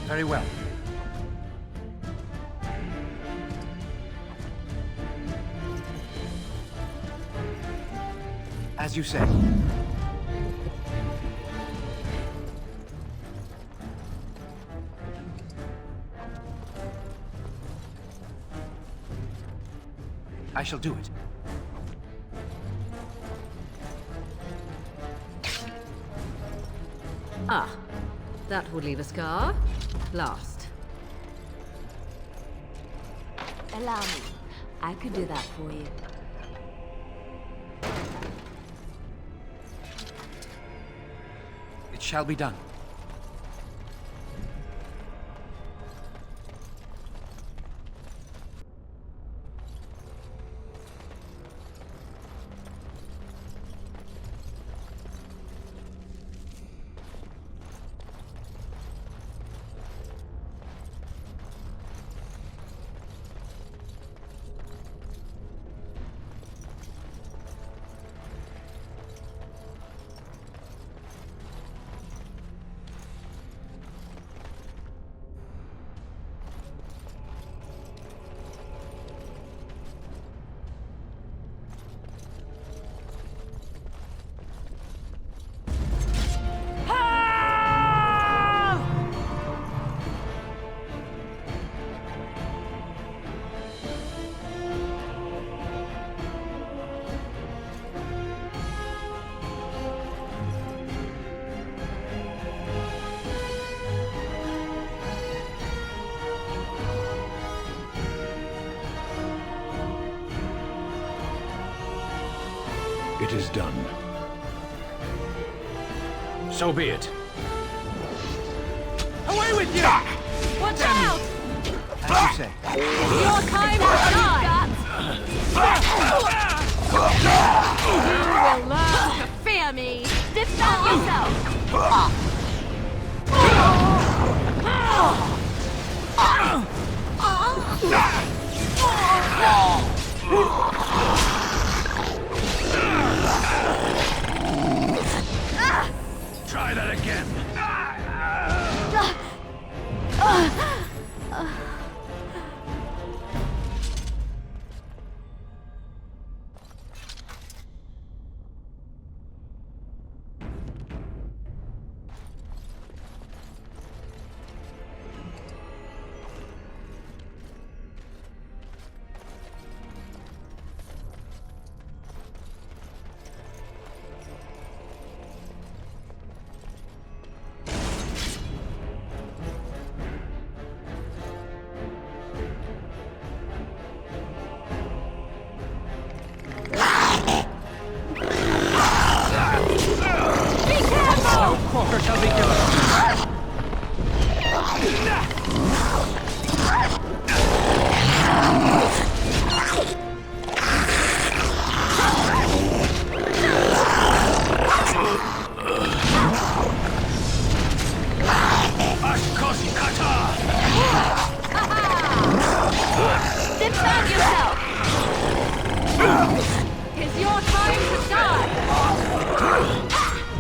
Very well. As you say. I shall do it. Ah, that would leave a scar. Last. Allow me. I could do that for you. It shall be done. It is done. So be it. Away with you! Watch out! As you say. Your time has died! You will learn to fear me! Defend yourself! Try that again. Serve yourself! It's your time to die!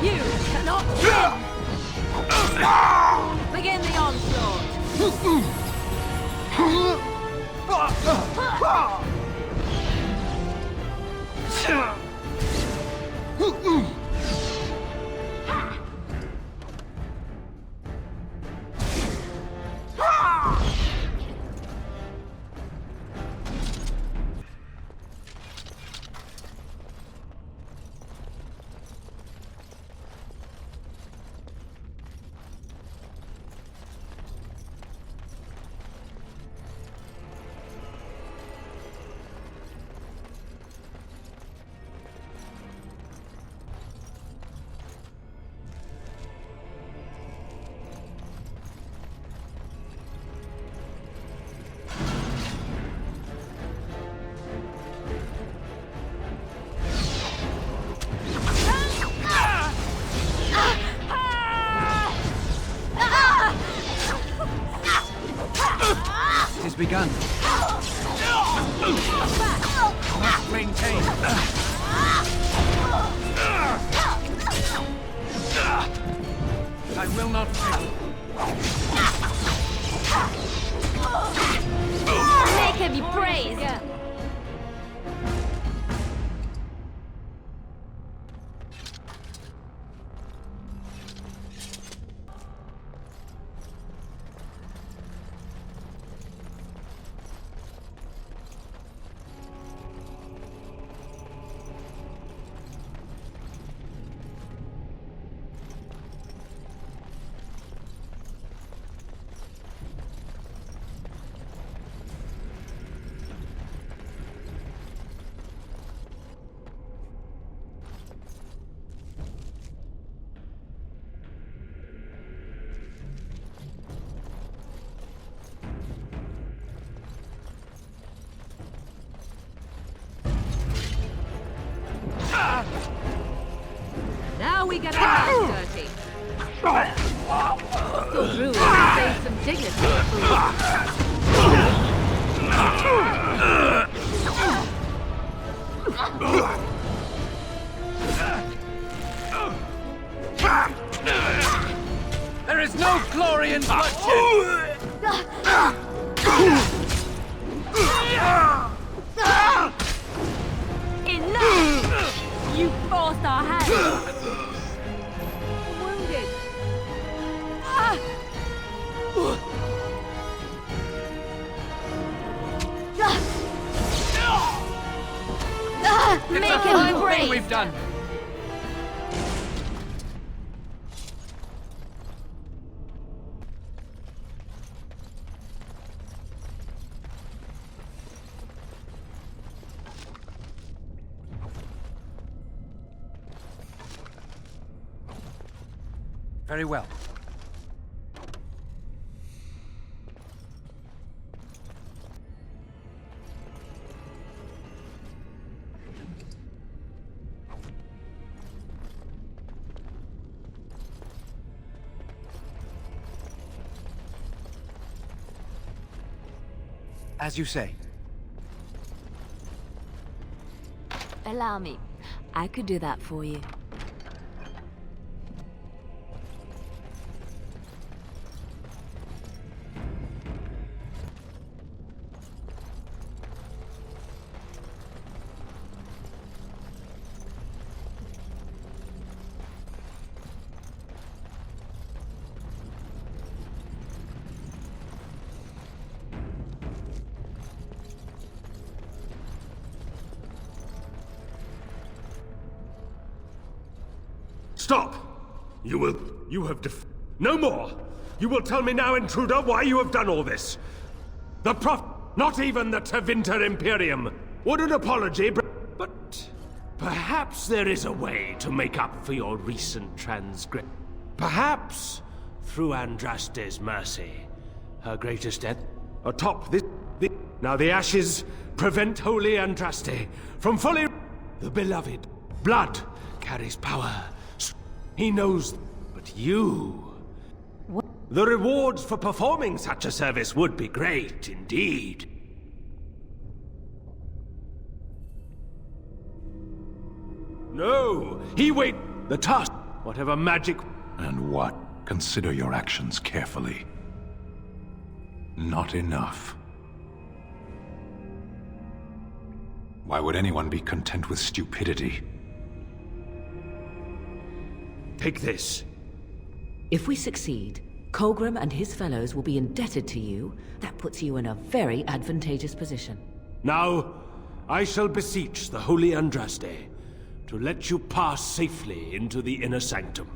You cannot win! Begin the onslaught! It has begun. Must maintain. I will not fail. Make him be praised! Now we get our hands dirty. Your druid can save some dignity. There is no glory in bloodshed! Enough! You forced our hand! Wounded! It's Make a him fine praise! thing we've done! Very well. As you say. Allow me. I could do that for you. Stop! You have no more! You will tell me now, intruder, why you have done all this! Not even the Tevinter Imperium would an apology, but perhaps there is a way to make up for your recent transgression. Perhaps through Andraste's mercy, her greatest death atop this. Now the ashes prevent holy Andraste from fully. The beloved blood carries power. He knows, but you. What? The rewards for performing such a service would be great indeed. No! He wait... The task... Whatever magic... And what? Consider your actions carefully. Not enough. Why would anyone be content with stupidity? Take this. If we succeed, Colgrim and his fellows will be indebted to you. That puts you in a very advantageous position. Now, I shall beseech the Holy Andraste to let you pass safely into the inner sanctum.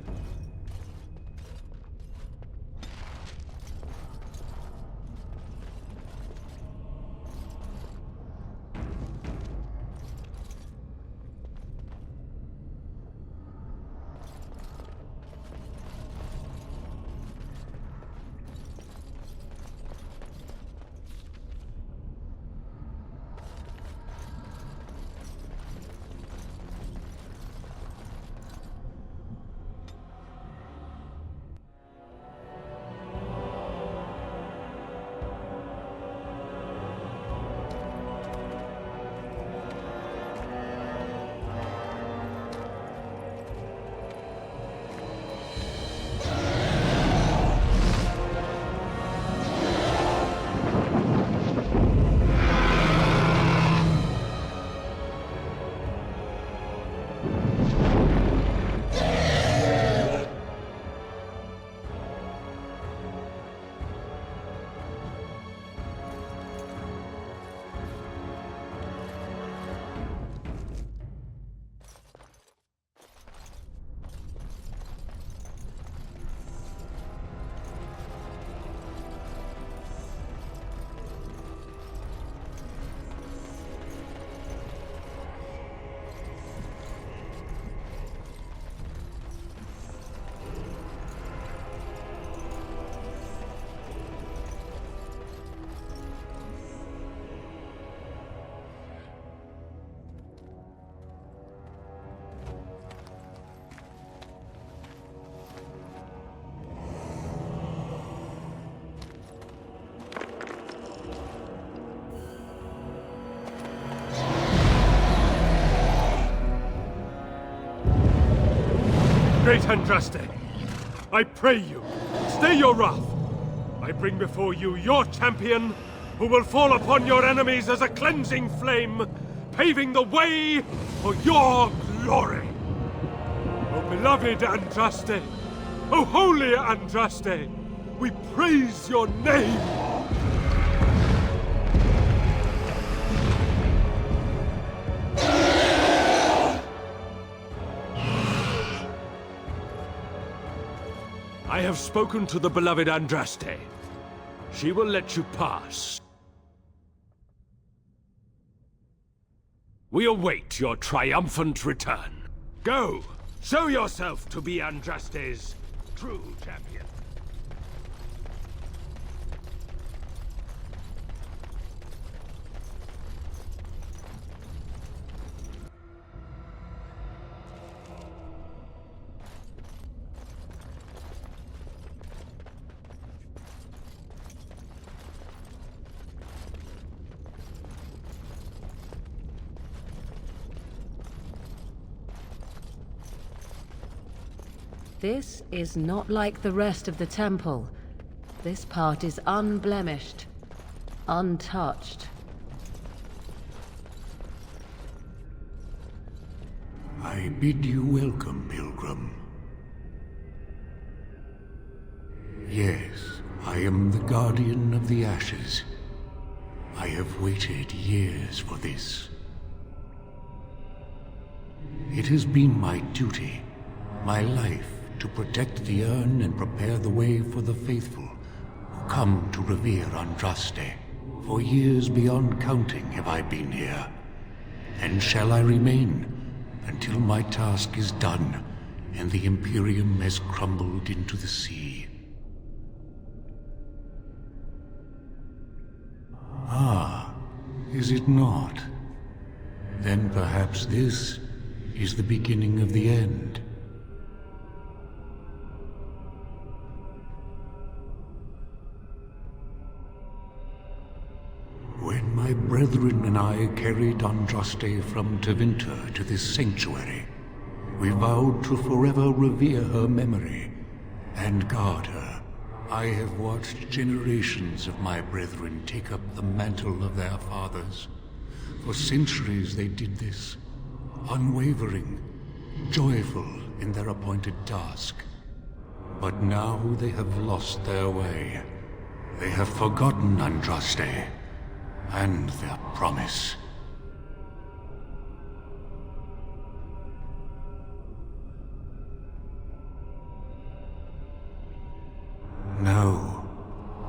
Great Andraste, I pray you, stay your wrath. I bring before you your champion, who will fall upon your enemies as a cleansing flame, paving the way for your glory. O beloved Andraste, O holy Andraste, we praise your name. I have spoken to the beloved Andraste. She will let you pass. We await your triumphant return. Go! Show yourself to be Andraste's true champion. This is not like the rest of the temple. This part is unblemished, untouched. I bid you welcome, pilgrim. Yes, I am the guardian of the ashes. I have waited years for this. It has been my duty, my life, to protect the urn and prepare the way for the faithful who come to revere Andraste. For years beyond counting have I been here, and shall I remain until my task is done and the Imperium has crumbled into the sea. Ah, is it not? Then perhaps this is the beginning of the end. When my brethren and I carried Andraste from Tevinter to this sanctuary, We vowed to forever revere her memory and guard her. I have watched generations of my brethren take up the mantle of their fathers. For centuries they did this, unwavering, joyful in their appointed task. But now they have lost their way. They have forgotten Andraste and their promise. No,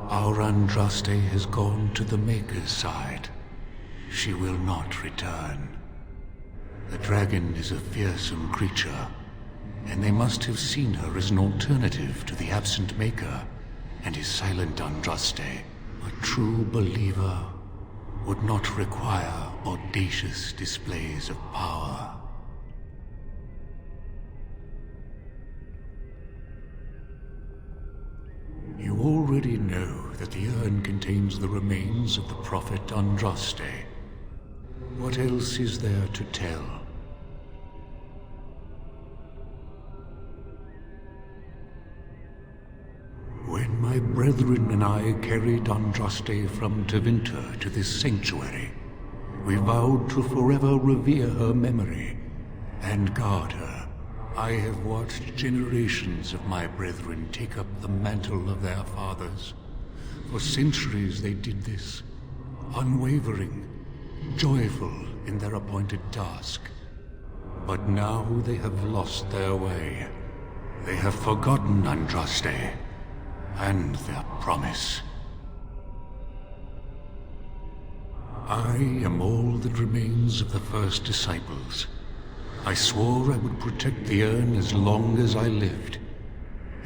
our Andraste has gone to the Maker's side. She will not return. The dragon is a fearsome creature, and they must have seen her as an alternative to the absent Maker and his silent Andraste. A true believer would not require audacious displays of power. You already know that the urn contains the remains of the prophet Andraste. What else is there to tell? When my brethren and I carried Andraste from Tevinter to this sanctuary, we vowed to forever revere her memory and guard her. I have watched generations of my brethren take up the mantle of their fathers. For centuries they did this, unwavering, joyful in their appointed task. But now they have lost their way. They have forgotten Andraste and their promise. I am all that remains of the first disciples. I swore I would protect the urn as long as I lived,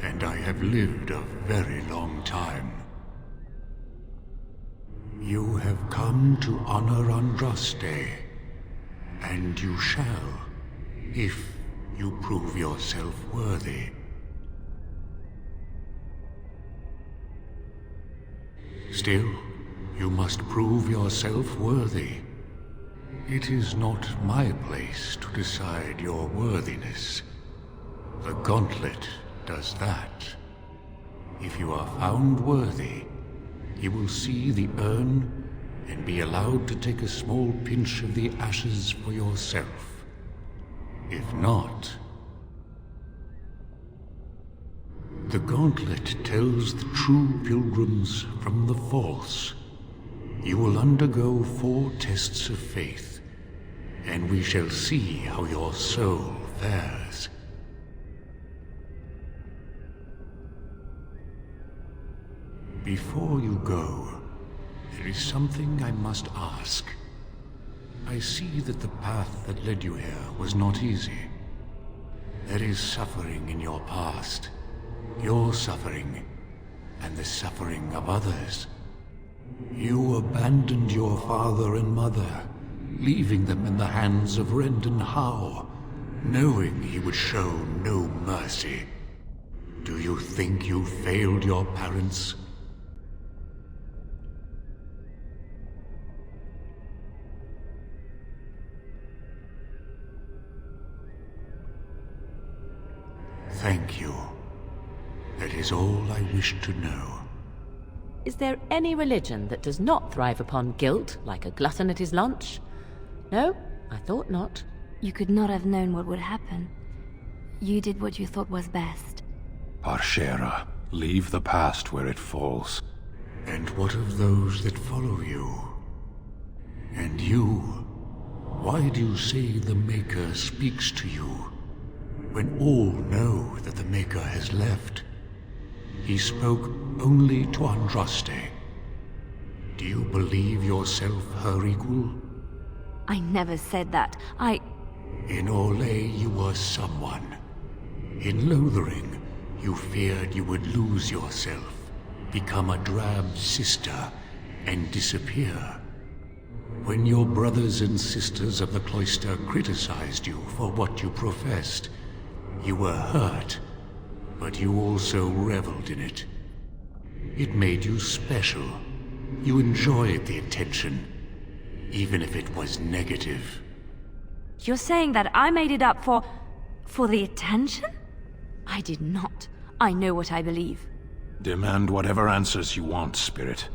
and I have lived a very long time. You have come to honor Andraste, and you shall, if you prove yourself worthy. Still, you must prove yourself worthy. It is not my place to decide your worthiness. The gauntlet does that. If you are found worthy, you will see the urn and be allowed to take a small pinch of the ashes for yourself. If not, the gauntlet tells the true pilgrims from the false. You will undergo 4 tests of faith, and we shall see how your soul fares. Before you go, there is something I must ask. I see that the path that led you here was not easy. There is suffering in your past. Your suffering, and the suffering of others. You abandoned your father and mother, leaving them in the hands of Rendon Howe, knowing he would show no mercy. Do you think you failed your parents? Thank you. That is all I wish to know. Is there any religion that does not thrive upon guilt, like a glutton at his lunch? No, I thought not. You could not have known what would happen. You did what you thought was best. Parshera, leave the past where it falls. And what of those that follow you? And you? Why do you say the Maker speaks to you, when all know that the Maker has left? He spoke only to Andraste. Do you believe yourself her equal? I never said that. In Orlais you were someone. In Lothering, you feared you would lose yourself, become a drab sister, and disappear. When your brothers and sisters of the cloister criticized you for what you professed, you were hurt, but you also reveled in it. It made you special. You enjoyed the attention, even if it was negative. You're saying that I made it up for For the attention? I did not. I know what I believe. Demand whatever answers you want, Spirit.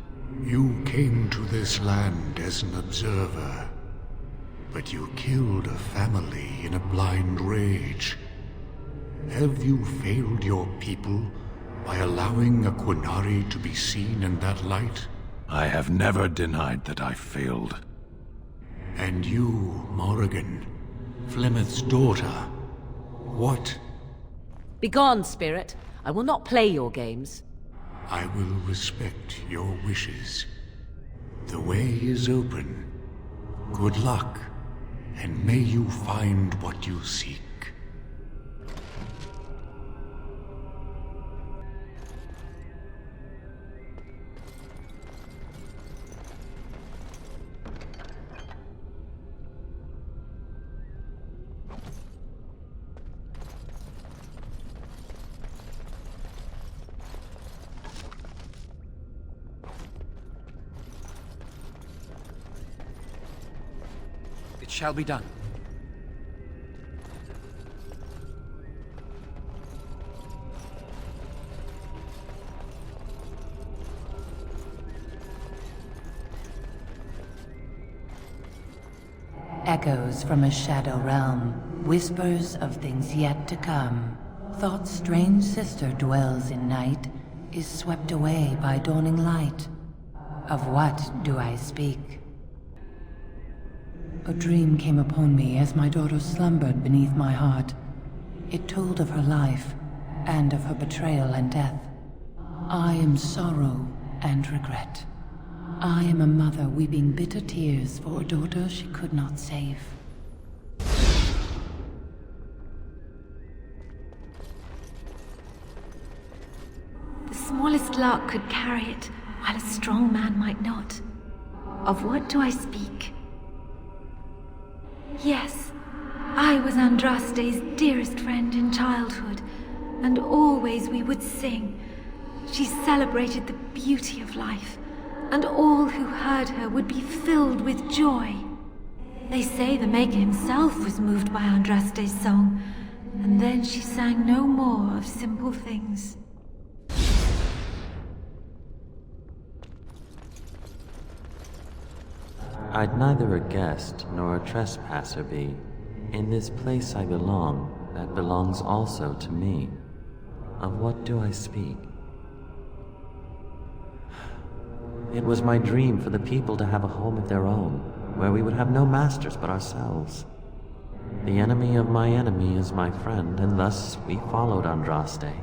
You came to this land as an observer, but you killed a family in a blind rage. Have you failed your people by allowing a Qunari to be seen in that light? I have never denied that I failed. And you, Morrigan, Flemeth's daughter, what? Begone, spirit. I will not play your games. I will respect your wishes. The way is open. Good luck, and may you find what you seek. It shall be done. Echoes from a shadow realm, whispers of things yet to come. Thought's strange sister dwells in night, is swept away by dawning light. Of what do I speak? A dream came upon me as my daughter slumbered beneath my heart. It told of her life, and of her betrayal and death. I am sorrow and regret. I am a mother weeping bitter tears for a daughter she could not save. The smallest lark could carry it, while a strong man might not. Of what do I speak? Yes, I was Andraste's dearest friend in childhood, and always we would sing. She celebrated the beauty of life, and all who heard her would be filled with joy. They say the Maker himself was moved by Andraste's song, and then she sang no more of simple things. I'd neither a guest nor a trespasser be. In this place I belong, that belongs also to me. Of what do I speak? It was my dream for the people to have a home of their own, where we would have no masters but ourselves. The enemy of my enemy is my friend, and thus we followed Andraste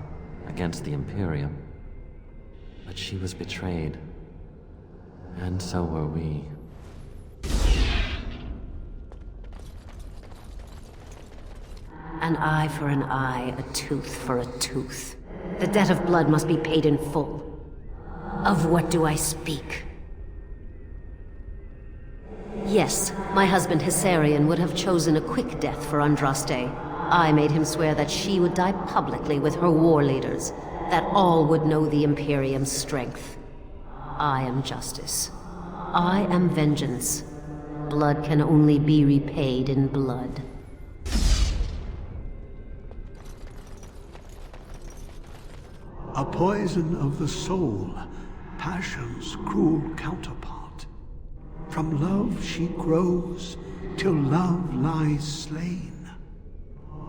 against the Imperium. But she was betrayed, and so were we. An eye for an eye, a tooth for a tooth. The debt of blood must be paid in full. Of what do I speak? Yes, my husband Hissarion would have chosen a quick death for Andraste. I made him swear that she would die publicly with her war leaders, that all would know the Imperium's strength. I am justice. I am vengeance. Blood can only be repaid in blood. A poison of the soul, passion's cruel counterpart. From love she grows, till love lies slain.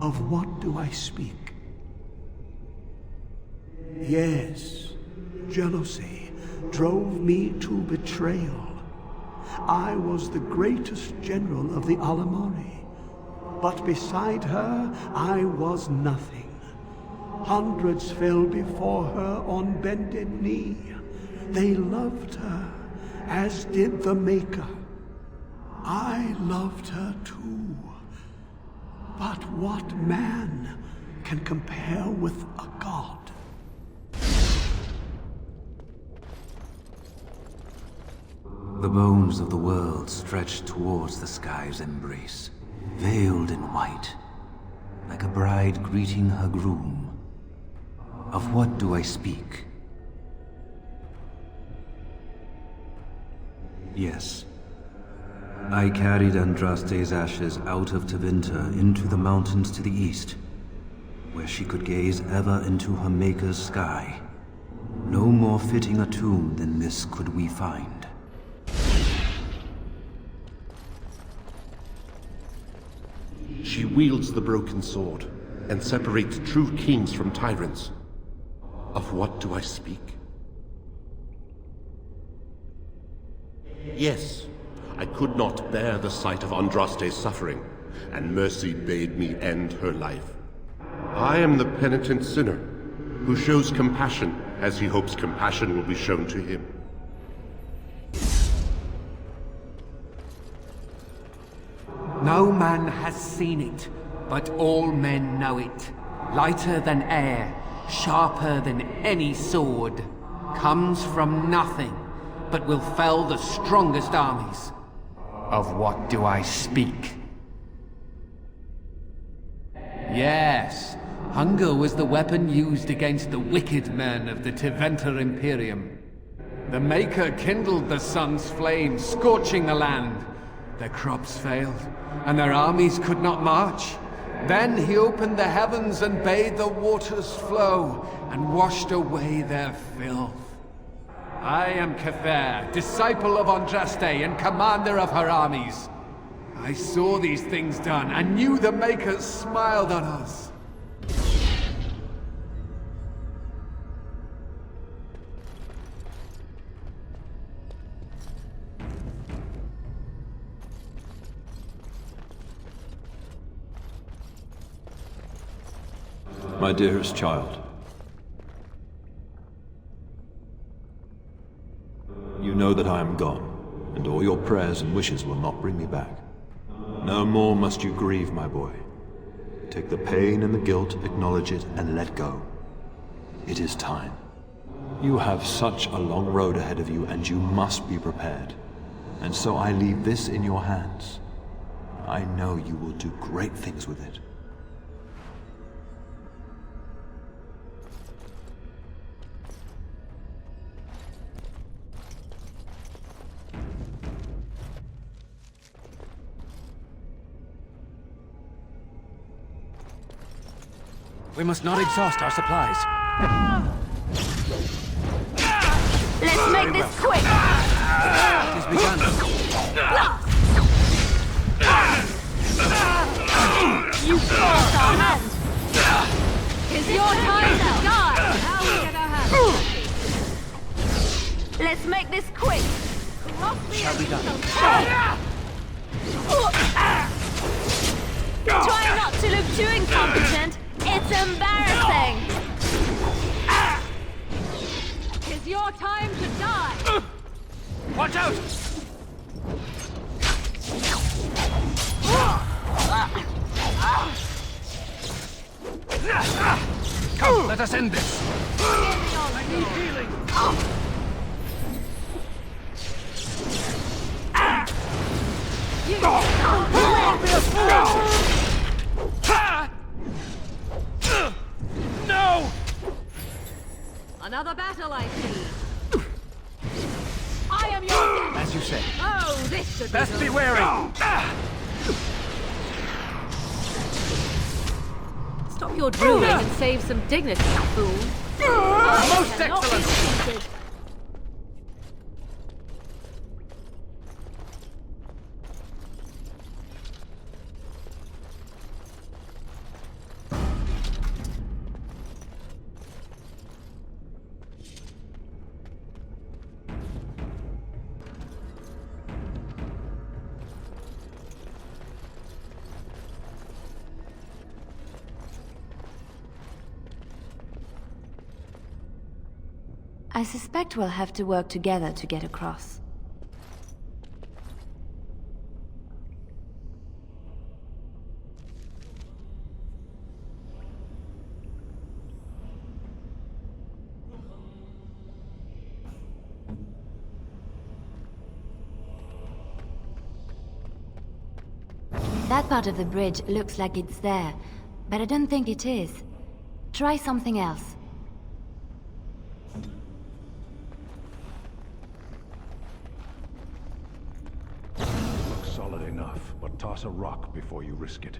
Of what do I speak? Yes, jealousy drove me to betrayal. I was the greatest general of the Alamari, but beside her I was nothing. Hundreds fell before her on bended knee. They loved her, as did the Maker. I loved her too. But what man can compare with a god? The bones of the world stretched towards the sky's embrace, veiled in white, like a bride greeting her groom. Of what do I speak? Yes. I carried Andraste's ashes out of Tevinter into the mountains to the east, where she could gaze ever into her Maker's sky. No more fitting a tomb than this could we find. She wields the broken sword, and separates true kings from tyrants. Of what do I speak? Yes, I could not bear the sight of Andraste's suffering, and mercy bade me end her life. I am the penitent sinner, who shows compassion as he hopes compassion will be shown to him. No man has seen it, but all men know it. Lighter than air, sharper than any sword, comes from nothing, but will fell the strongest armies. Of what do I speak? Yes, hunger was the weapon used against the wicked men of the Tevinter Imperium. The Maker kindled the sun's flame, scorching the land. Their crops failed, and their armies could not march. Then he opened the heavens and bade the waters flow, and washed away their filth. I am Cather, disciple of Andraste and commander of her armies. I saw these things done, and knew the Makers smiled on us. My dearest child, you know that I am gone, and all your prayers and wishes will not bring me back. No more must you grieve, my boy. Take the pain and the guilt, acknowledge it, and let go. It is time. You have such a long road ahead of you, and you must be prepared. And so I leave this in your hands. I know you will do great things with it. We must not exhaust our supplies. Let's make this quick! It has begun. You forced our hand! It's your time to die! How we get our hands? Let's make this quick! Shall be done. Try not to look too incompetent! It's embarrassing! It's your time to die! Watch out! Come, let us end this! I need healing! You won't be a fool! No! Another battle, I see. I am your... As you say. Oh, this should Best be good. wary! Stop your drooling and save some dignity, fool. Most excellent! I suspect we'll have to work together to get across. That part of the bridge looks like it's there, but I don't think it is. Try something else. Looks solid enough, but toss a rock before you risk it.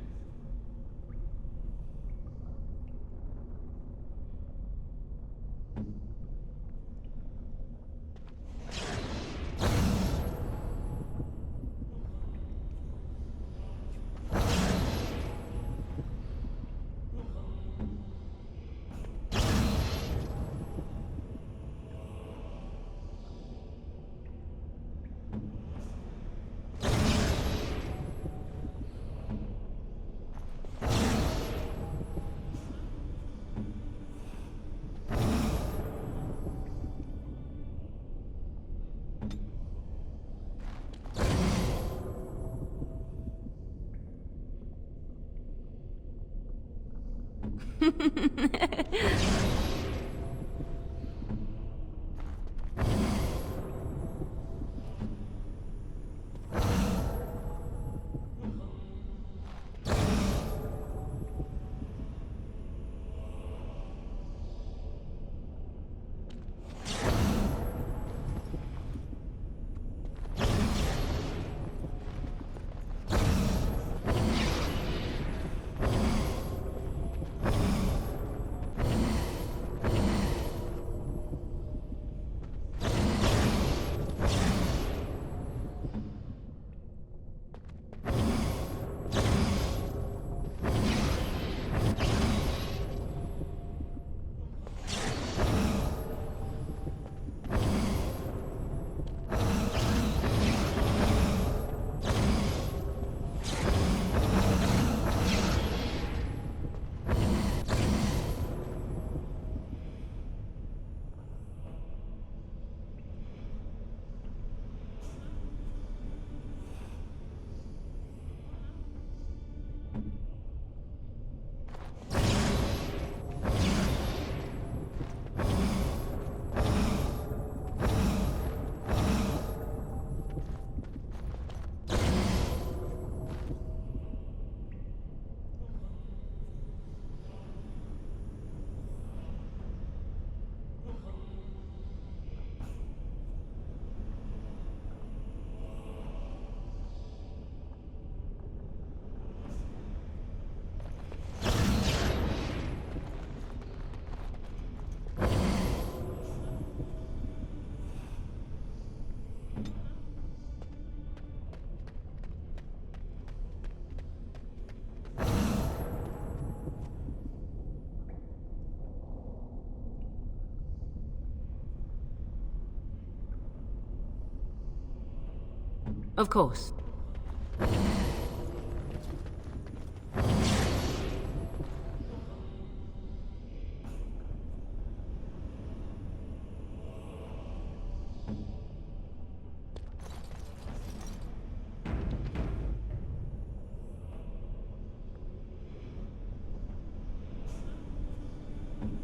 Of course.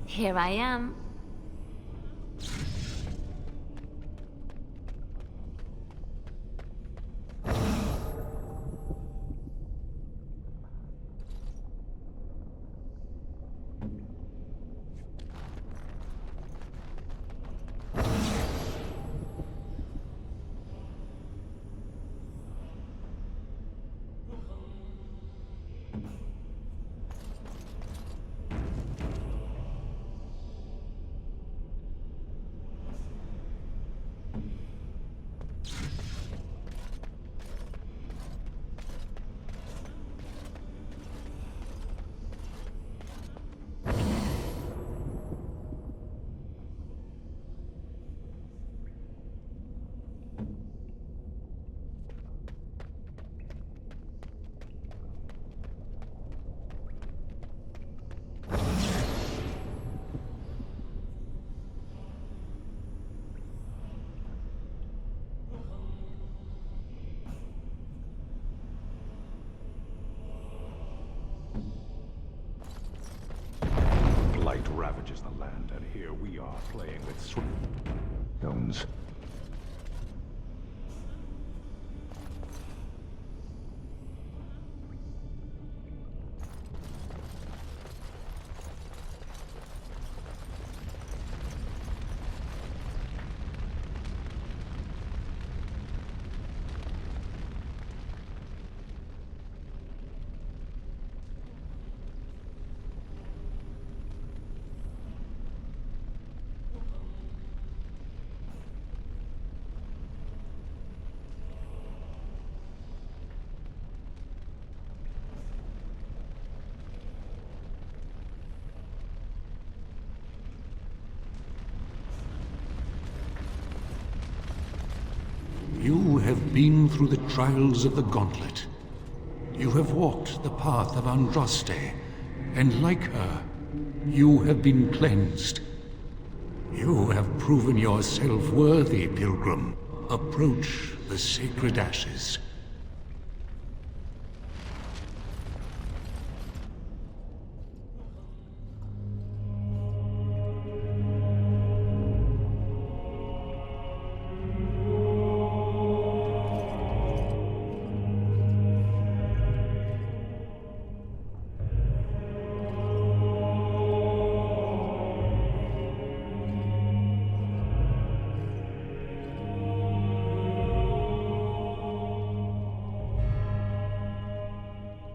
Here I am. Blight ravages the land, and here we are playing with stones. You have been through the trials of the Gauntlet. You have walked the path of Andraste, and like her, you have been cleansed. You have proven yourself worthy, Pilgrim. Approach the sacred ashes.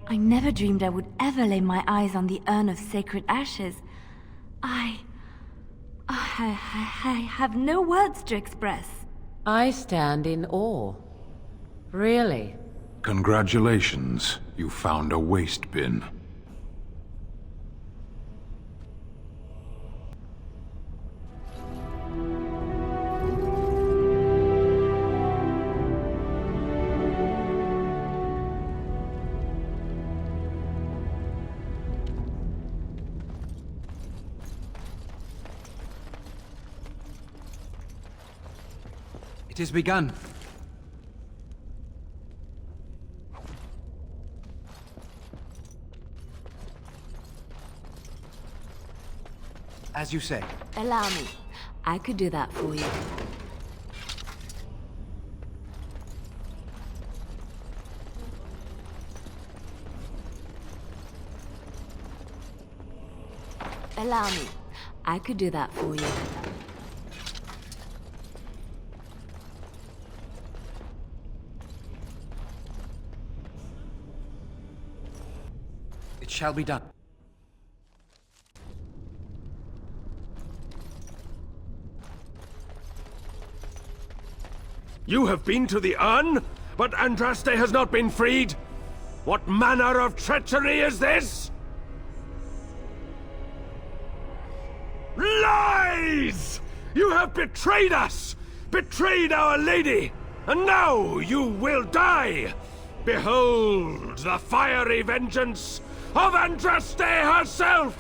I never dreamed I would ever lay my eyes on the urn of sacred ashes. I have no words to express. I stand in awe. Really? Congratulations, you found a waste bin. It has begun. As you say. Allow me. I could do that for you. Allow me. I could do that for you. It shall be done. You have been to the urn, but Andraste has not been freed? What manner of treachery is this? Lies! You have betrayed us! Betrayed our lady! And now you will die! Behold the fiery vengeance of Andraste herself!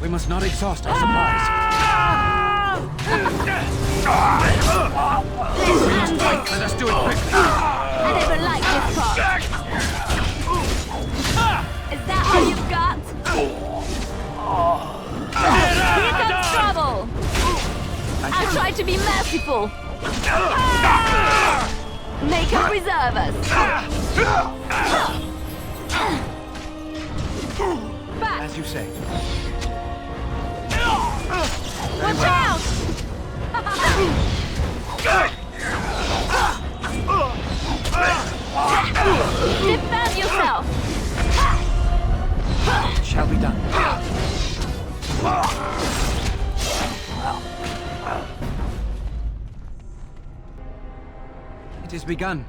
We must not exhaust our supplies. Let us do it quickly. I never liked this part. Is that all you've got? Here comes trouble. I'll try to be merciful. Make her preserve us. Back. As you say. Watch out! Defend yourself! It shall be done. It has begun.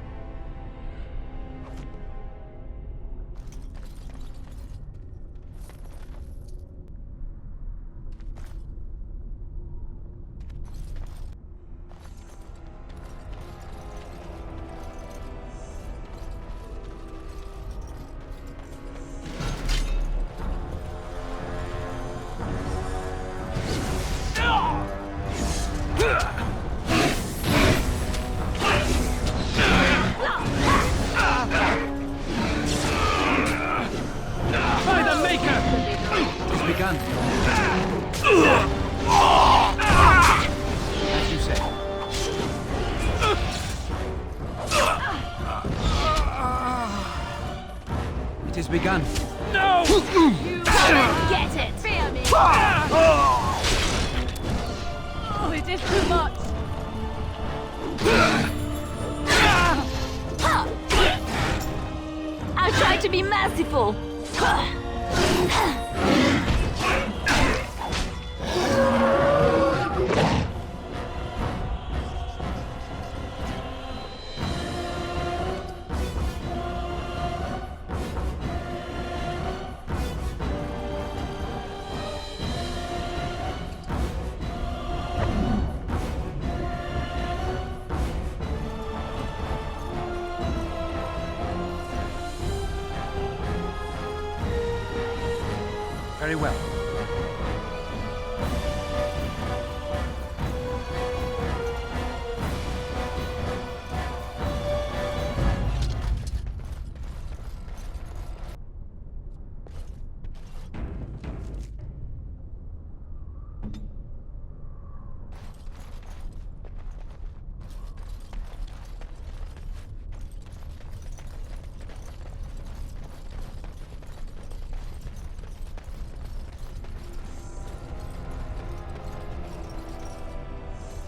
Begun. No! You get it! Fear me! Oh, it is too much! I'll try to be merciful! Very well.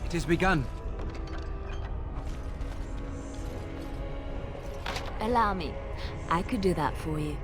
It has begun. Allow me. I could do that for you.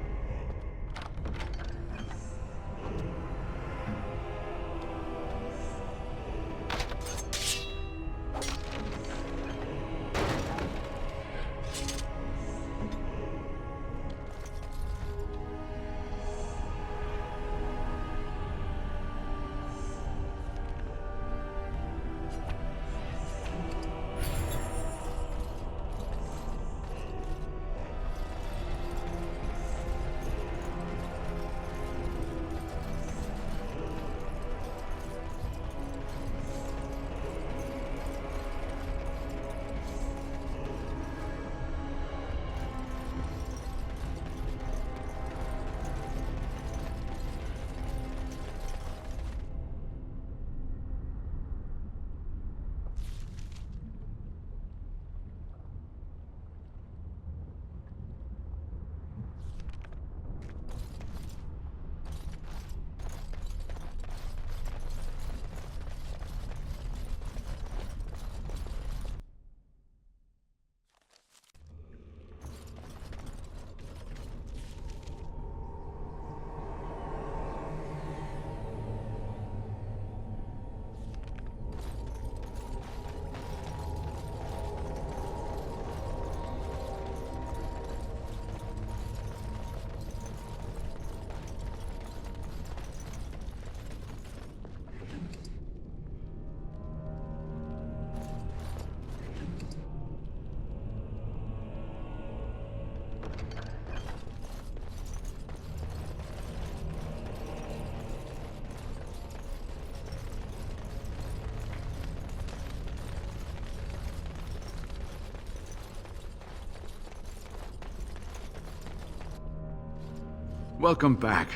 Welcome back.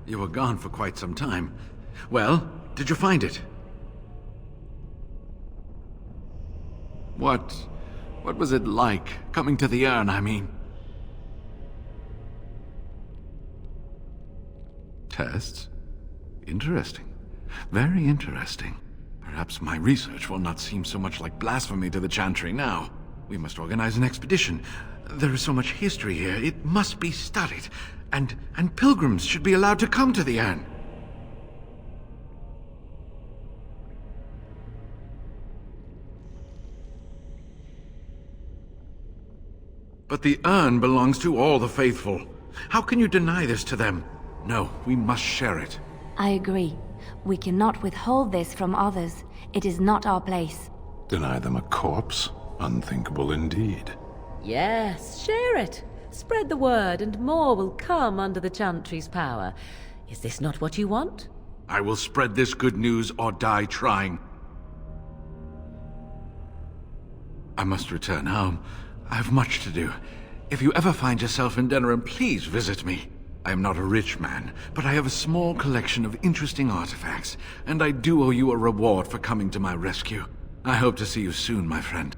You were gone for quite some time. Well, did you find it? What was it like, coming to the urn, I mean? Tests? Interesting. Very interesting. Perhaps my research will not seem so much like blasphemy to the Chantry now. We must organize an expedition. There is so much history here, it must be studied. And pilgrims should be allowed to come to the urn. But the urn belongs to all the faithful. How can you deny this to them? No, we must share it. I agree. We cannot withhold this from others. It is not our place. Deny them a corpse? Unthinkable indeed. Yes, share it. Spread the word, and more will come under the Chantry's power. Is this not what you want? I will spread this good news or die trying. I must return home. I have much to do. If you ever find yourself in Denerim, please visit me. I am not a rich man, but I have a small collection of interesting artifacts, and I do owe you a reward for coming to my rescue. I hope to see you soon, my friend.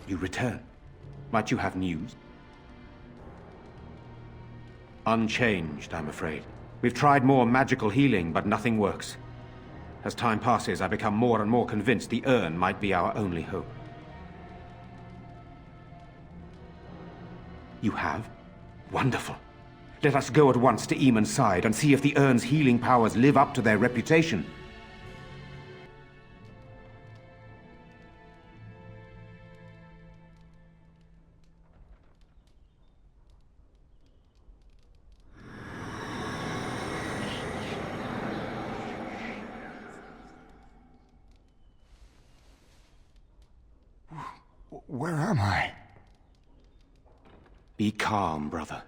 You return. Might you have news? Unchanged, I'm afraid. We've tried more magical healing, but nothing works. As time passes, I become more and more convinced the urn might be our only hope. You have? Wonderful. Let us go at once to Eamon's side and see if the urn's healing powers live up to their reputation. Where am I? Be calm, brother.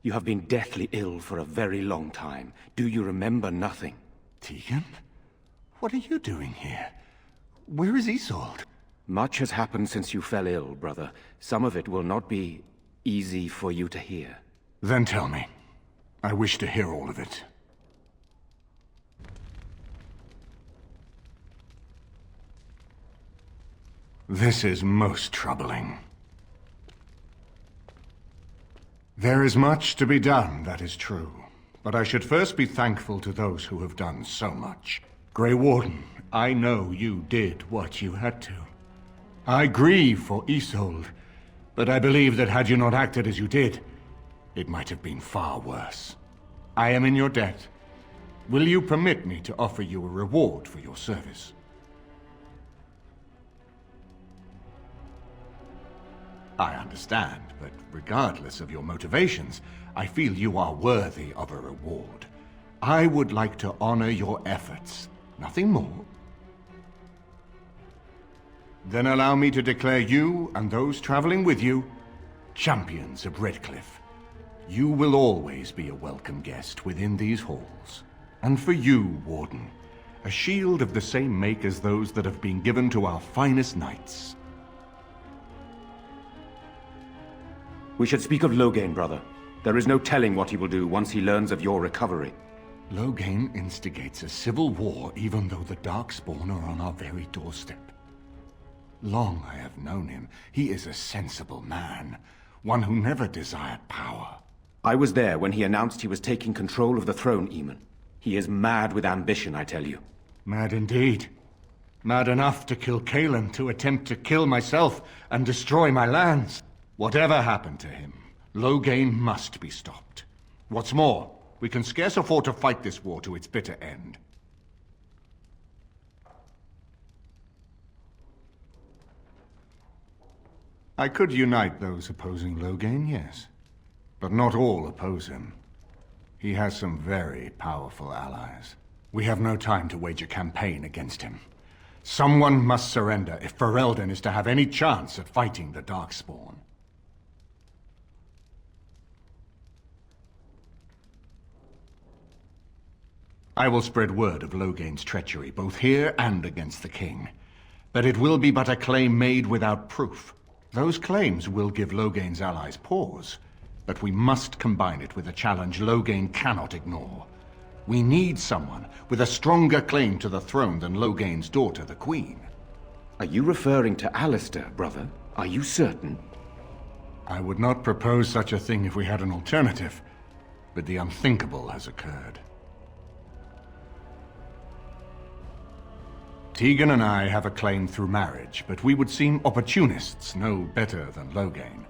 You have been deathly ill for a very long time. Do you remember nothing? Tegan? What are you doing here? Where is Isolde? Much has happened since you fell ill, brother. Some of it will not be easy for you to hear. Then tell me. I wish to hear all of it. This is most troubling. There is much to be done, that is true. But I should first be thankful to those who have done so much. Grey Warden, I know you did what you had to. I grieve for Isolde, but I believe that had you not acted as you did, it might have been far worse. I am in your debt. Will you permit me to offer you a reward for your service? I understand, but regardless of your motivations, I feel you are worthy of a reward. I would like to honor your efforts, nothing more. Then allow me to declare you and those traveling with you champions of Redcliffe. You will always be a welcome guest within these halls. And for you, Warden, a shield of the same make as those that have been given to our finest knights. We should speak of Loghain, brother. There is no telling what he will do once he learns of your recovery. Loghain instigates a civil war even though the Darkspawn are on our very doorstep. Long I have known him. He is a sensible man, one who never desired power. I was there when he announced he was taking control of the throne, Eamon. He is mad with ambition, I tell you. Mad indeed. Mad enough to kill Cailan, to attempt to kill myself and destroy my lands. Whatever happened to him, Loghain must be stopped. What's more, we can scarce afford to fight this war to its bitter end. I could unite those opposing Loghain, yes. But not all oppose him. He has some very powerful allies. We have no time to wage a campaign against him. Someone must surrender if Ferelden is to have any chance at fighting the Darkspawn. I will spread word of Loghain's treachery, both here and against the king. But it will be but a claim made without proof. Those claims will give Loghain's allies pause, but we must combine it with a challenge Loghain cannot ignore. We need someone with a stronger claim to the throne than Loghain's daughter, the Queen. Are you referring to Alistair, brother? Are you certain? I would not propose such a thing if we had an alternative, but the unthinkable has occurred. Tegan and I have a claim through marriage, but we would seem opportunists no better than Loghain.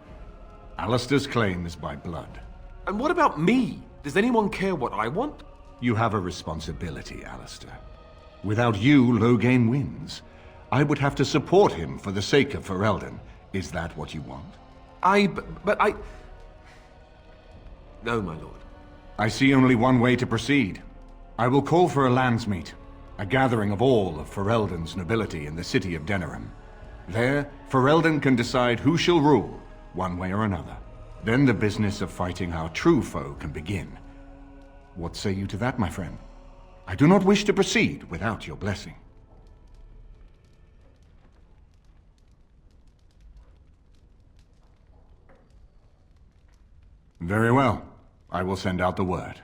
Alistair's claim is by blood. And what about me? Does anyone care what I want? You have a responsibility, Alistair. Without you, Loghain wins. I would have to support him for the sake of Ferelden. Is that what you want? But I... No, my lord. I see only one way to proceed. I will call for a landsmeet. A gathering of all of Ferelden's nobility in the city of Denerim. There, Ferelden can decide who shall rule, one way or another. Then the business of fighting our true foe can begin. What say you to that, my friend? I do not wish to proceed without your blessing. Very well. I will send out the word.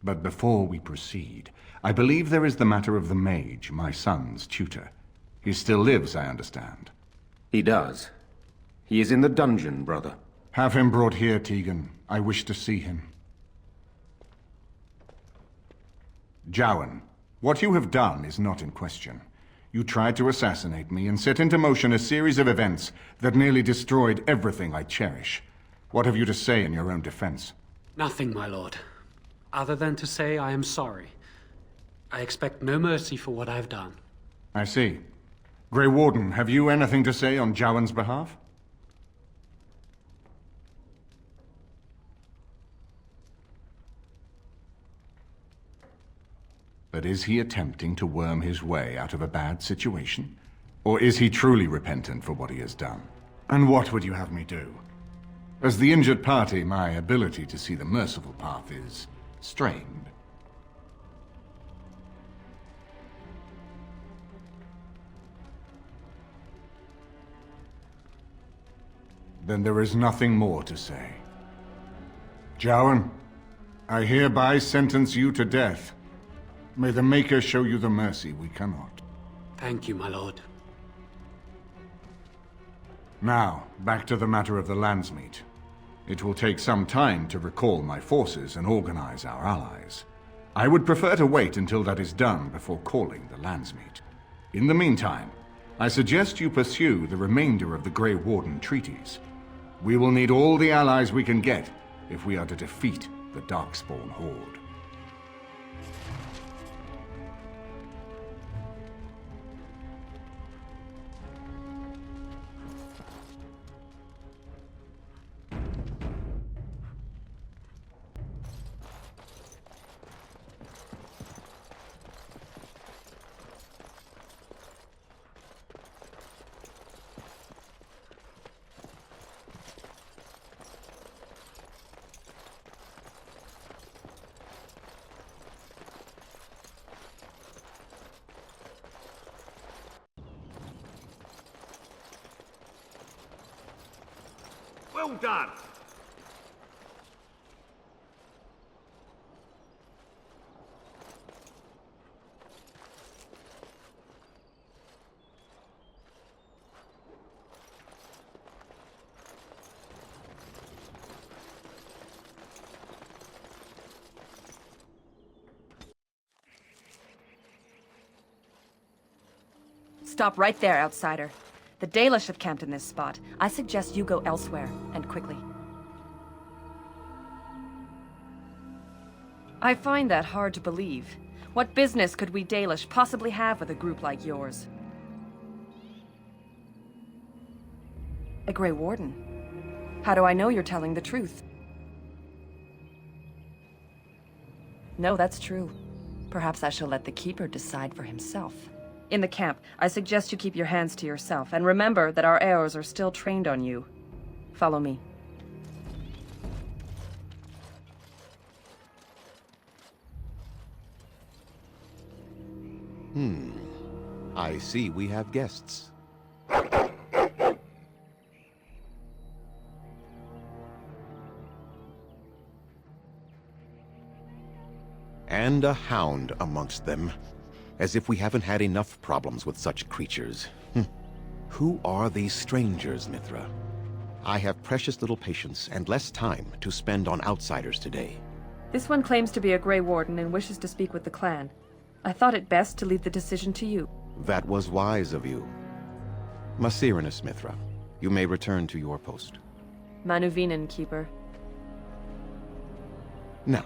But before we proceed, I believe there is the matter of the mage, my son's tutor. He still lives, I understand. He does. He is in the dungeon, brother. Have him brought here, Tegan. I wish to see him. Jowan, what you have done is not in question. You tried to assassinate me and set into motion a series of events that nearly destroyed everything I cherish. What have you to say in your own defense? Nothing, my lord. Other than to say I am sorry. I expect no mercy for what I've done. I see. Grey Warden, have you anything to say on Jowan's behalf? But is he attempting to worm his way out of a bad situation? Or is he truly repentant for what he has done? And what would you have me do? As the injured party, my ability to see the merciful path is strained. Then there is nothing more to say. Jowan, I hereby sentence you to death. May the Maker show you the mercy we cannot. Thank you, my lord. Now, back to the matter of the landsmeet. It will take some time to recall my forces and organize our allies. I would prefer to wait until that is done before calling the landsmeet. In the meantime, I suggest you pursue the remainder of the Grey Warden treaties. We will need all the allies we can get if we are to defeat the Darkspawn horde. Well done! Stop right there, outsider. The Dalish have camped in this spot. I suggest you go elsewhere, and quickly. I find that hard to believe. What business could we Dalish possibly have with a group like yours? A Grey Warden? How do I know you're telling the truth? No, that's true. Perhaps I shall let the Keeper decide for himself. In the camp, I suggest you keep your hands to yourself, and remember that our arrows are still trained on you. Follow me. I see we have guests. And a hound amongst them. As if we haven't had enough problems with such creatures. Who are these strangers, Mithra? I have precious little patience and less time to spend on outsiders today. This one claims to be a Grey Warden and wishes to speak with the clan. I thought it best to leave the decision to you. That was wise of you. Maserenus, Mithra, you may return to your post. Manuvinen, Keeper. Now,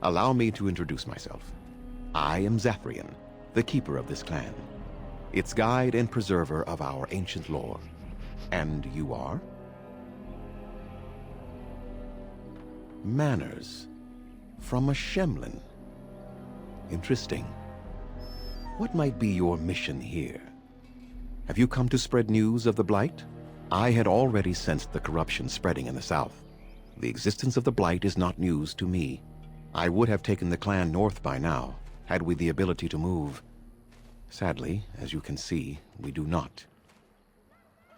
allow me to introduce myself. I am Zathrian, the keeper of this clan, its guide and preserver of our ancient lore. And you are? Manners. From a Shemlin. Interesting. What might be your mission here? Have you come to spread news of the Blight? I had already sensed the corruption spreading in the south. The existence of the Blight is not news to me. I would have taken the clan north by now, had we the ability to move. Sadly, as you can see, we do not.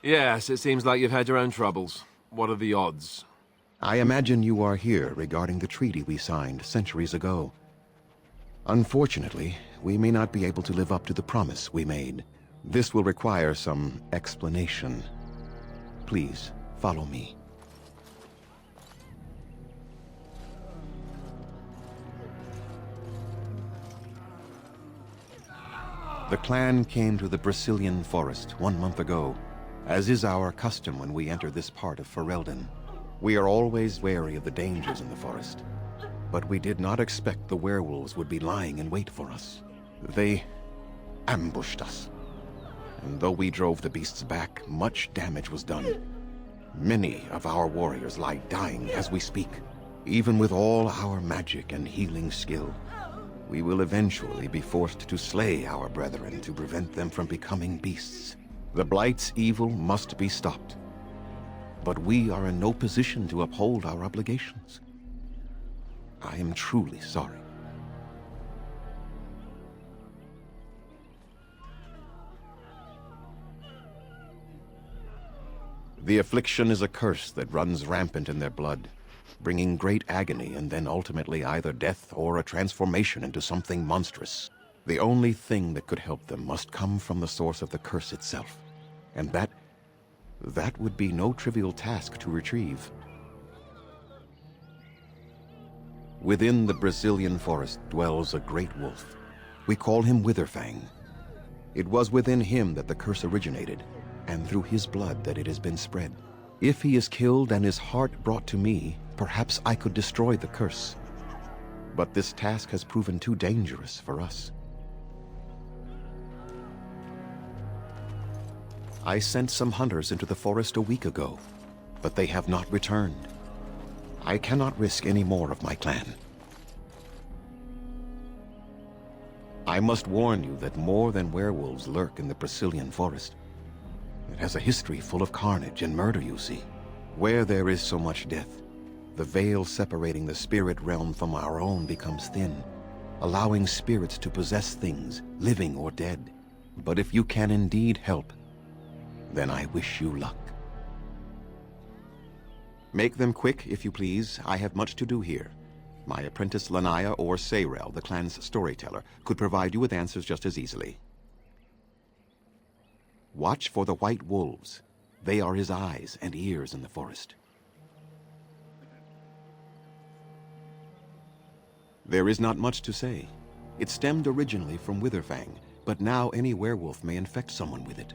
Yes, it seems like you've had your own troubles. What are the odds? I imagine you are here regarding the treaty we signed centuries ago. Unfortunately, we may not be able to live up to the promise we made. This will require some explanation. Please, follow me. The clan came to the Brazilian forest 1 month ago, as is our custom when we enter this part of Ferelden. We are always wary of the dangers in the forest, but we did not expect the werewolves would be lying in wait for us. They ambushed us, and though we drove the beasts back, much damage was done. Many of our warriors lie dying as we speak. Even with all our magic and healing skill, we will eventually be forced to slay our brethren to prevent them from becoming beasts. The Blight's evil must be stopped, but we are in no position to uphold our obligations. I am truly sorry. The affliction is a curse that runs rampant in their blood, bringing great agony and then ultimately either death or a transformation into something monstrous. The only thing that could help them must come from the source of the curse itself, and that would be no trivial task to retrieve. Within the Brazilian forest dwells a great wolf. We call him Witherfang. It was within him that the curse originated, and through his blood that it has been spread. If he is killed and his heart brought to me, perhaps I could destroy the curse. But this task has proven too dangerous for us. I sent some hunters into the forest a week ago, but they have not returned. I cannot risk any more of my clan. I must warn you that more than werewolves lurk in the Brazilian forest. It has a history full of carnage and murder, you see. Where there is so much death, the veil separating the spirit realm from our own becomes thin, allowing spirits to possess things, living or dead. But if you can indeed help, then I wish you luck. Make them quick, if you please. I have much to do here. My apprentice Lanaya or Sayrel, the clan's storyteller, could provide you with answers just as easily. Watch for the white wolves. They are his eyes and ears in the forest. There is not much to say. It stemmed originally from Witherfang, but now any werewolf may infect someone with it.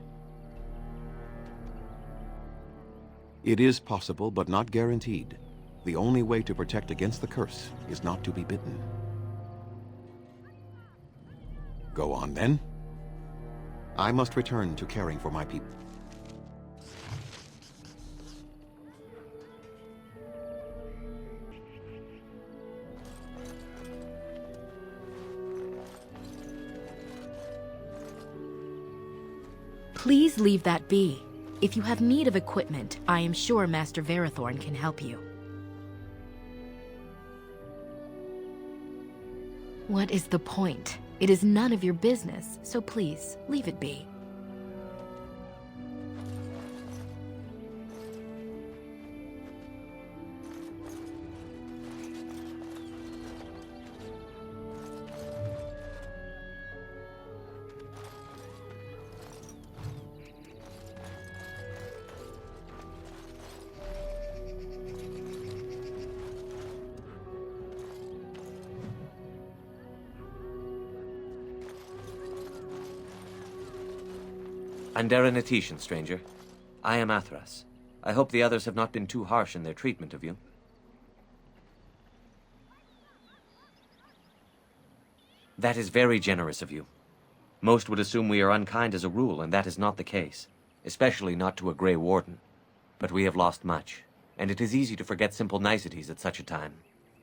It is possible, but not guaranteed. The only way to protect against the curse is not to be bitten. Go on, then. I must return to caring for my people. Please leave that be. If you have need of equipment, I am sure Master Verathorn can help you. What is the point? It is none of your business, so please, leave it be. Anderanetitian, stranger. I am Athras. I hope the others have not been too harsh in their treatment of you. That is very generous of you. Most would assume we are unkind as a rule, and that is not the case. Especially not to a Grey Warden. But we have lost much, and it is easy to forget simple niceties at such a time.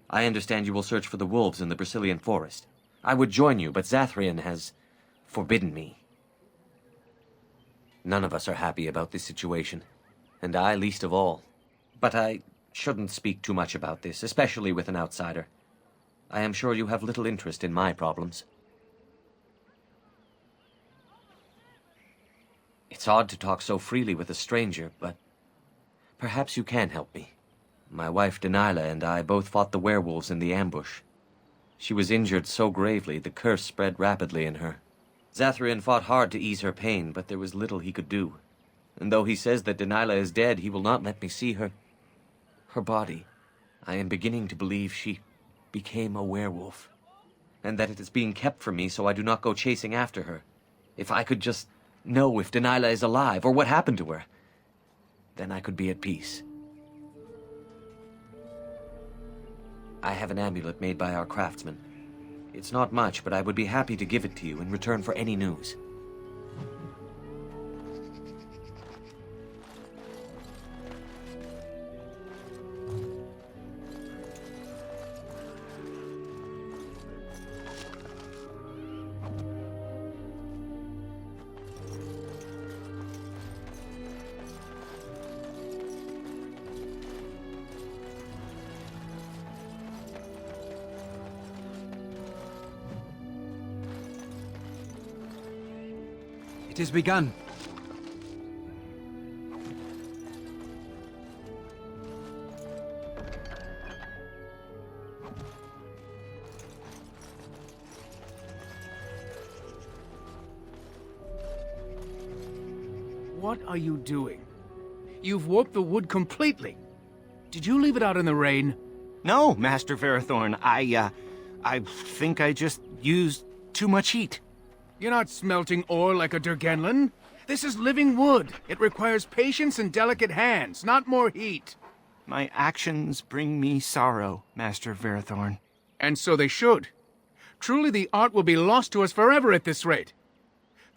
I understand you will search for the wolves in the Brazilian forest. I would join you, but Zathrian has forbidden me. None of us are happy about this situation, and I least of all. But I shouldn't speak too much about this, especially with an outsider. I am sure you have little interest in my problems. It's odd to talk so freely with a stranger, but perhaps you can help me. My wife Denilah and I both fought the werewolves in the ambush. She was injured so gravely, the curse spread rapidly in her. Zathrian fought hard to ease her pain, but there was little he could do. And though he says that Denilah is dead, he will not let me see her. Her body. I am beginning to believe she became a werewolf. And that it is being kept from me so I do not go chasing after her. If I could just know if Denilah is alive, or what happened to her, then I could be at peace. I have an amulet made by our craftsman. It's not much, but I would be happy to give it to you in return for any news. It is begun. What are you doing? You've warped the wood completely. Did you leave it out in the rain? No, Master Verathorn. I think I just used too much heat. You're not smelting ore like a Durgenlin. This is living wood. It requires patience and delicate hands, not more heat. My actions bring me sorrow, Master Verathorn. And so they should. Truly the art will be lost to us forever at this rate.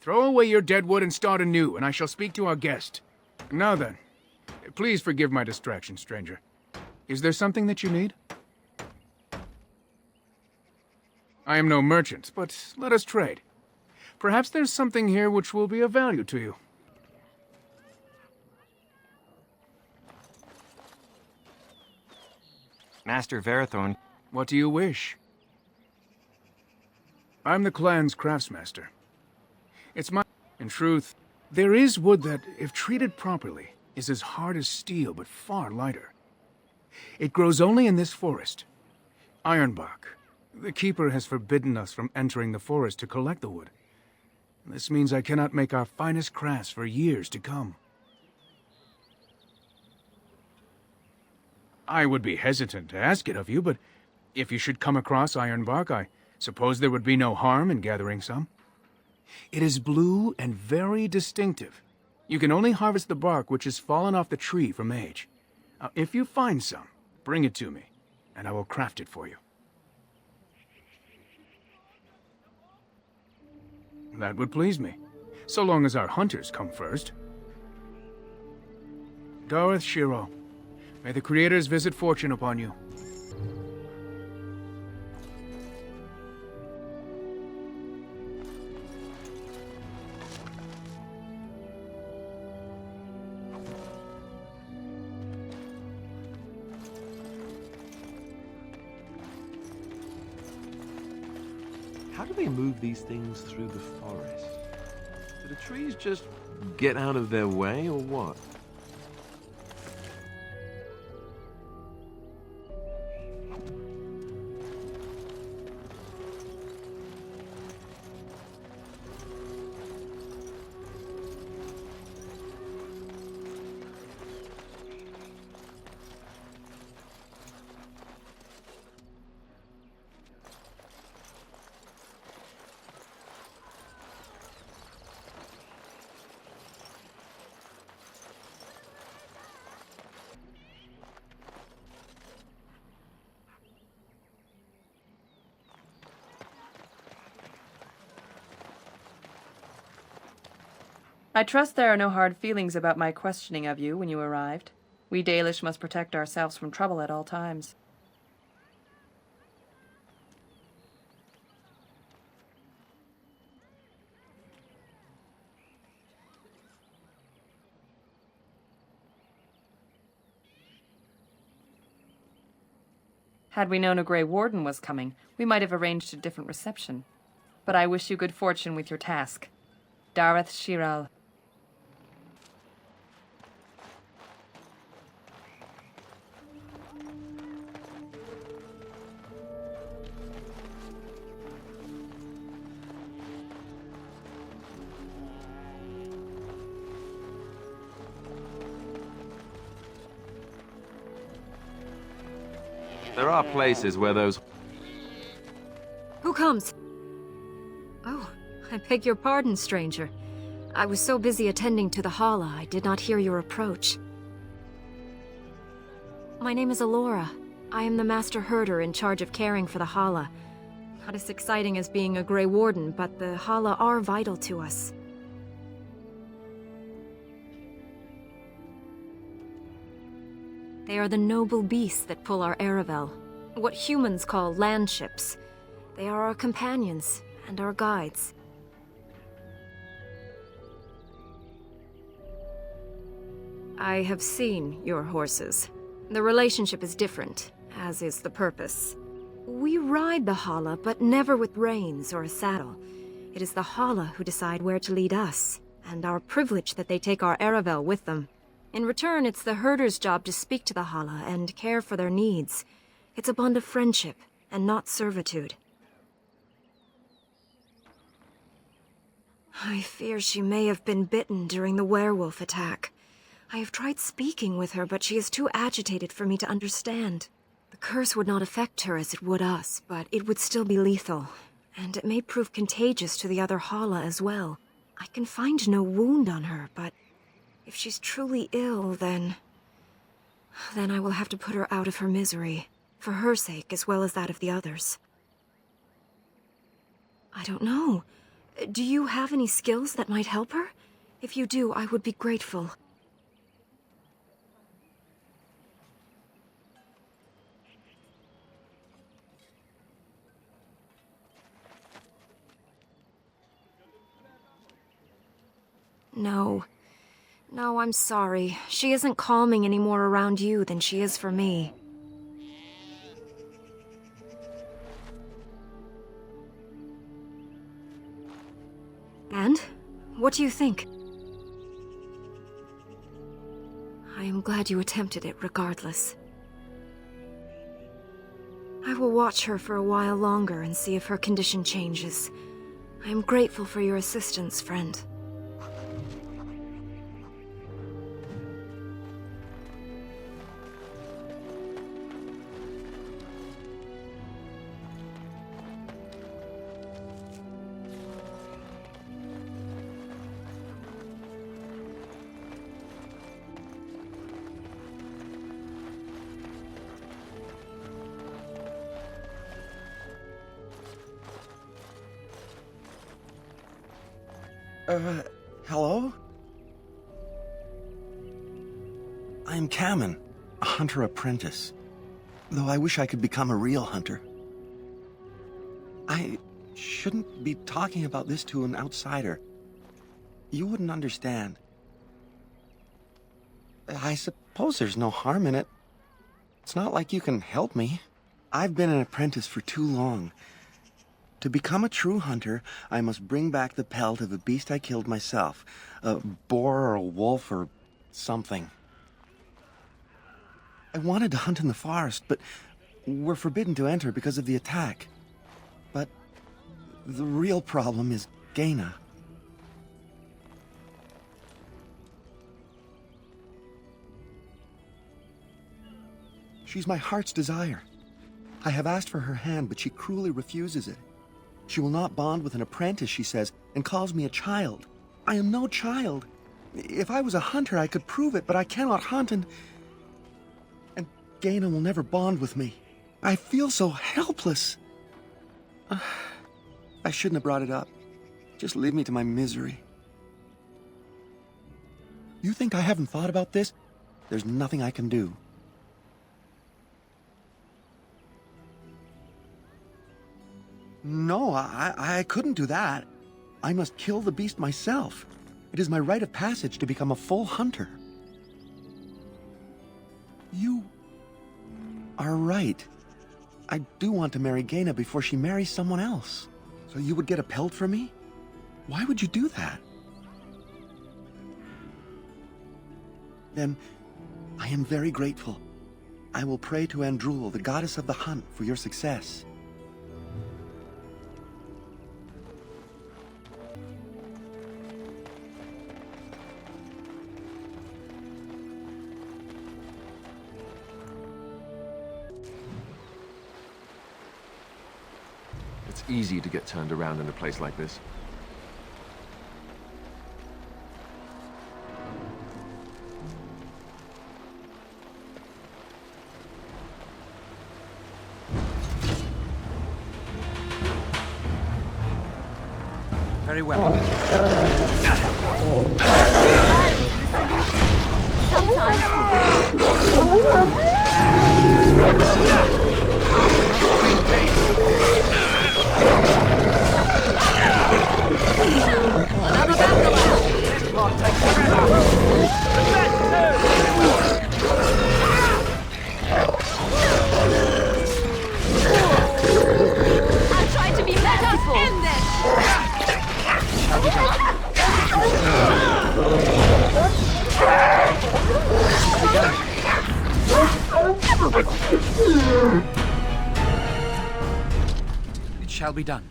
Throw away your dead wood and start anew, and I shall speak to our guest. Now then, please forgive my distraction, stranger. Is there something that you need? I am no merchant, but let us trade. Perhaps there's something here which will be of value to you. Master Verathorn. What do you wish? I'm the clan's craftsmaster. It's my... In truth, there is wood that, if treated properly, is as hard as steel but far lighter. It grows only in this forest. Ironbark. The Keeper has forbidden us from entering the forest to collect the wood. This means I cannot make our finest crafts for years to come. I would be hesitant to ask it of you, but if you should come across ironbark, I suppose there would be no harm in gathering some. It is blue and very distinctive. You can only harvest the bark which has fallen off the tree from age. Now, if you find some, bring it to me, and I will craft it for you. That would please me, so long as our hunters come first. Darth Shiro, may the Creators visit fortune upon you. How do they move these things through the forest? Do the trees just get out of their way, or what? I trust there are no hard feelings about my questioning of you when you arrived. We Dalish must protect ourselves from trouble at all times. Had we known a Grey Warden was coming, we might have arranged a different reception. But I wish you good fortune with your task. Darth Shiral. There are places where those... Who comes? Oh, I beg your pardon, stranger. I was so busy attending to the Hala, I did not hear your approach. My name is Alora. I am the Master Herder in charge of caring for the Hala. Not as exciting as being a Grey Warden, but the Hala are vital to us. They are the noble beasts that pull our Aravel, what humans call landships. They are our companions and our guides. I have seen your horses. The relationship is different, as is the purpose. We ride the Hala, but never with reins or a saddle. It is the Hala who decide where to lead us, and our privilege that they take our Aravel with them. In return, it's the herder's job to speak to the Hala and care for their needs. It's a bond of friendship, and not servitude. I fear she may have been bitten during the werewolf attack. I have tried speaking with her, but she is too agitated for me to understand. The curse would not affect her as it would us, but it would still be lethal, and it may prove contagious to the other Hala as well. I can find no wound on her, but if she's truly ill, then I will have to put her out of her misery, for her sake as well as that of the others. I don't know. Do you have any skills that might help her? If you do, I would be grateful. No. No, I'm sorry. She isn't calming any more around you than she is for me. And? What do you think? I am glad you attempted it regardless. I will watch her for a while longer and see if her condition changes. I am grateful for your assistance, friend. Hello? I am Kamen, a hunter apprentice. Though I wish I could become a real hunter. I shouldn't be talking about this to an outsider. You wouldn't understand. I suppose there's no harm in it. It's not like you can help me. I've been an apprentice for too long. To become a true hunter, I must bring back the pelt of a beast I killed myself. A boar or a wolf or something. I wanted to hunt in the forest, but we're forbidden to enter because of the attack. But the real problem is Gaina. She's my heart's desire. I have asked for her hand, but she cruelly refuses it. She will not bond with an apprentice, she says, and calls me a child. I am no child. If I was a hunter, I could prove it, but I cannot hunt, and Gaina will never bond with me. I feel so helpless. I shouldn't have brought it up. Just leave me to my misery. You think I haven't thought about this? There's nothing I can do. No, I couldn't do that. I must kill the beast myself. It is my rite of passage to become a full hunter. You are right. I do want to marry Gaina before she marries someone else. So you would get a pelt for me? Why would you do that? Then, I am very grateful. I will pray to Andrul, the goddess of the hunt, for your success. It's easy to get turned around in a place like this. Very well. I'm trying to be merciful. End this. It shall be done.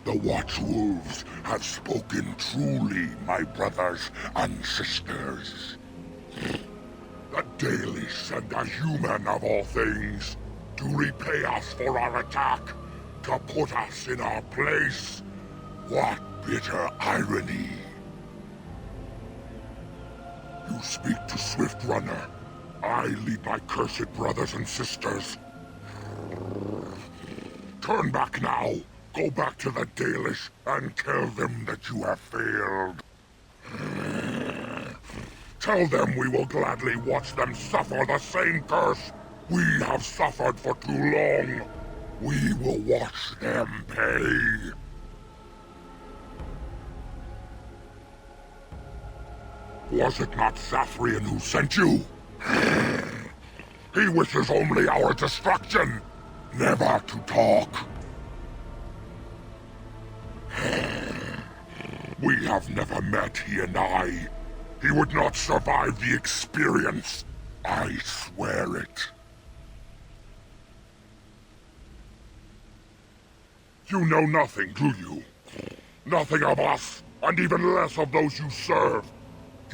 The Watchwolves have spoken truly, my brothers and sisters. The Dalish and the human of all things, to repay us for our attack, to put us in our place. What bitter irony. You speak to Swift Runner. I lead my cursed brothers and sisters. Turn back now. Go back to the Dalish and tell them that you have failed. Tell them we will gladly watch them suffer the same curse we have suffered for too long. We will watch them pay. Was it not Sathrian who sent you? He wishes only our destruction, never to talk. We have never met, he and I. He would not survive the experience. I swear it. You know nothing, do you? Nothing of us, and even less of those you serve.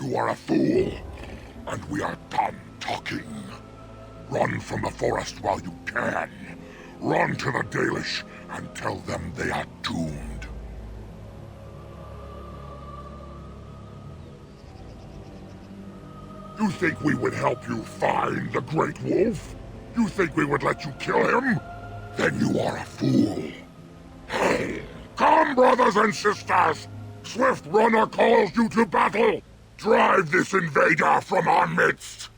You are a fool, and we are done talking. Run from the forest while you can. Run to the Dalish and tell them they are doomed. You think we would help you find the Great Wolf? You think we would let you kill him? Then you are a fool. Come, brothers and sisters! Swift Runner calls you to battle! Drive this invader from our midst!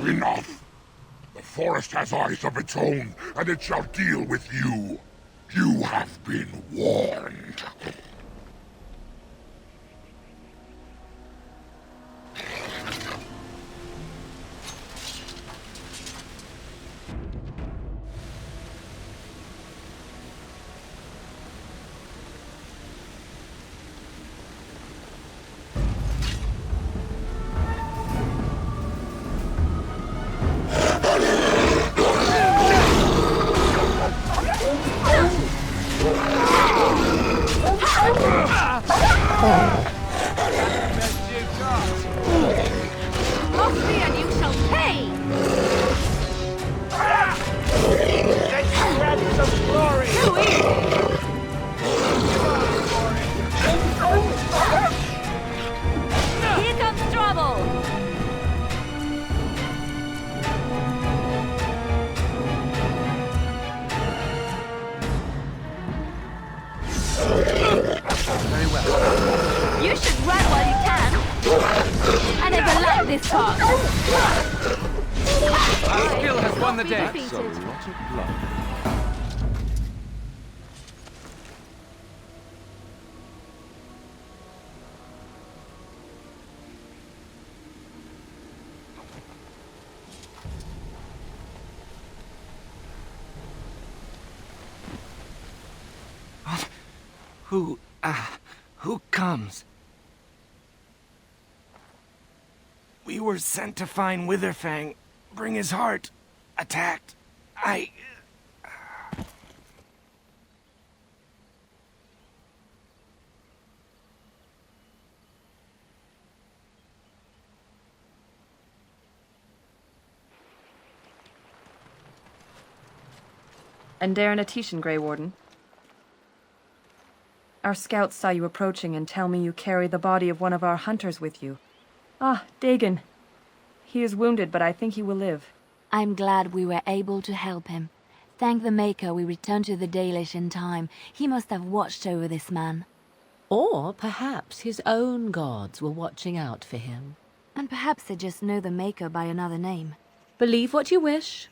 Enough! The forest has eyes of its own, and it shall deal with you. You have been warned. Off me and you shall pay! Let's grab some glory! Too easy! Here comes trouble! Very well. You should run while you can! I never liked this part! Our skill has won the day. Defeated. A lot of blood. Who comes? We were sent to find Witherfang, bring his heart. Attacked. And Darren Atishan, Grey Warden. Our scouts saw you approaching and tell me you carry the body of one of our hunters with you. Ah, Dagon. He is wounded, but I think he will live. I'm glad we were able to help him. Thank the Maker we returned to the Dalish in time. He must have watched over this man. Or perhaps his own gods were watching out for him. And perhaps they just know the Maker by another name. Believe what you wish.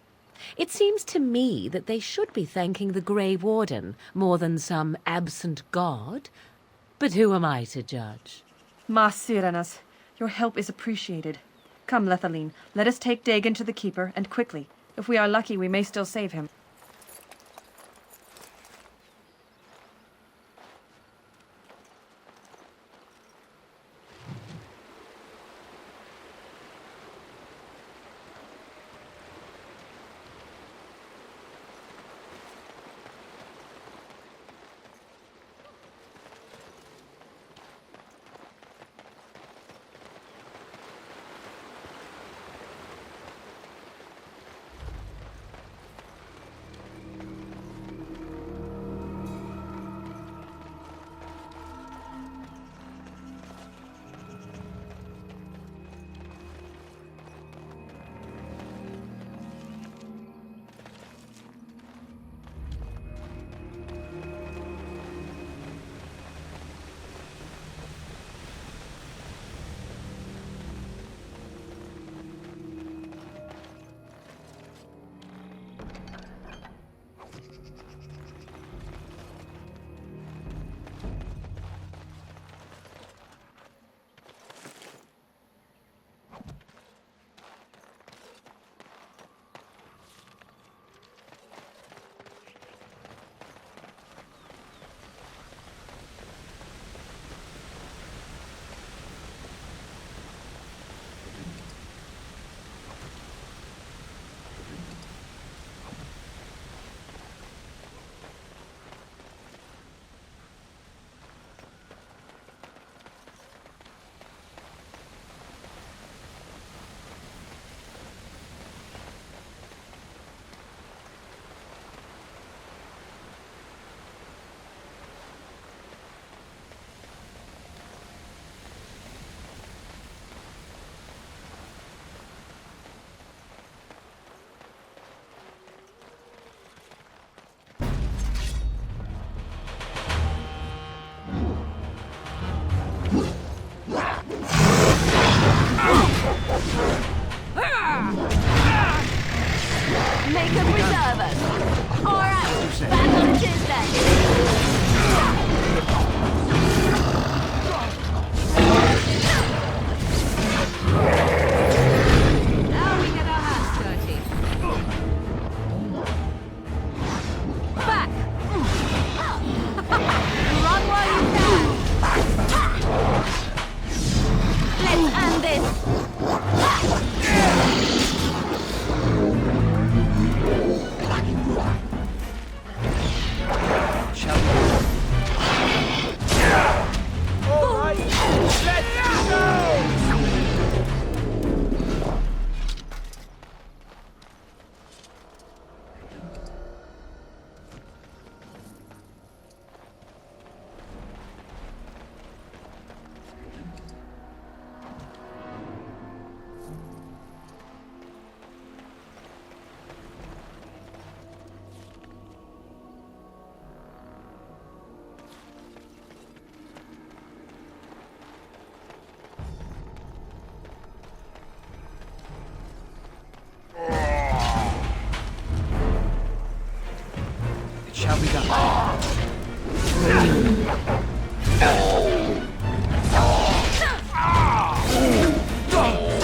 It seems to me that they should be thanking the Grey Warden more than some absent god. But who am I to judge? Ma Syranas, your help is appreciated. Come, Lethaline, let us take Dagon to the Keeper, and quickly. If we are lucky, we may still save him.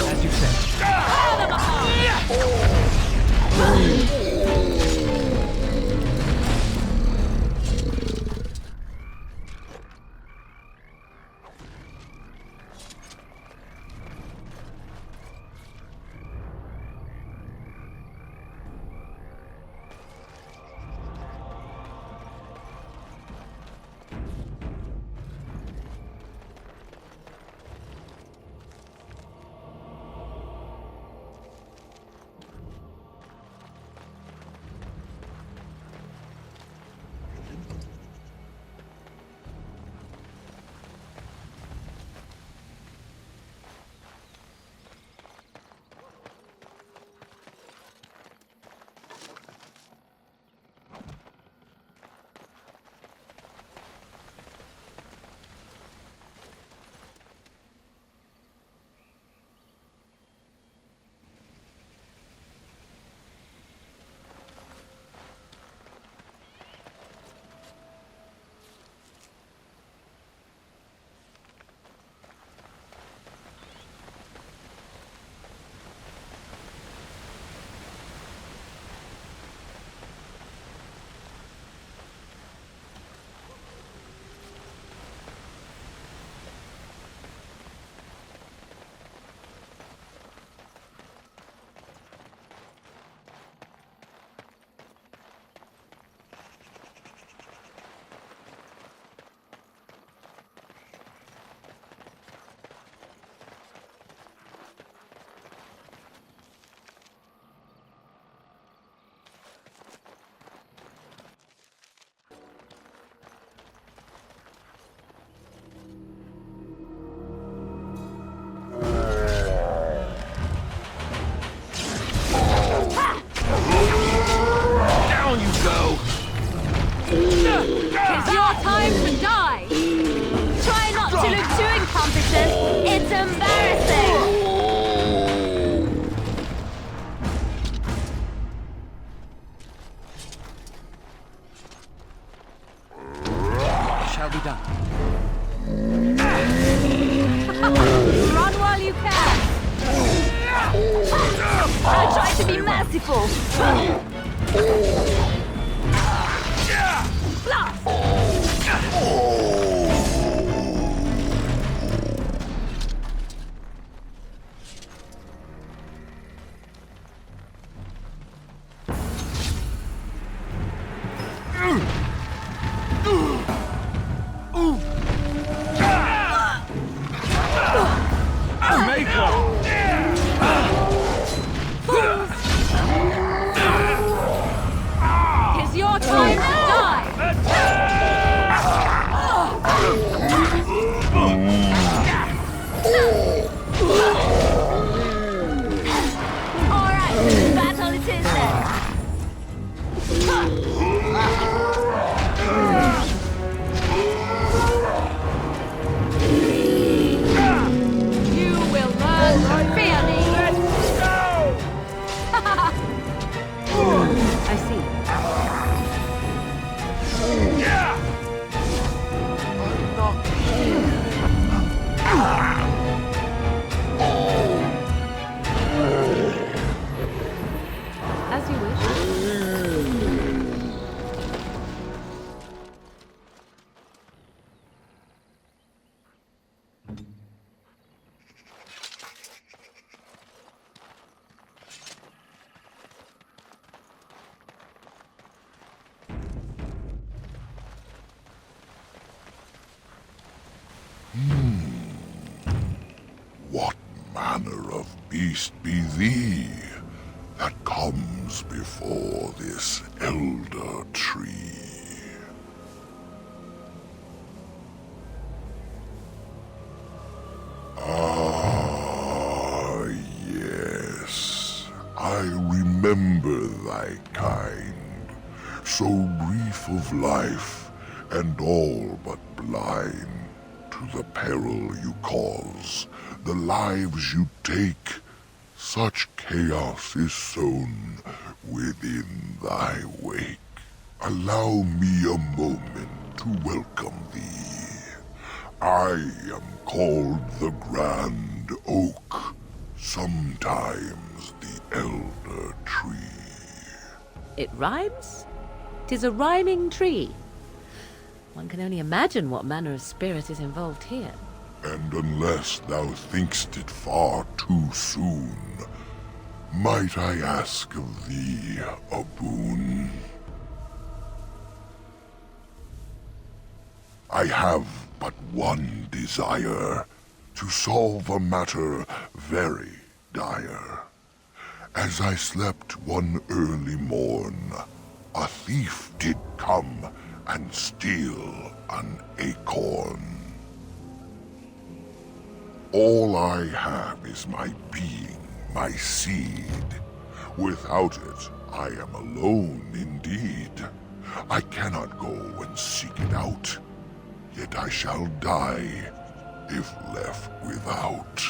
As you said. It's your time to die! Try not to look too incompetent. It's embarrassing! Shall be done. Run while you can! I try to be merciful! It's your time to die! Alright, battle it is then! You will learn to fear me! Let's go! I see. As you wish. What manner of beast be thee that comes before this elder tree? Ah, yes, I remember thy kind, so brief of life and all but blind to the peril you cause, the lives you take. Such chaos is sown within thy wake. Allow me a moment to welcome thee. I am called the Grand Oak, sometimes the Elder Tree. It rhymes? 'Tis a rhyming tree. One can only imagine what manner of spirit is involved here. And unless thou thinkst it far too soon, might I ask of thee a boon? I have but one desire, to solve a matter very dire. As I slept one early morn, a thief did come and steal an acorn. All I have is my being, my seed. Without it, I am alone indeed. I cannot go and seek it out, yet I shall die if left without.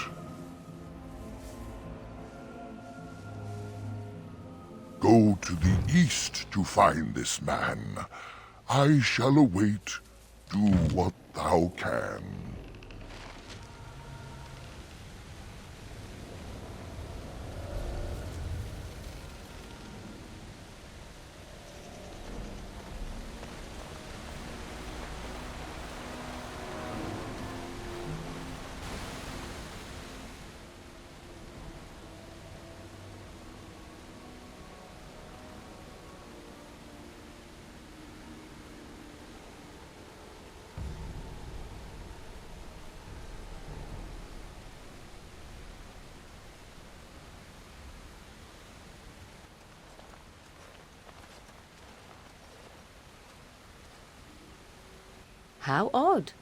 Go to the east to find this man. I shall await. Do what thou can. How odd.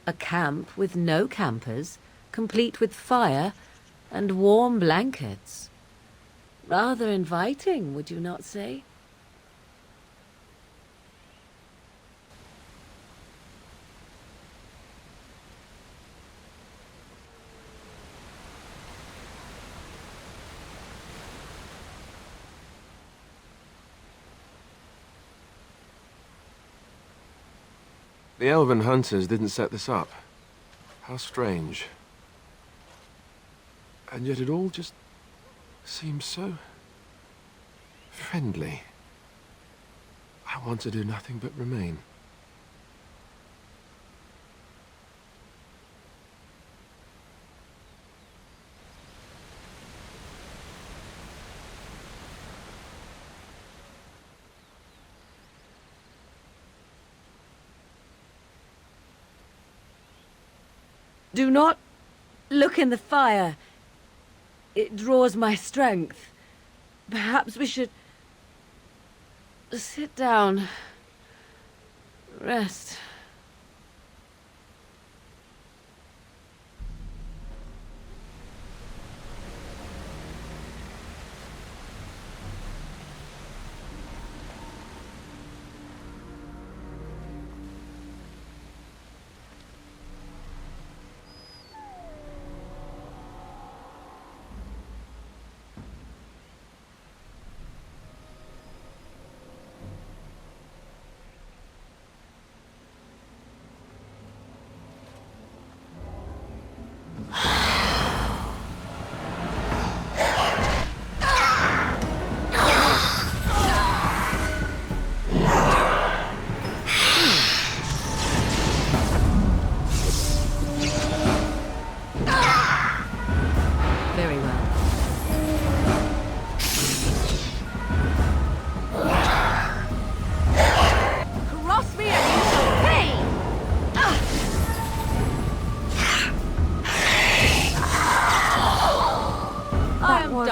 A camp with no campers, complete with fire and warm blankets. Rather inviting, would you not say? The elven hunters didn't set this up. How strange. And yet it all just seems so friendly. I want to do nothing but remain. Do not look in the fire. It draws my strength. Perhaps we should sit down. Rest.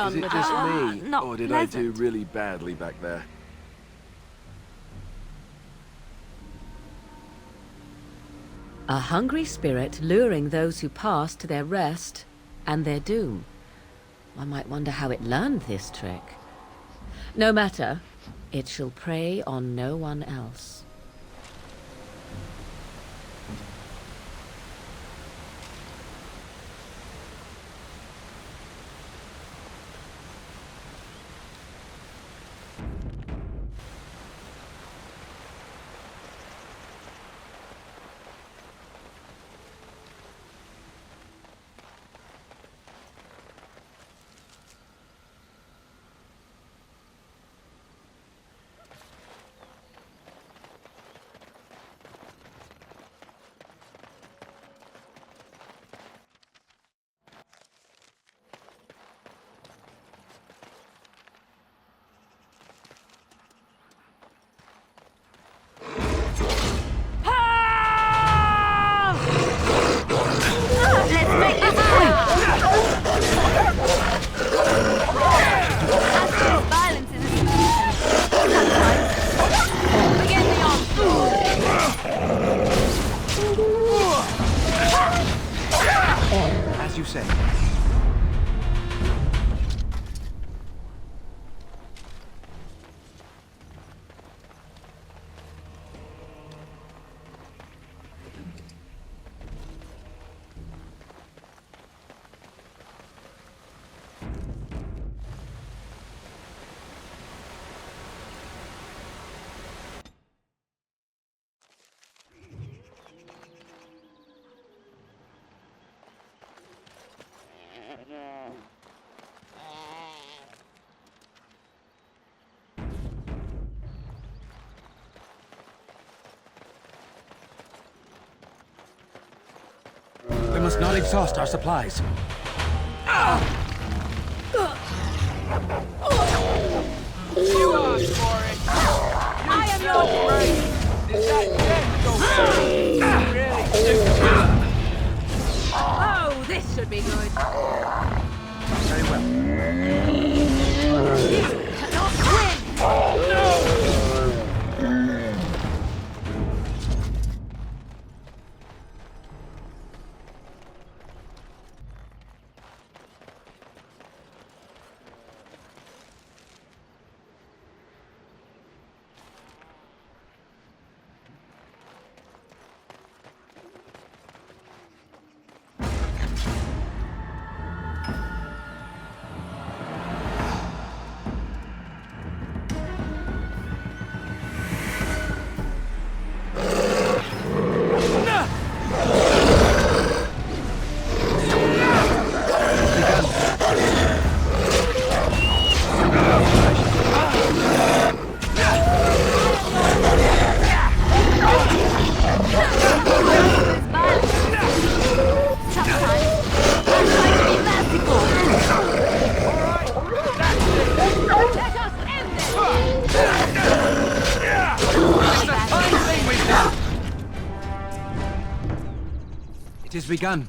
Is it just me, or did I do really badly back there? A hungry spirit luring those who pass to their rest and their doom. One might wonder how it learned this trick. No matter, it shall prey on no one else. say. We must not exhaust our supplies. You asked for it! I am your prey! Is that really stupid? Oh, this should be good. Very well. You cannot win! No! It is begun.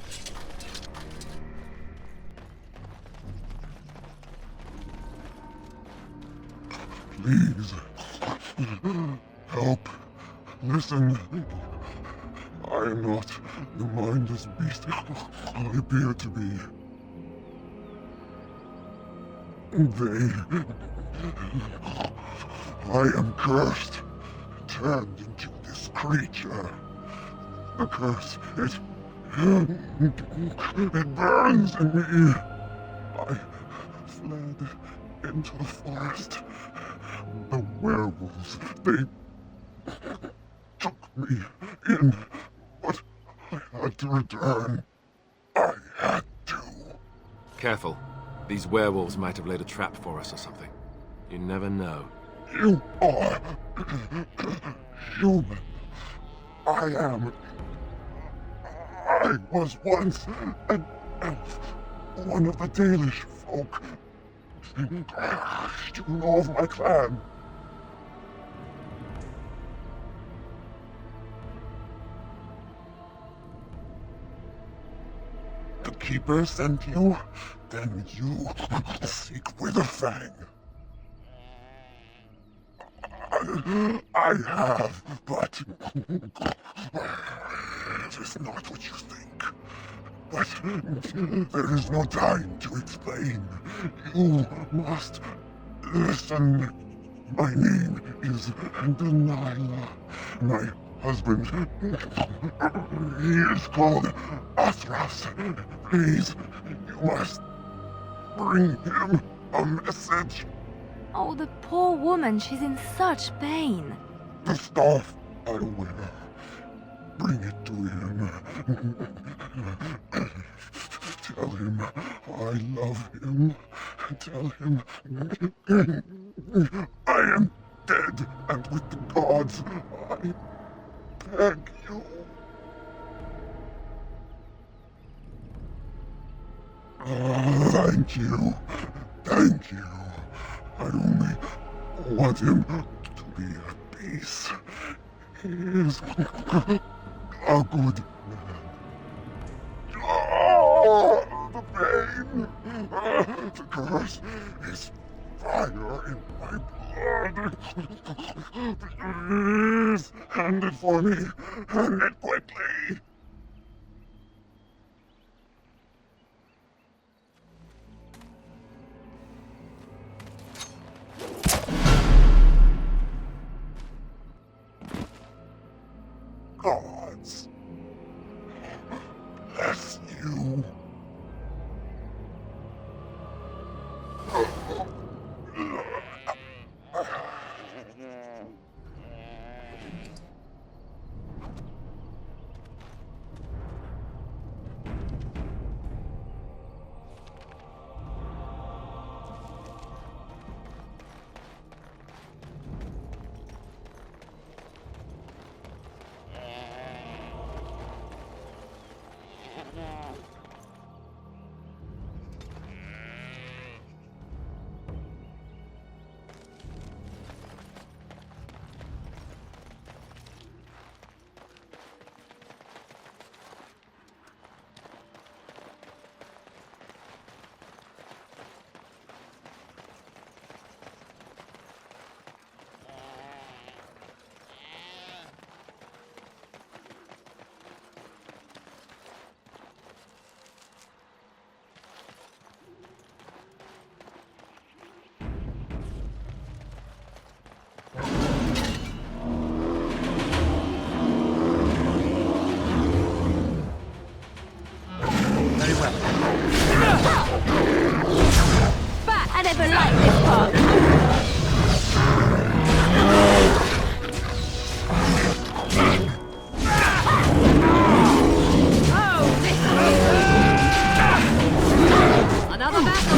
Please. Help. Listen. I am not the mindless beast I appear to be. I am cursed. Turned into this creature. The curse, it burns in me. I fled into the forest. The werewolves, they took me in, but I had to return. I had to. Careful. These werewolves might have laid a trap for us or something. You never know. You are human. I am. I was once an elf, one of the Dalish folk. You know of my clan. The Keeper sent you? Then you seek Witherfang. I have, but it is not what you think. But there is no time to explain. You must listen. My name is Delilah. My husband, he is called Athras. Please, you must bring him a message. Oh, the poor woman, she's in such pain. The staff I wear. Bring it to him. Tell him I love him. Tell him I am dead and with the gods. I beg you. Thank you. Thank you. I only want him to be at peace. He is a good man. Oh, the pain! The curse is fire in my blood. Please, hand it for me. Hand it quickly. F you. I never liked this part. Another battle.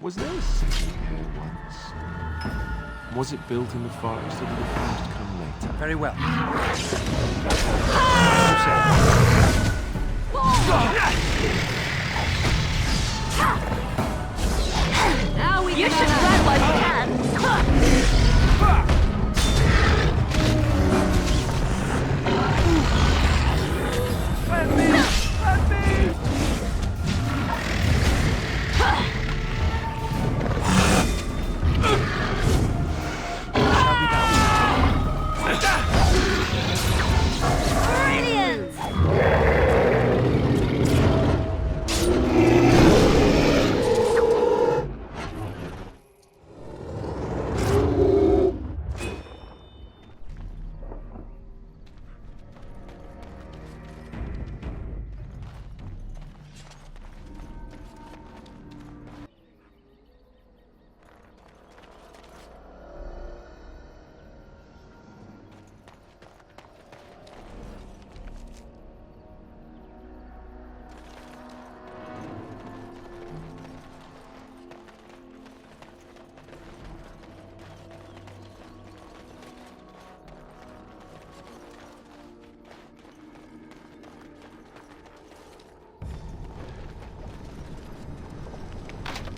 Was there a city here once? Was it built in the forest or did the forest come later? Very well. Now we you should grab what you can.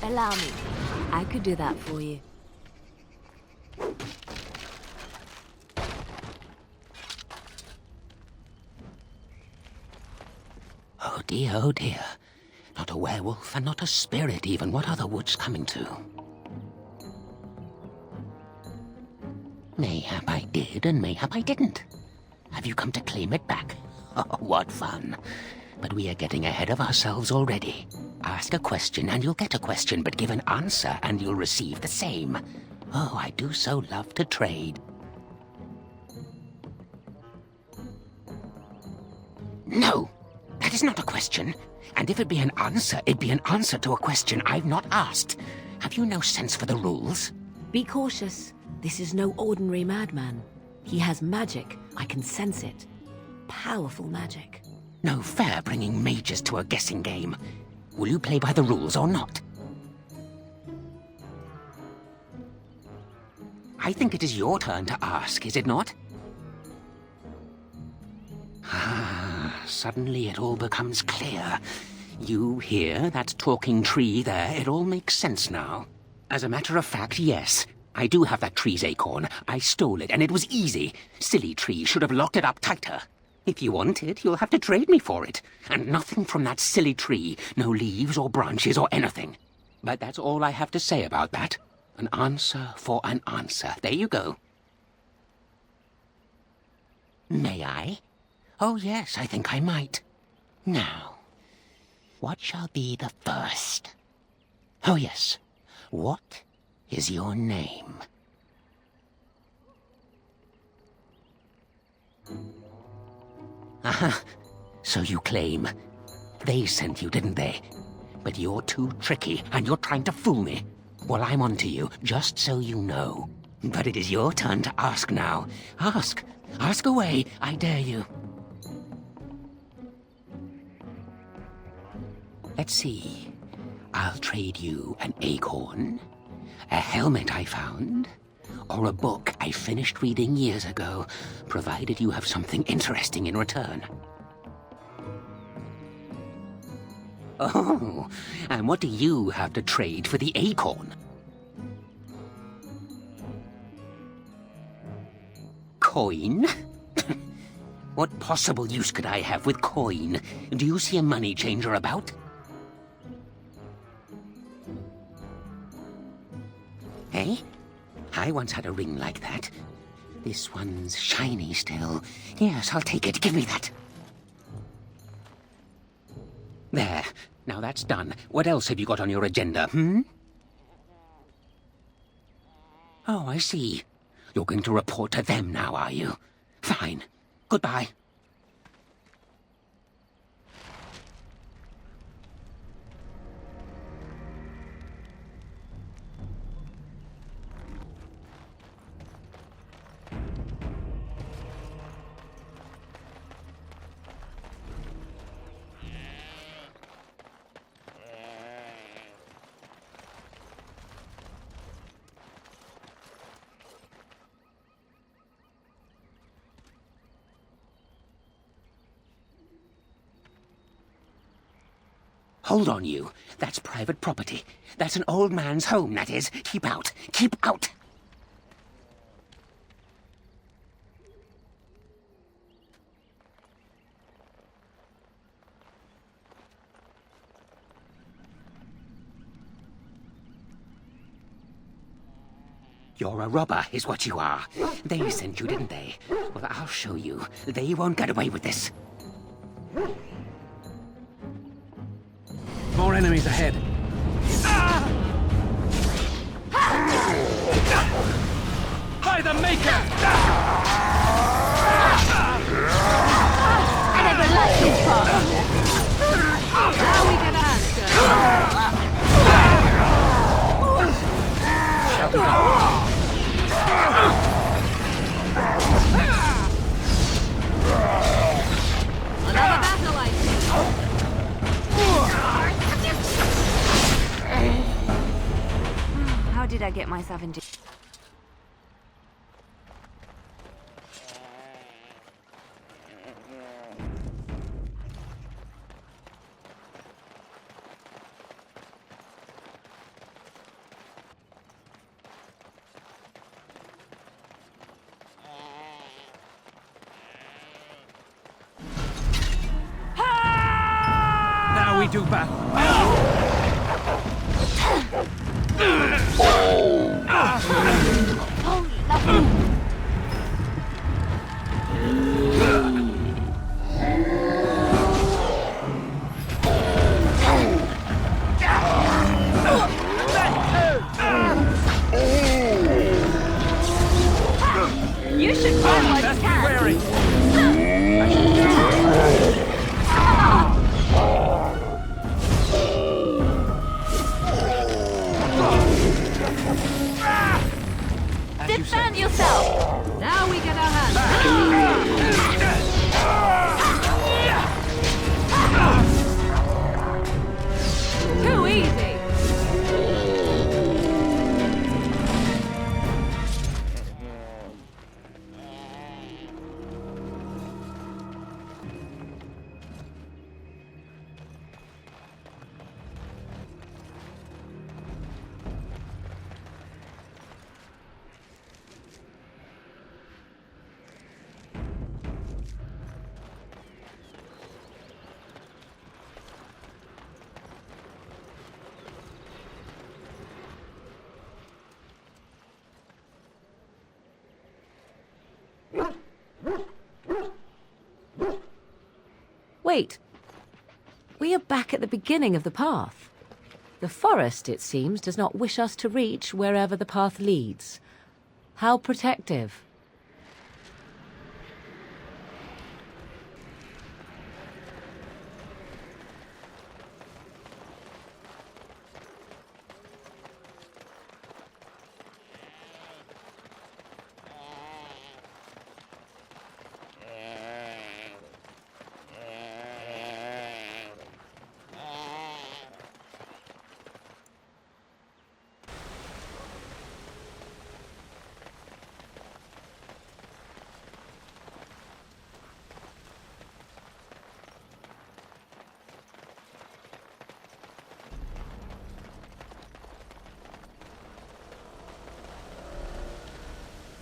Allow me. I could do that for you. Oh dear, oh dear. Not a werewolf and not a spirit even. What are the woods coming to? Mayhap I did and mayhap I didn't. Have you come to claim it back? Oh, what fun. But we are getting ahead of ourselves already. Ask a question and you'll get a question, but give an answer and you'll receive the same. Oh, I do so love to trade. No, that is not a question. And if it be an answer, it'd be an answer to a question I've not asked. Have you no sense for the rules? Be cautious. This is no ordinary madman. He has magic. I can sense it. Powerful magic. No fair bringing mages to a guessing game. Will you play by the rules or not? I think it is your turn to ask, is it not? Ah, suddenly it all becomes clear. You here, that talking tree there, it all makes sense now. As a matter of fact, yes. I do have that tree's acorn. I stole it, and it was easy. Silly tree should have locked it up tighter. If you want it, you'll have to trade me for it. And nothing from that silly tree. No leaves or branches or anything. But that's all I have to say about that. An answer for an answer. There you go. May I? Oh, yes, I think I might. Now, What shall be the first? Oh yes, what is your name? Aha, so you claim. They sent you, didn't they? But you're too tricky, and you're trying to fool me. Well, I'm on to you, just so you know. But it is your turn to ask now. Ask. Ask away, I dare you. Let's see. I'll trade you an acorn, a helmet I found, or a book I finished reading years ago, provided you have something interesting in return. Oh, and what do you have to trade for the acorn? Coin? What possible use could I have with coin? Do you see a money changer about? Eh? I once had a ring like that. This one's shiny still. Yes, I'll take it. Give me that. There. Now that's done. What else have you got on your agenda, Oh, I see. You're going to report to them now, are you? Fine. Goodbye. Hold on, you. That's private property. That's an old man's home, that is. Keep out. Keep out! You're a robber, is what you are. They sent you, didn't they? Well, I'll show you. They won't get away with this. More enemies ahead. By the Maker! I never liked this part. Now we can answer. Shall we go? Another battle, I see. How did I get myself into... Now we do battle. You should run like a cat. Wary. Defend yourself! Now we get our hands. Too easy! Wait. We are back at the beginning of the path. The forest, it seems, does not wish us to reach wherever the path leads. How protective.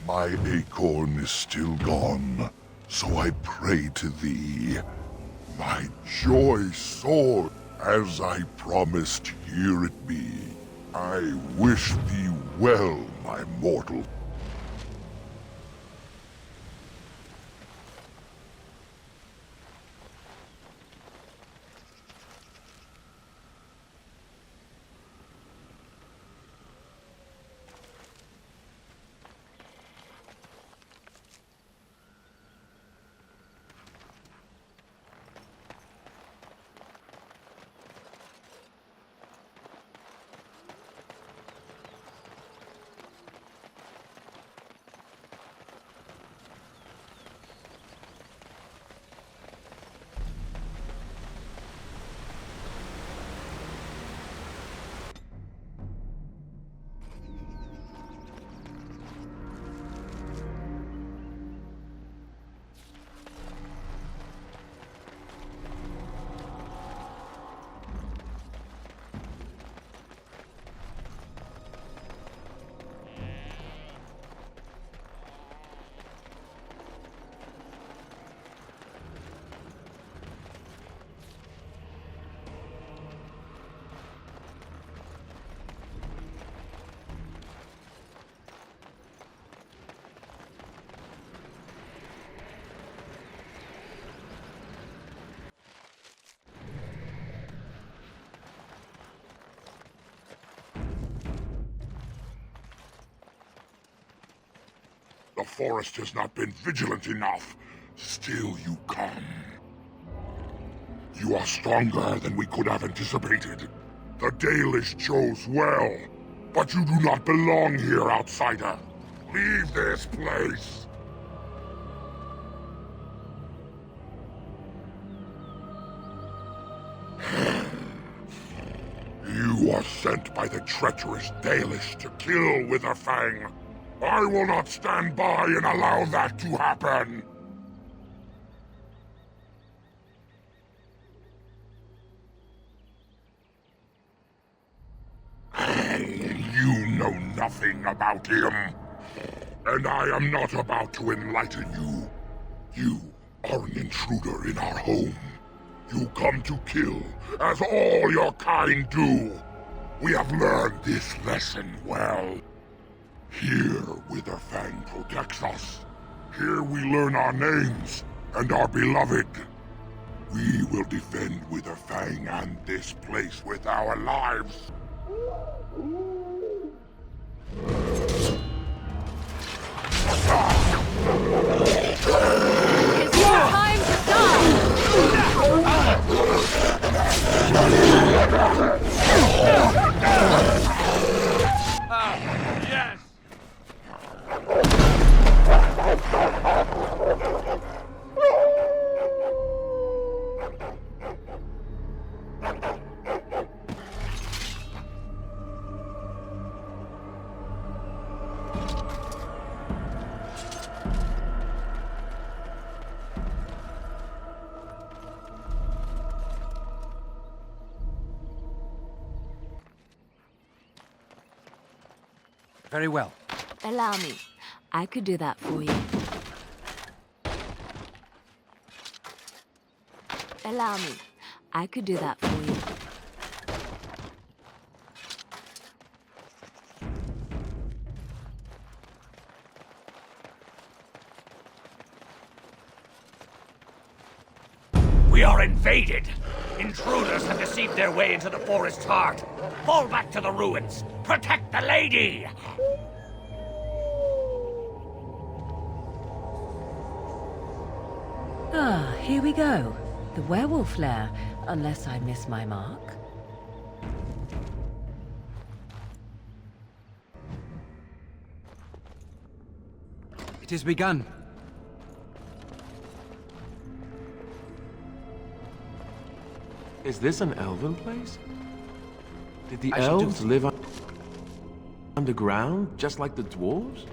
My acorn is still gone, so I pray to thee. My joy soared, as I promised, hear it be. I wish thee well, my mortal. The forest has not been vigilant enough. Still you come. You are stronger than we could have anticipated. The Dalish chose well, but you do not belong here, outsider. Leave this place. You are sent by the treacherous Dalish to kill Witherfang. I will not stand by and allow that to happen! You know nothing about him. And I am not about to enlighten you. You are an intruder in our home. You come to kill, as all your kind do. We have learned this lesson well. Here, Witherfang protects us. Here we learn our names and are beloved. We will defend Witherfang and this place with our lives. It's your time to Yes! Very well. Allow me. I could do that for you. Allow me. I could do that for you. We are invaded! Intruders have deceived their way into the forest's heart. Fall back to the ruins! Protect the lady! Ah, here we go. The werewolf lair, unless I miss my mark. It is begun. Is this an elven place? Did the I shall do elves it. live underground, just like the dwarves?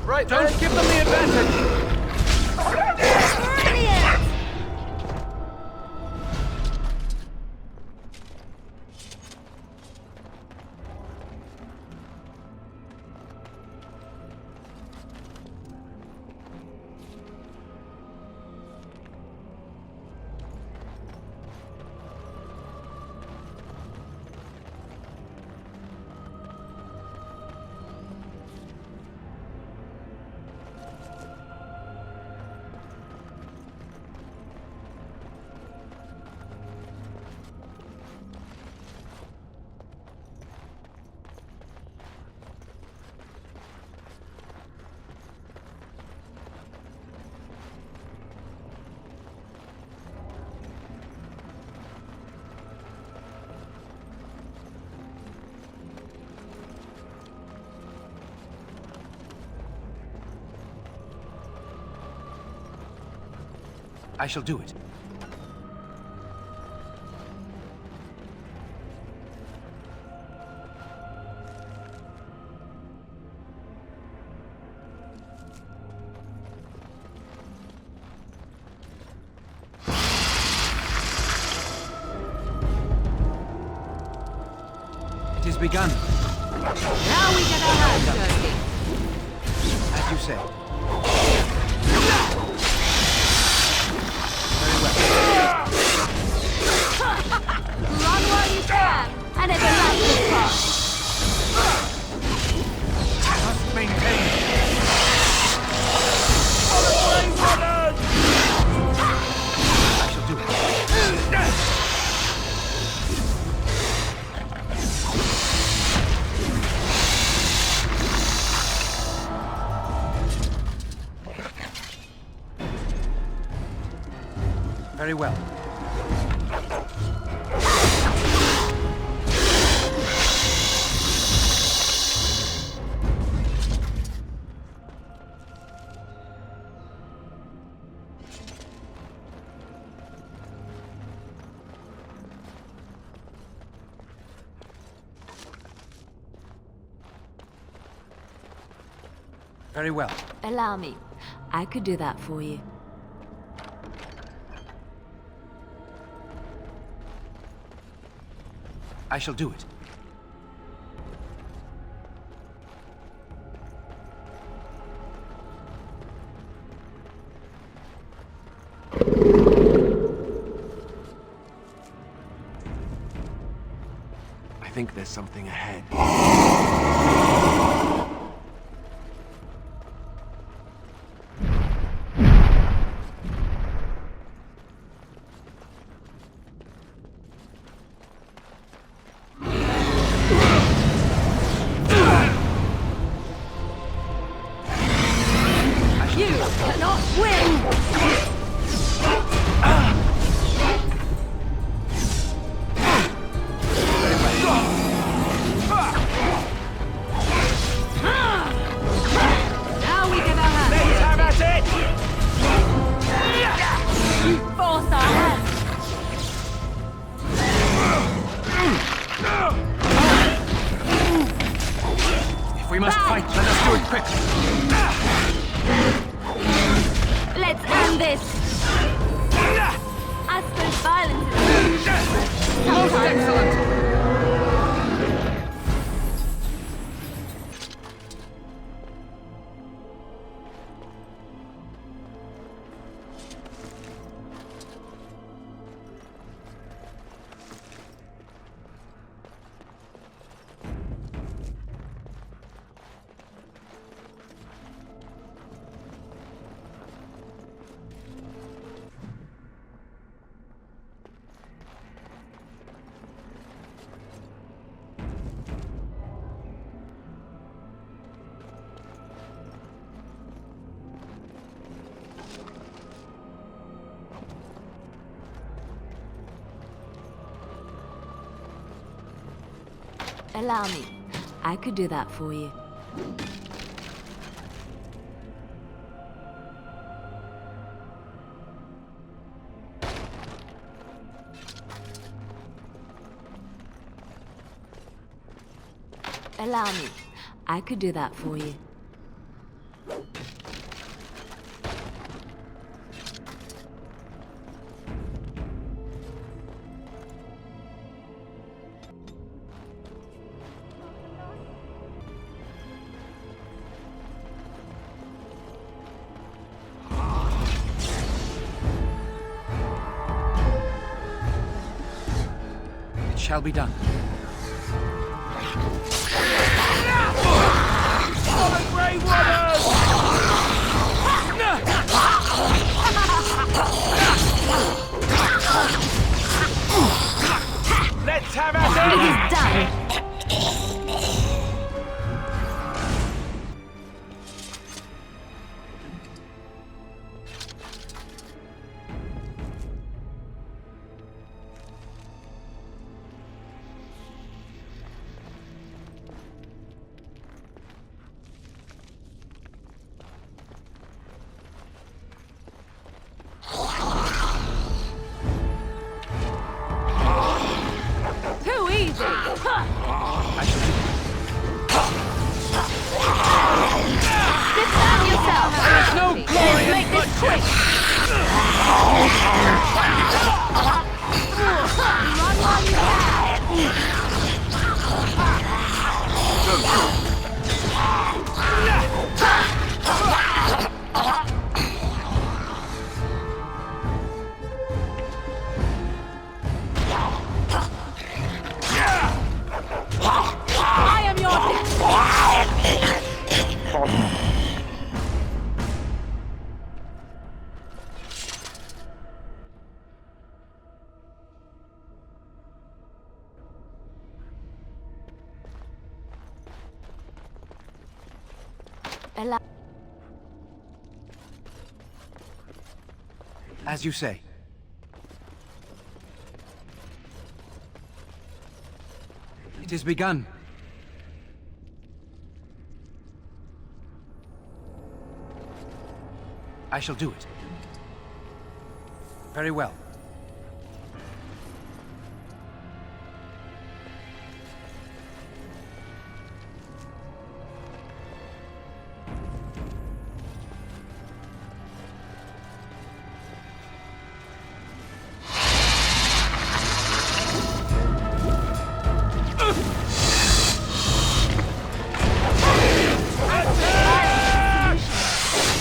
Right, don't give them the advantage! I shall do it. It is begun. Now we get our hands dirty. As you say. Run while you can, and if the light is crossed. Must maintain. I shall do it. Very well. Very well. Allow me. I could do that for you. I shall do it. I think there's something ahead. We must fight. Let us do it quickly. Let's end this. Asper's violence is Most excellent. Allow me. I could do that for you. Allow me. I could do that for you. It shall be done. Grey Wardens! Let's have at it! It is done! Too easy! Defend yourself! There's no glory Let's in make this quick! Run while you I am your Allow. As you say. It is begun. I shall do it. Very well.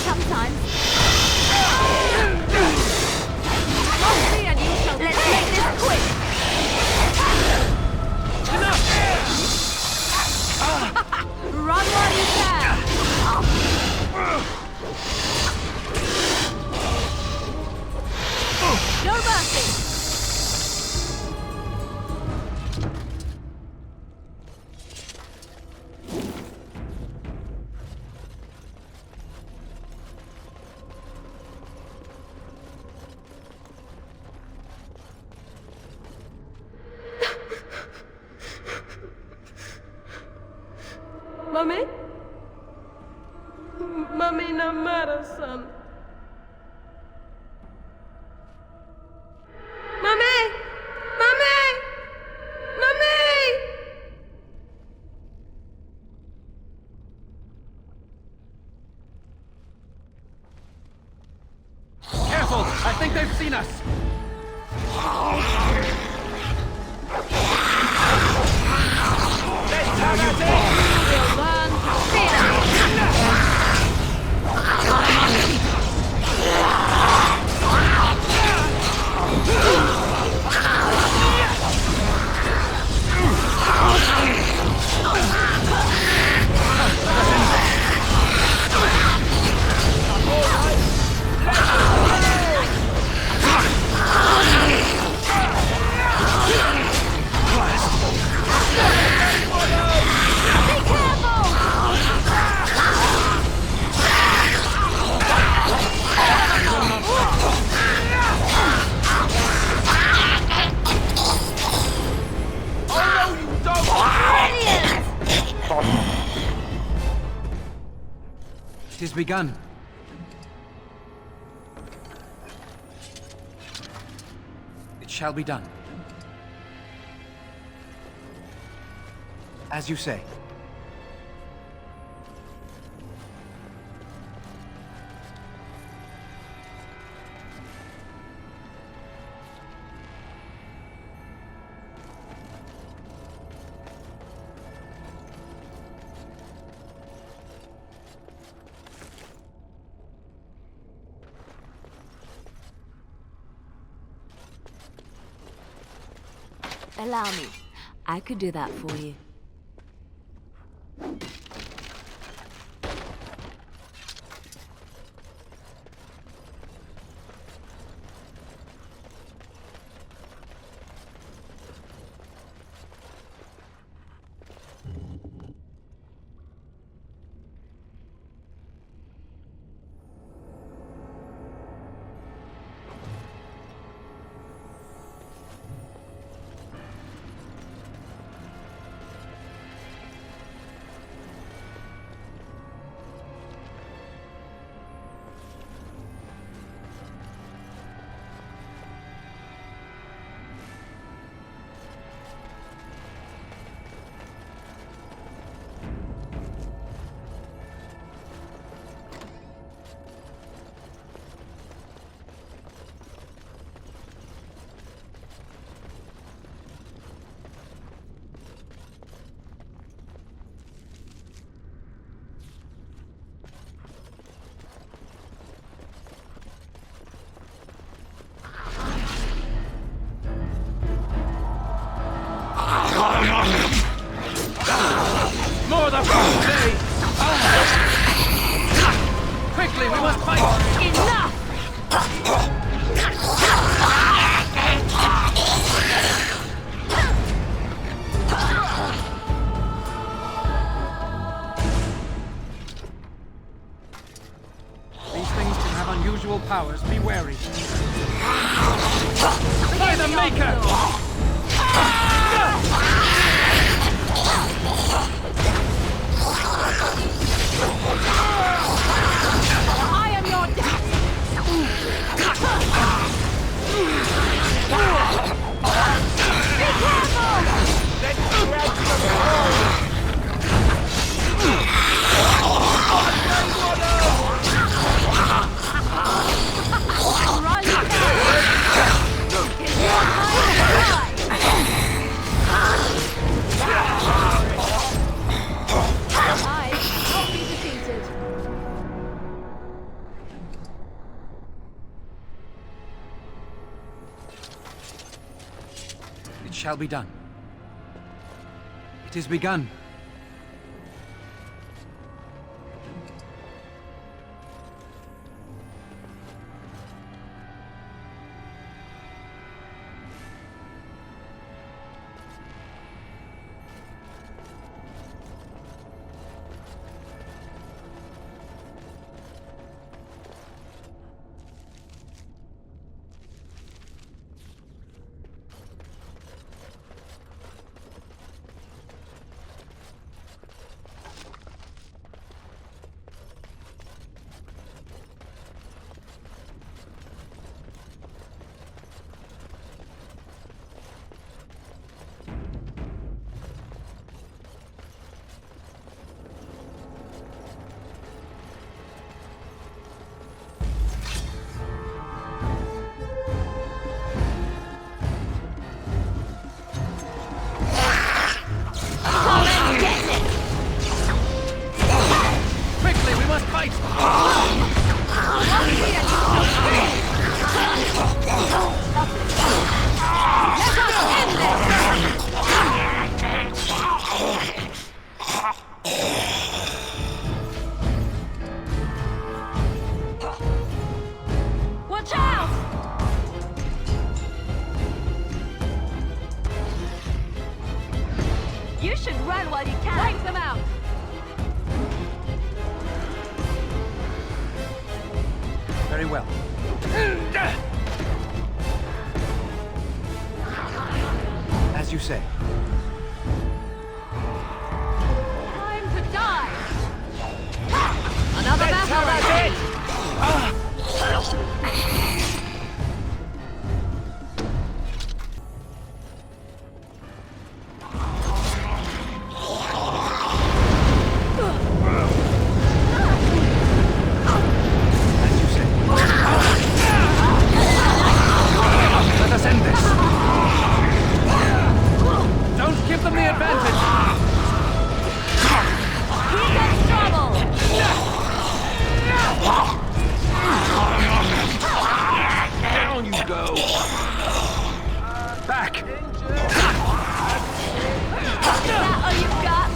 Sometimes. Let's make this quick! Run while you can! No mercy! Mummy? Mummy, no matter, son. Mummy! Mummy! Mummy! Careful! I think they've seen us! Let's have at it! You'll learn to fear! It is begun. It shall be done. As you say. Allow me. I could do that for you. More the day! Quickly, we must fight! Enough! These things can have unusual powers. Be wary. By the Maker! I am your death! Be It shall be done. It is begun. Watch out! You should run while you can. Wipe them out. Very well. As you say. Time to die. Another battle. how that's it! Let us end this. Don't give them the advantage. Here comes trouble! Down you go. Back. Is that all you've got?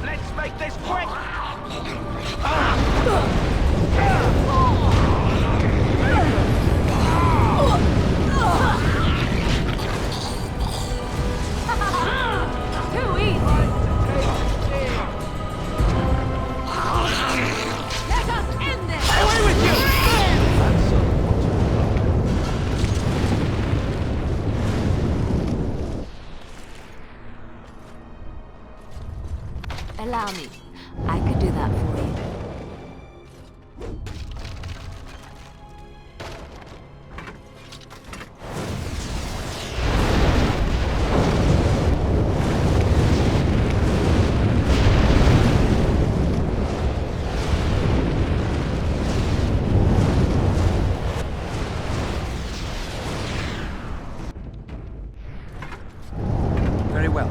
Let's make this quick! Too easy! Let us end this! Away with you! Allow me. I could do that for you. Very well.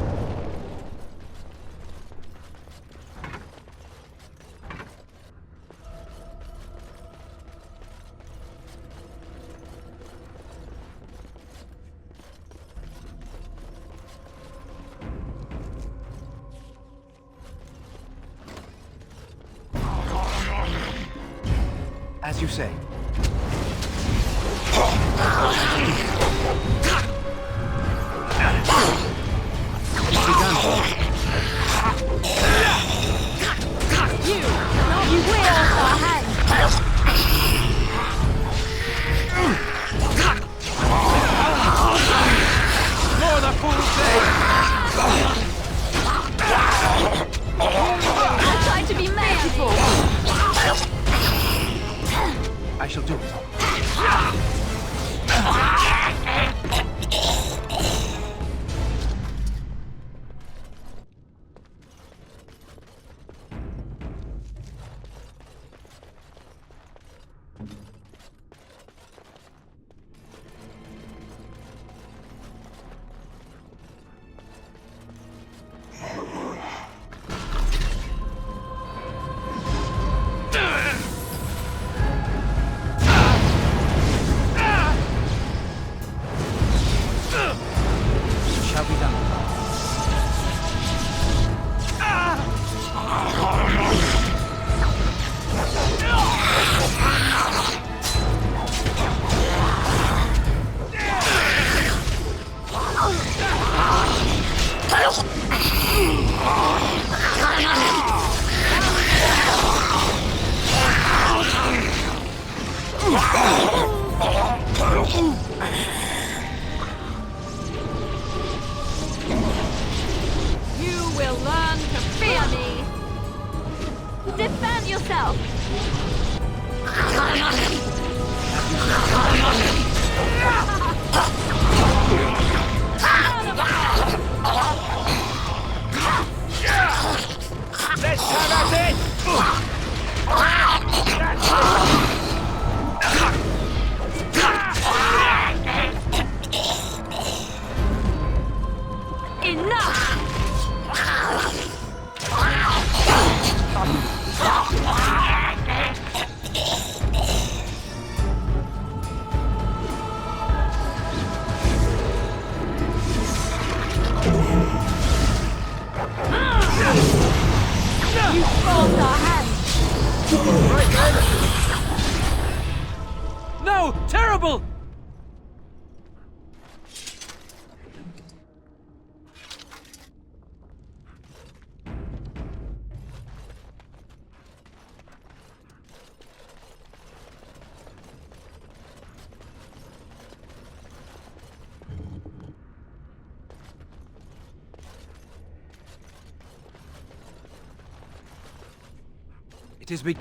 As you say. You will, our hand! For the full day! I tried to be merciful! I shall do it. Shall be done. You will learn to fear me! Defend yourself! Let's have at it! Enough! You forced our hand! No! Terrible! It is be...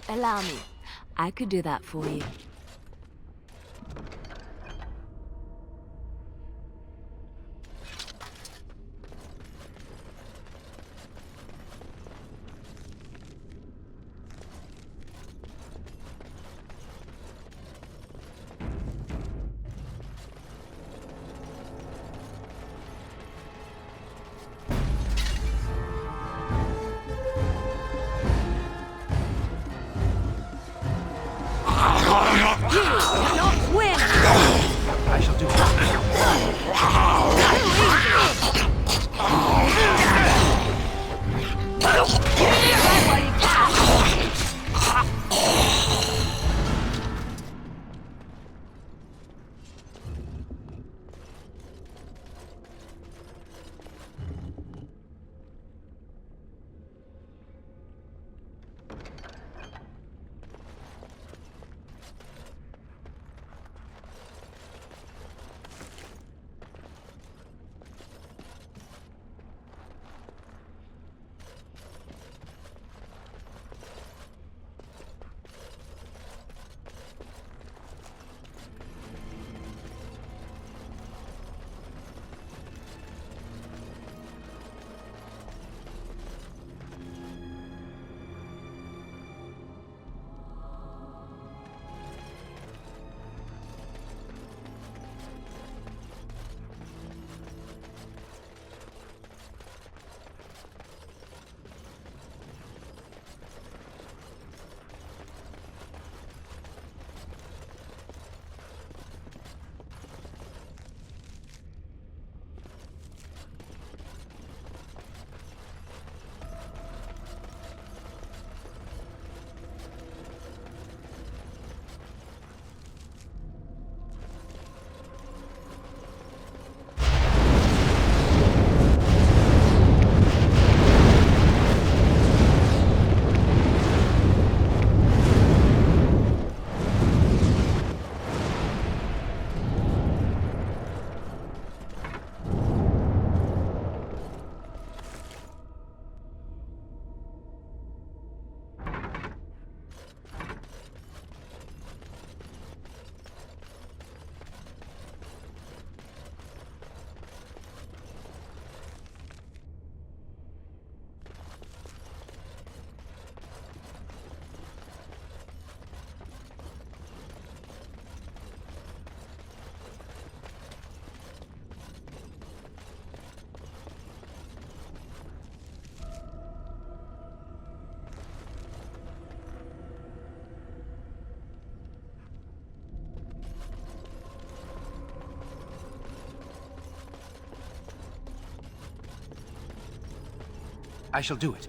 Allow me. I could do that for you. I shall do it.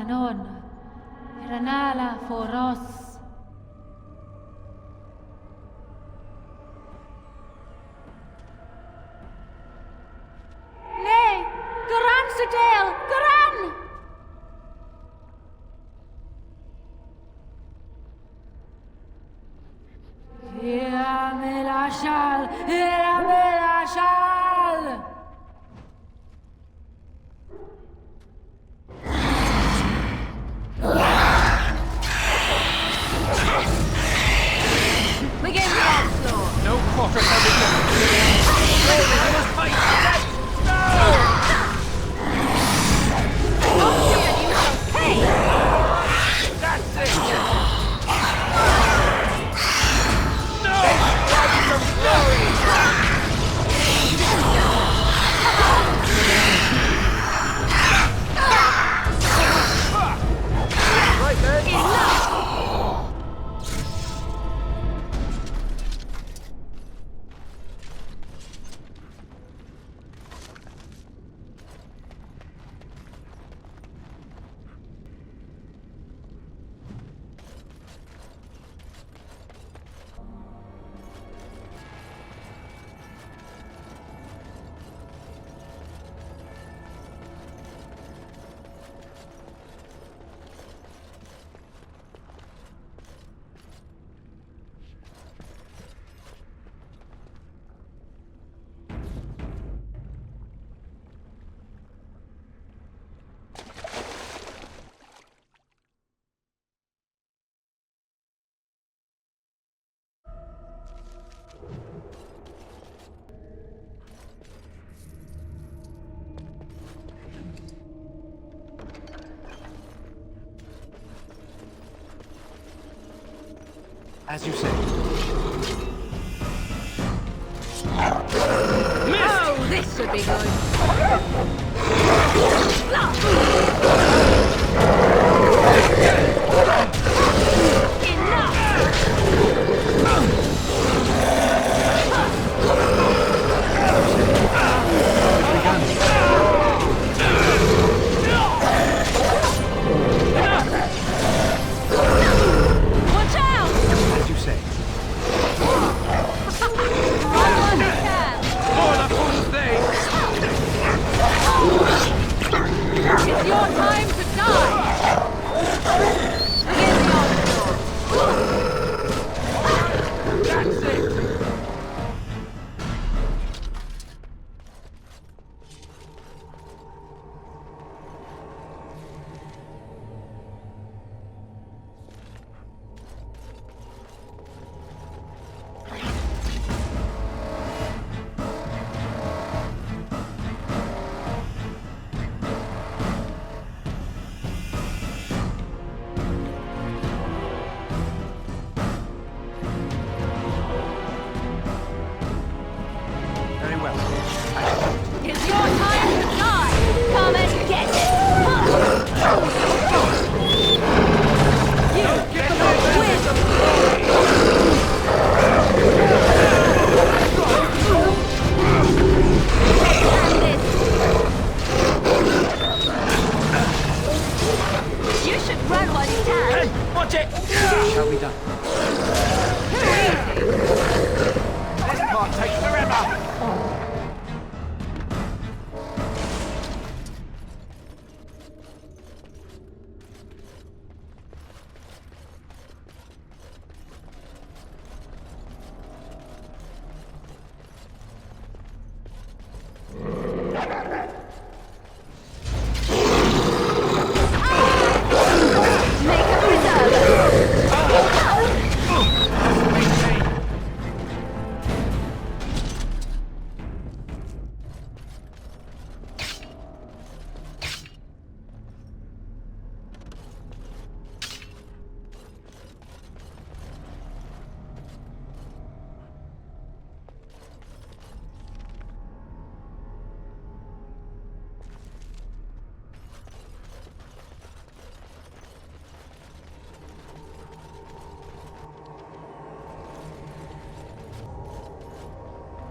non. Ranala foros. Nee, Garan Sudale, Garan! Ilamelashal, Ilamelashal! Begin the onslaught! No quarter shall be given. We must fight today! No! That's it! No! Light from glory! Right there! As you say. Oh, this should be good. As you say. It's your time to die! Begin the onslaught! That's it! It's your time to die! Come and get it! You get You should run while you can! Hey, watch it! Shall we done? This part takes forever!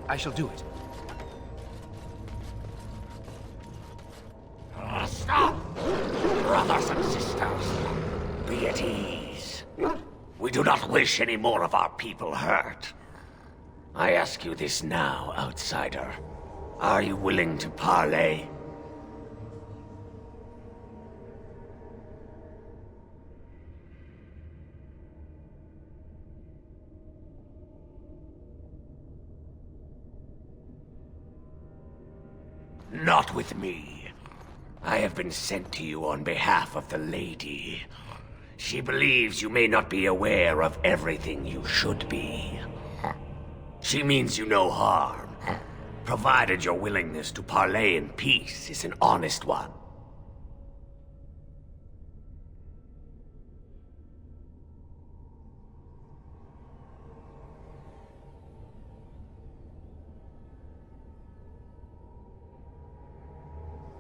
I shall do it. Stop! Brothers and sisters! masters. Be at ease. We do not wish any more of our people hurt. I ask you this now, outsider. Are you willing to parley? Not with me. I have been sent to you on behalf of the Lady. She believes you may not be aware of everything you should be. She means you no harm, provided your willingness to parley in peace is an honest one.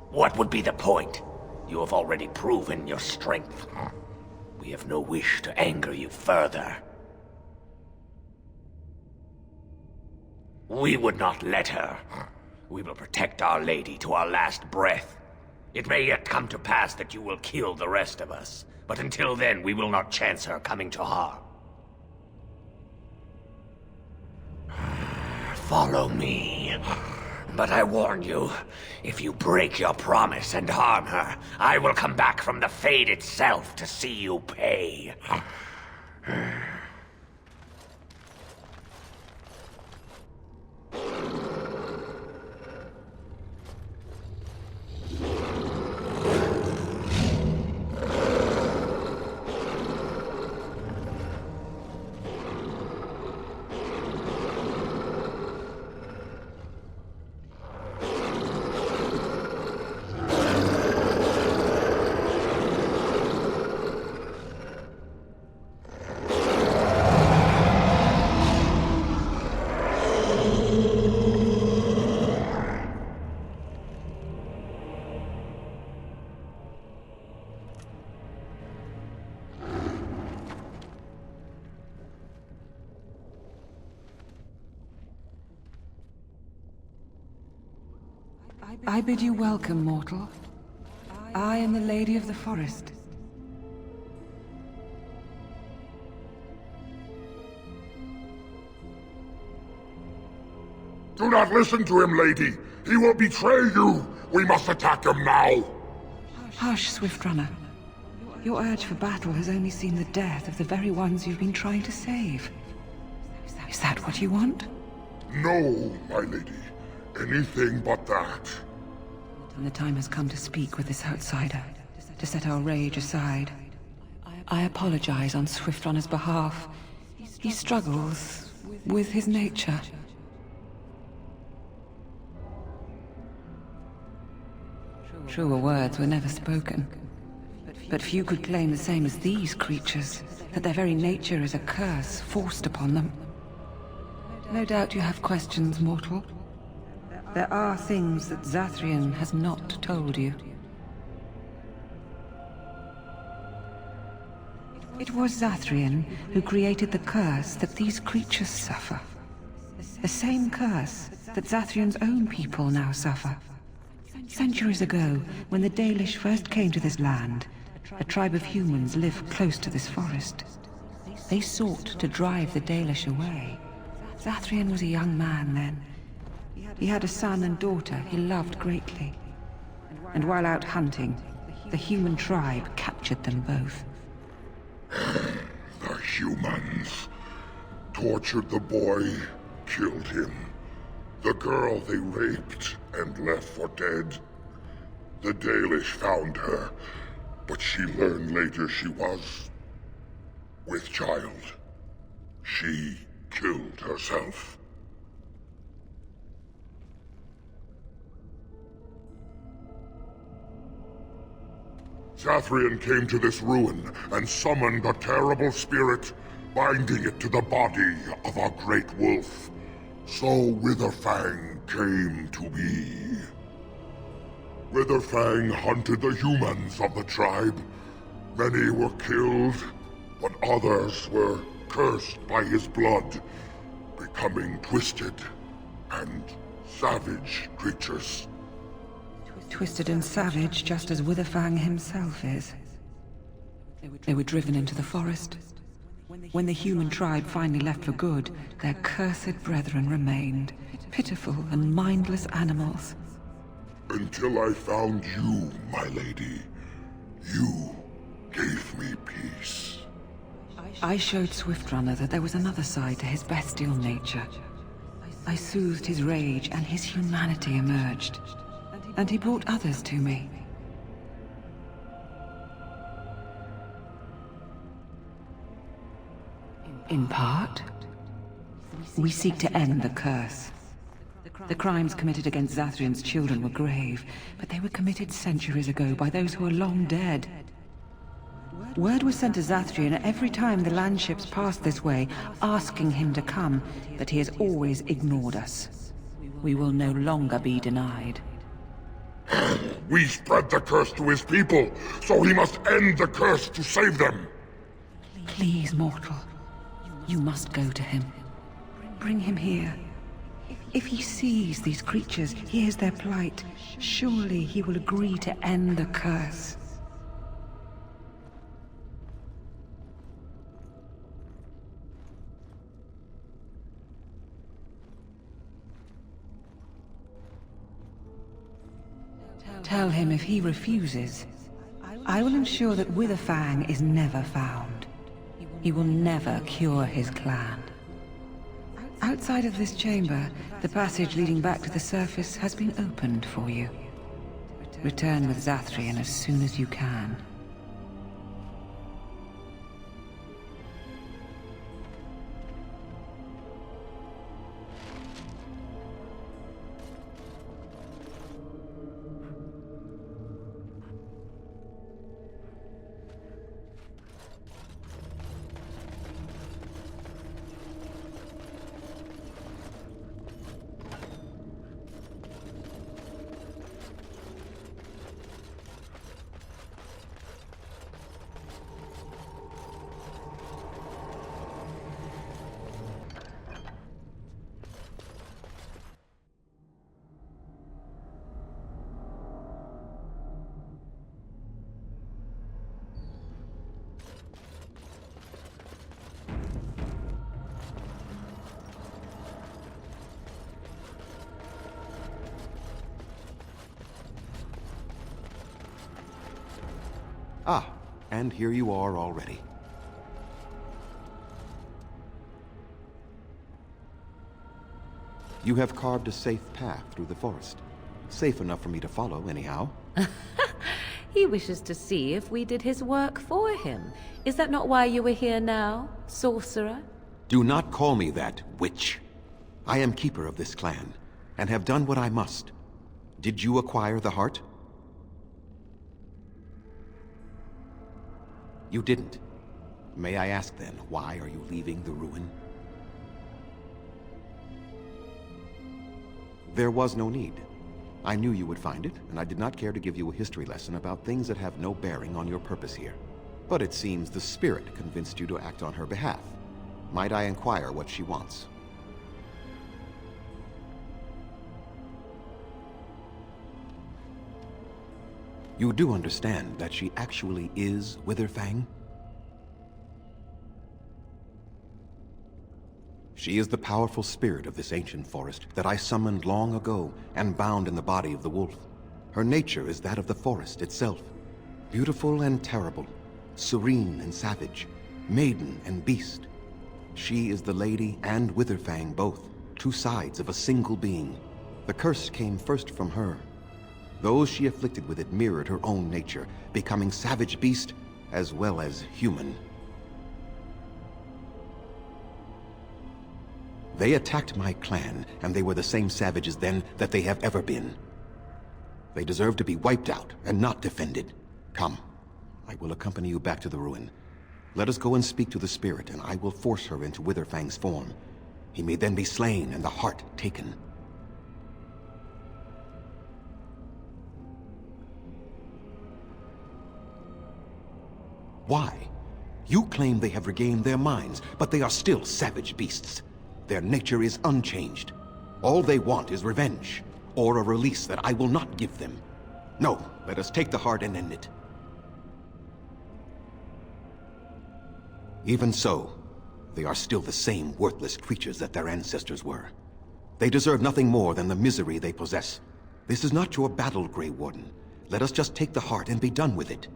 What would be the point? You have already proven your strength. We have no wish to anger you further. We would not let her. We will protect our lady to our last breath. It may yet come to pass that you will kill the rest of us, but until then we will not chance her coming to harm. Follow me. But I warn you, if you break your promise and harm her, I will come back from the Fade itself to see you pay. I bid you welcome, mortal. I am the Lady of the Forest. Do not listen to him, lady. He will betray you. We must attack him now. Hush, Swift Runner. Your urge for battle has only seen the death of the very ones you've been trying to save. Is that what you want? No, my lady. Anything but that. And the time has come to speak with this outsider, to set our rage aside. I apologize on Swift Runner's behalf. He struggles with his nature. Truer words were never spoken. But few could claim the same as these creatures, that their very nature is a curse forced upon them. No doubt you have questions, mortal. There are things that Zathrian has not told you. It was Zathrian who created the curse that these creatures suffer. The same curse that Zathrian's own people now suffer. Centuries ago, when the Dalish first came to this land, a tribe of humans lived close to this forest. They sought to drive the Dalish away. Zathrian was a young man then. He had a son and daughter he loved greatly. And while out hunting, the human tribe captured them both. The humans tortured the boy, killed him. The girl they raped and left for dead. The Dalish found her, but she learned later she was with child. She killed herself. Zathrian came to this ruin and summoned a terrible spirit, binding it to the body of a great wolf. So Witherfang came to be. Witherfang hunted the humans of the tribe. Many were killed, but others were cursed by his blood, becoming twisted and savage creatures. Twisted and savage, just as Witherfang himself is. They were driven into the forest. When the human tribe finally left for good, their cursed brethren remained, pitiful and mindless animals. Until I found you, my lady. You gave me peace. I showed Swiftrunner that there was another side to his bestial nature. I soothed his rage and his humanity emerged. And he brought others to me. In part, we seek to end the curse. The crimes committed against Zathrion's children were grave, but they were committed centuries ago by those who are long dead. Word was sent to Zathrion every time the landships passed this way, asking him to come, but he has always ignored us. We will no longer be denied. We spread the curse to his people, so he must end the curse to save them. Please, mortal. You must go to him. Bring him here. If he sees these creatures, hears their plight, surely he will agree to end the curse. Tell him if he refuses, I will ensure that Witherfang is never found. He will never cure his clan. Outside of this chamber, the passage leading back to the surface has been opened for you. Return with Zathrion as soon as you can. Ah, and here you are already. You have carved a safe path through the forest. Safe enough for me to follow, anyhow. He wishes to see if we did his work for him. Is that not why you were here now, sorcerer? Do not call me that, witch. I am keeper of this clan, and have done what I must. Did you acquire the heart? You didn't. May I ask then, why are you leaving the ruin? There was no need. I knew you would find it, and I did not care to give you a history lesson about things that have no bearing on your purpose here. But it seems the spirit convinced you to act on her behalf. Might I inquire what she wants? You do understand that she actually is Witherfang? She is the powerful spirit of this ancient forest that I summoned long ago and bound in the body of the wolf. Her nature is that of the forest itself. Beautiful and terrible, serene and savage, maiden and beast. She is the lady and Witherfang both, two sides of a single being. The curse came first from her. Those she afflicted with it mirrored her own nature, becoming savage beast as well as human. They attacked my clan, and they were the same savages then that they have ever been. They deserve to be wiped out and not defended. Come, I will accompany you back to the ruin. Let us go and speak to the spirit, and I will force her into Witherfang's form. He may then be slain and the heart taken. Why? You claim they have regained their minds, but they are still savage beasts. Their nature is unchanged. All they want is revenge, or a release that I will not give them. No, let us take the heart and end it. Even so, they are still the same worthless creatures that their ancestors were. They deserve nothing more than the misery they possess. This is not your battle, Grey Warden. Let us just take the heart and be done with it.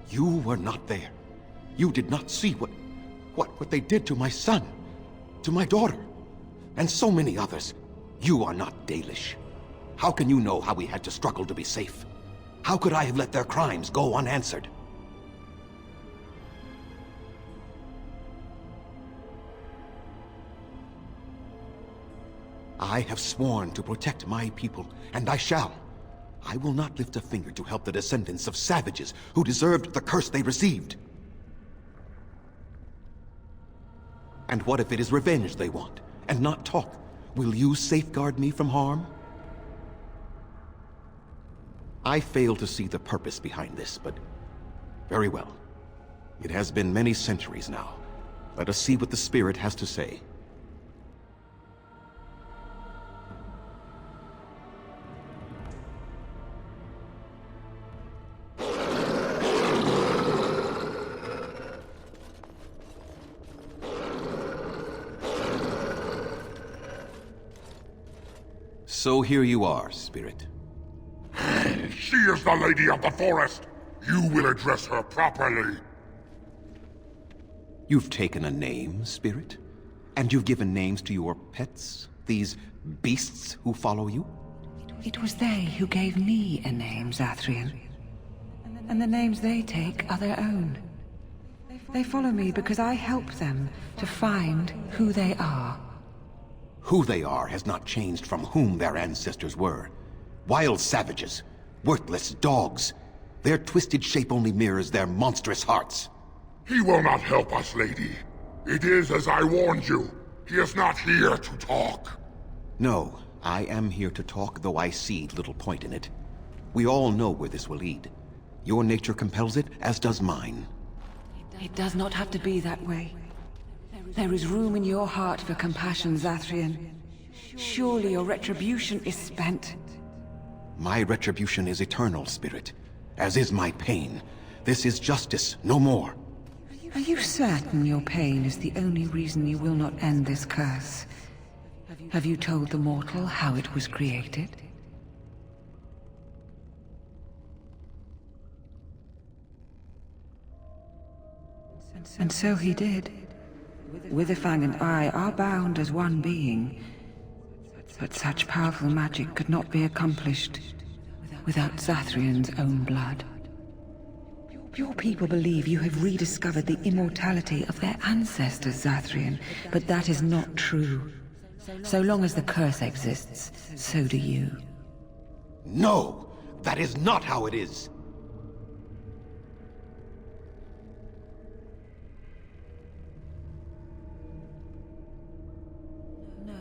You were not there. You did not see what they did to my son, to my daughter, and so many others. You are not Dalish. How can you know how we had to struggle to be safe? How could I have let their crimes go unanswered? I have sworn to protect my people, and I shall. I will not lift a finger to help the descendants of savages who deserved the curse they received. And what if it is revenge they want, and not talk? Will you safeguard me from harm? I fail to see the purpose behind this, but very well. It has been many centuries now. Let us see what the spirit has to say. So here you are, Spirit. She is the Lady of the Forest. You will address her properly. You've taken a name, Spirit? And you've given names to your pets? These beasts who follow you? It was they who gave me a name, Zathrian. And the names they take are their own. They follow me because I help them to find who they are. Who they are has not changed from whom their ancestors were. Wild savages, worthless dogs. Their twisted shape only mirrors their monstrous hearts. He will not help us, lady. It is as I warned you. He is not here to talk. No, I am here to talk, though I see little point in it. We all know where this will lead. Your nature compels it, as does mine. It does not have to be that way. There is room in your heart for compassion, Zathrian. Surely your retribution is spent. My retribution is eternal, Spirit, as is my pain. This is justice, no more. Are you certain your pain is the only reason you will not end this curse? Have you told the mortal how it was created? And so he did. Witherfang and I are bound as one being, but such powerful magic could not be accomplished without Zathrian's own blood. Your people believe you have rediscovered the immortality of their ancestors, Zathrian, but that is not true. So long as the curse exists, so do you. No! That is not how it is!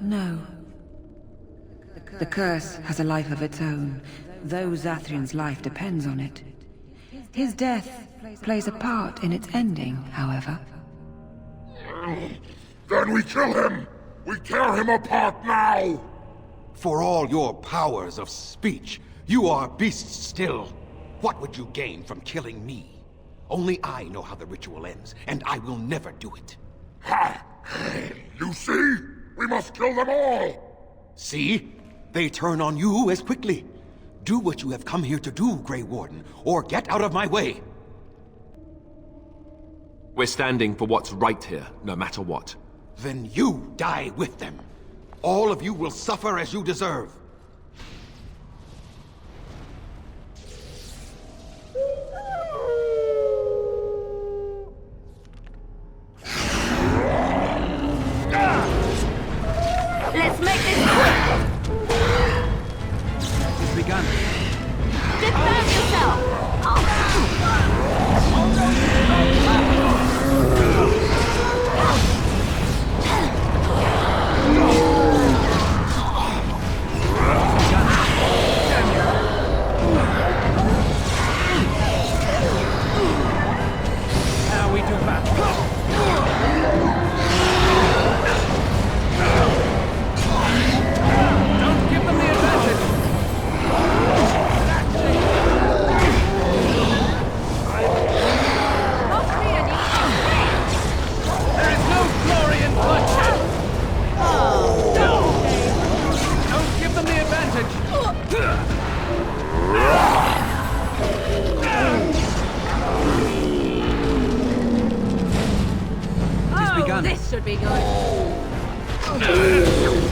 No. The curse has a life of its own, though Zathrian's life depends on it. His death plays a part in its ending, however. Then we kill him! We tear him apart now! For all your powers of speech, you are beasts still. What would you gain from killing me? Only I know how the ritual ends, and I will never do it. Ha! You see? We must kill them all! See? They turn on you as quickly. Do what you have come here to do, Grey Warden, or get out of my way! We're standing for what's right here, no matter what. Then you die with them. All of you will suffer as you deserve. Let's make this quick! It's begun. Defend yourself! This should be good.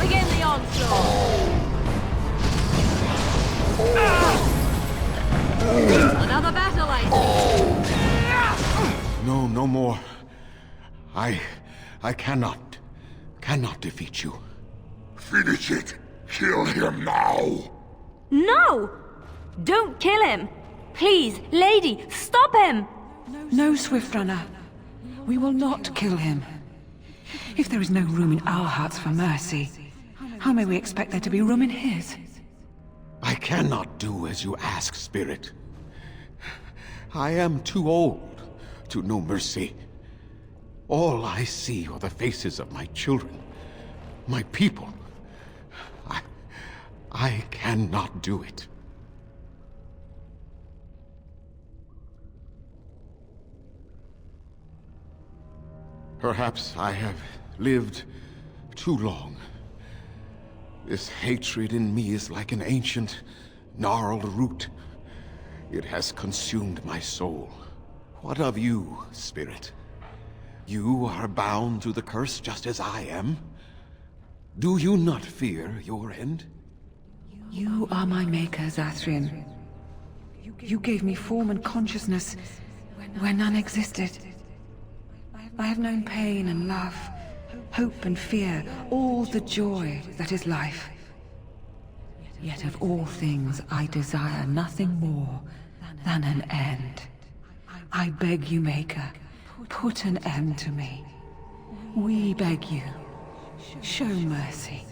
Begin the onslaught. Another battle item. No, no more. I cannot defeat you. Finish it! Kill him now! No! Don't kill him! Please, lady, stop him! No, Swiftrunner. We will not kill him. If there is no room in our hearts for mercy, how may we expect there to be room in his? I cannot do as you ask, Spirit. I am too old to know mercy. All I see are the faces of my children, my people. I cannot do it. Perhaps I have lived too long. This hatred in me is like an ancient, gnarled root. It has consumed my soul. What of you, Spirit? You are bound to the curse just as I am. Do you not fear your end? You are my maker, Zathrian. You gave me form and consciousness where none existed. I have known pain and love, hope and fear, all the joy that is life. Yet of all things I desire nothing more than an end. I beg you, Maker, put an end to me. We beg you, show mercy.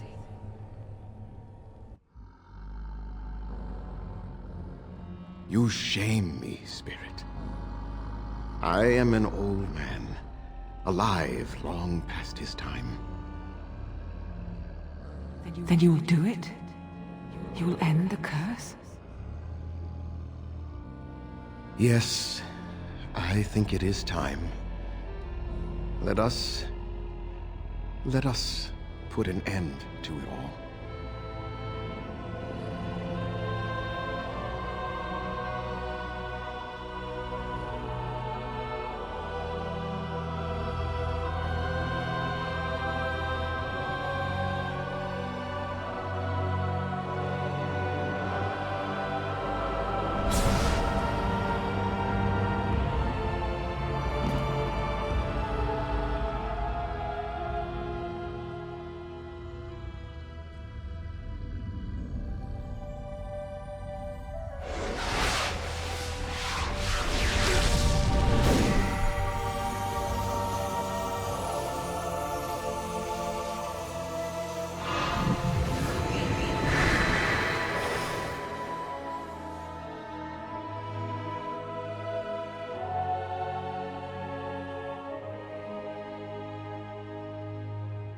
You shame me, Spirit. I am an old man, alive long past his time. Then you will do it? You will end the curse? Yes, I think it is time. Let us put an end to it all.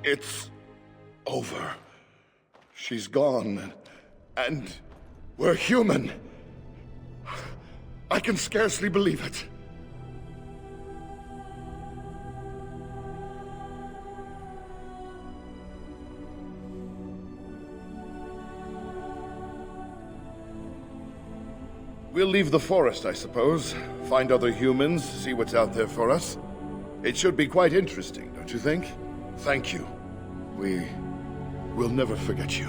It's over. She's gone, and we're human. I can scarcely believe it. We'll leave the forest, I suppose. Find other humans, see what's out there for us. It should be quite interesting, don't you think? Thank you. We'll never forget you.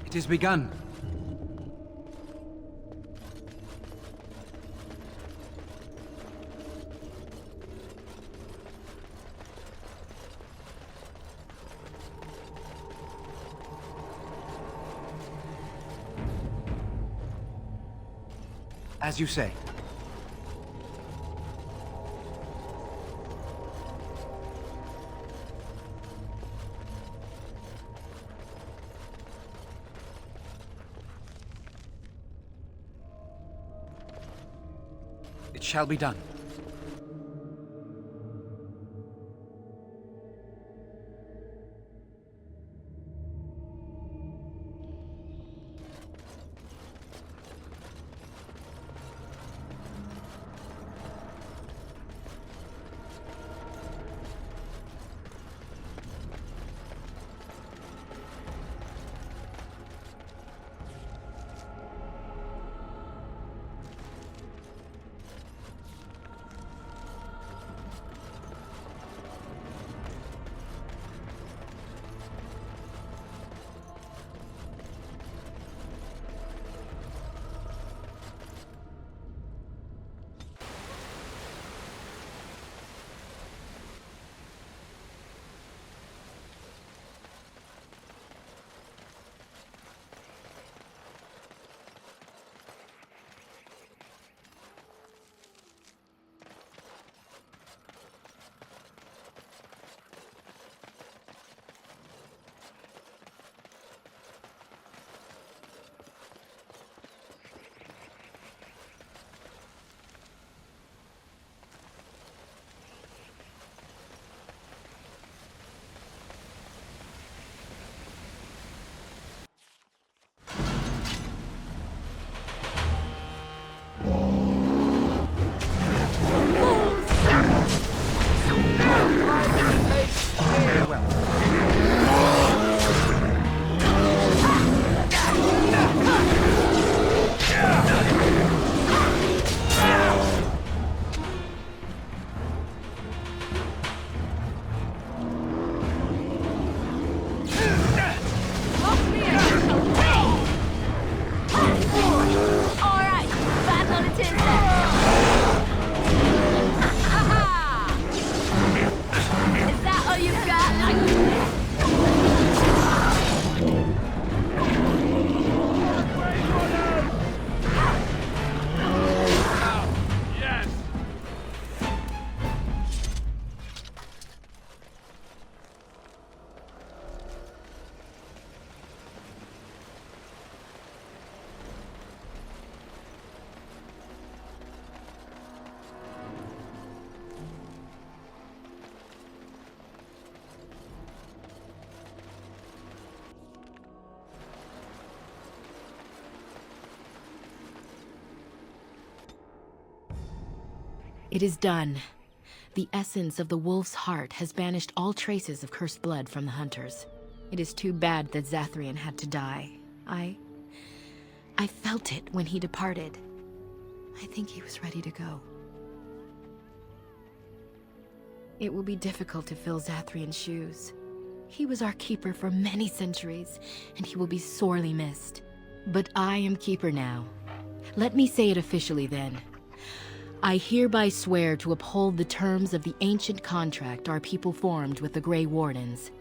It is begun. As you say. It shall be done. It is done. The essence of the wolf's heart has banished all traces of cursed blood from the hunters. It is too bad that Zathrian had to die. I felt it when he departed. I think he was ready to go. It will be difficult to fill Zathrian's shoes. He was our keeper for many centuries, and he will be sorely missed. But I am keeper now. Let me say it officially then. I hereby swear to uphold the terms of the ancient contract our people formed with the Grey Wardens.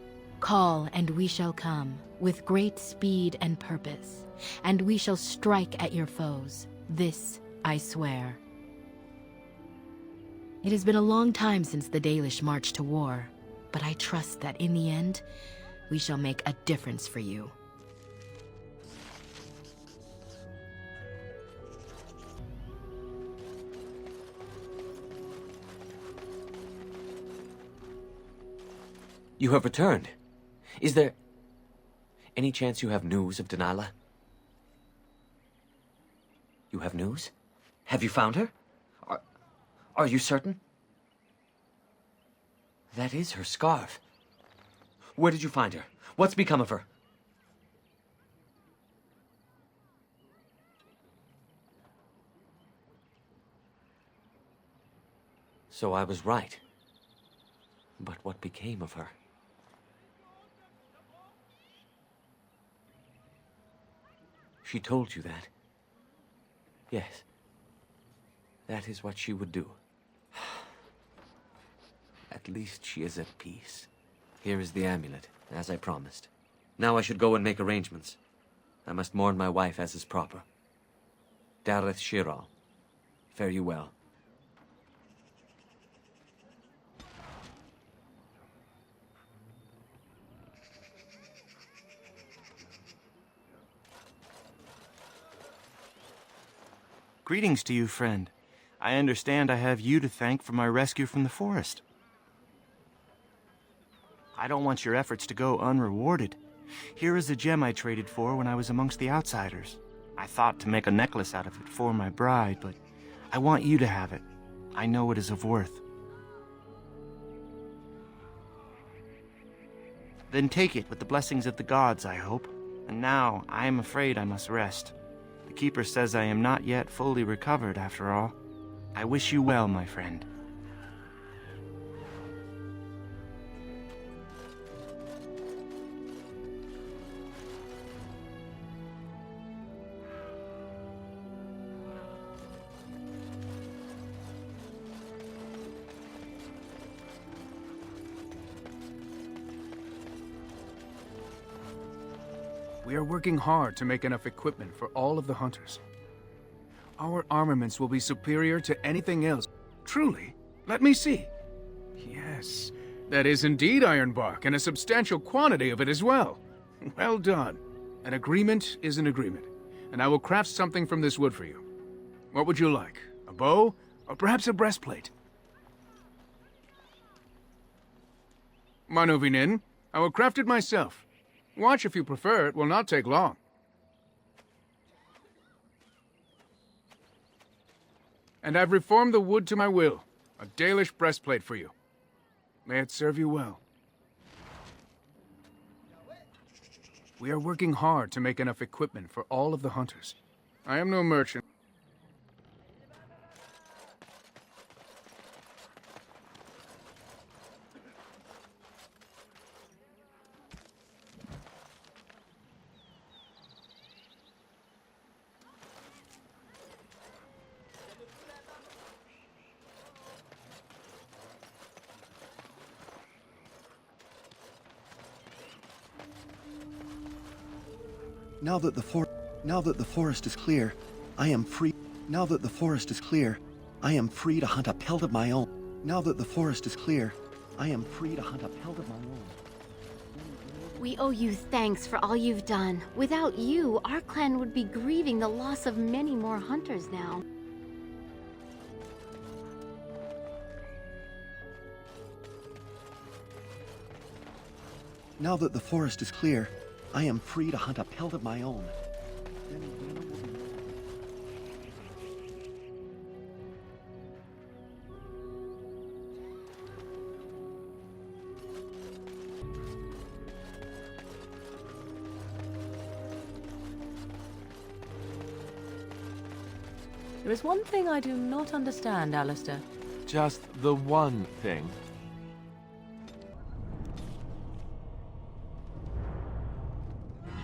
Call, and we shall come, with great speed and purpose, and we shall strike at your foes. This I swear. It has been a long time since the Dalish marched to war, but I trust that in the end, we shall make a difference for you. You have returned. Is there any chance you have news of Delilah? You have news? Have you found her? Are you certain? That is her scarf. Where did you find her? What's become of her? So I was right. But what became of her? She told you that? Yes. That is what she would do. At least she is at peace. Here is the amulet, as I promised. Now I should go and make arrangements. I must mourn my wife as is proper. Dareth Shiral, fare you well. Greetings to you, friend. I understand I have you to thank for my rescue from the forest. I don't want your efforts to go unrewarded. Here is a gem I traded for when I was amongst the outsiders. I thought to make a necklace out of it for my bride, but I want you to have it. I know it is of worth. Then take it with the blessings of the gods, I hope. And now, I am afraid I must rest. The Keeper says I am not yet fully recovered, after all. I wish you well, my friend. We are working hard to make enough equipment for all of the hunters. Our armaments will be superior to anything else. Truly? Let me see. Yes, that is indeed ironbark, and a substantial quantity of it as well. Well done. An agreement is an agreement, and I will craft something from this wood for you. What would you like? A bow, or perhaps a breastplate? Manuvinin, I will craft it myself. Watch if you prefer, it will not take long. And I've reformed the wood to my will. A Dalish breastplate for you. May it serve you well. We are working hard to make enough equipment for all of the hunters. I am no merchant. Now that the forest is clear, I am free. Now that the forest is clear, I am free to hunt a pelt of my own. Now that the forest is clear, I am free to hunt a pelt of my own. We owe you thanks for all you've done. Without you, our clan would be grieving the loss of many more hunters now. Now that the forest is clear, I am free to hunt a pelt of my own. There is one thing I do not understand, Alistair. Just the one thing.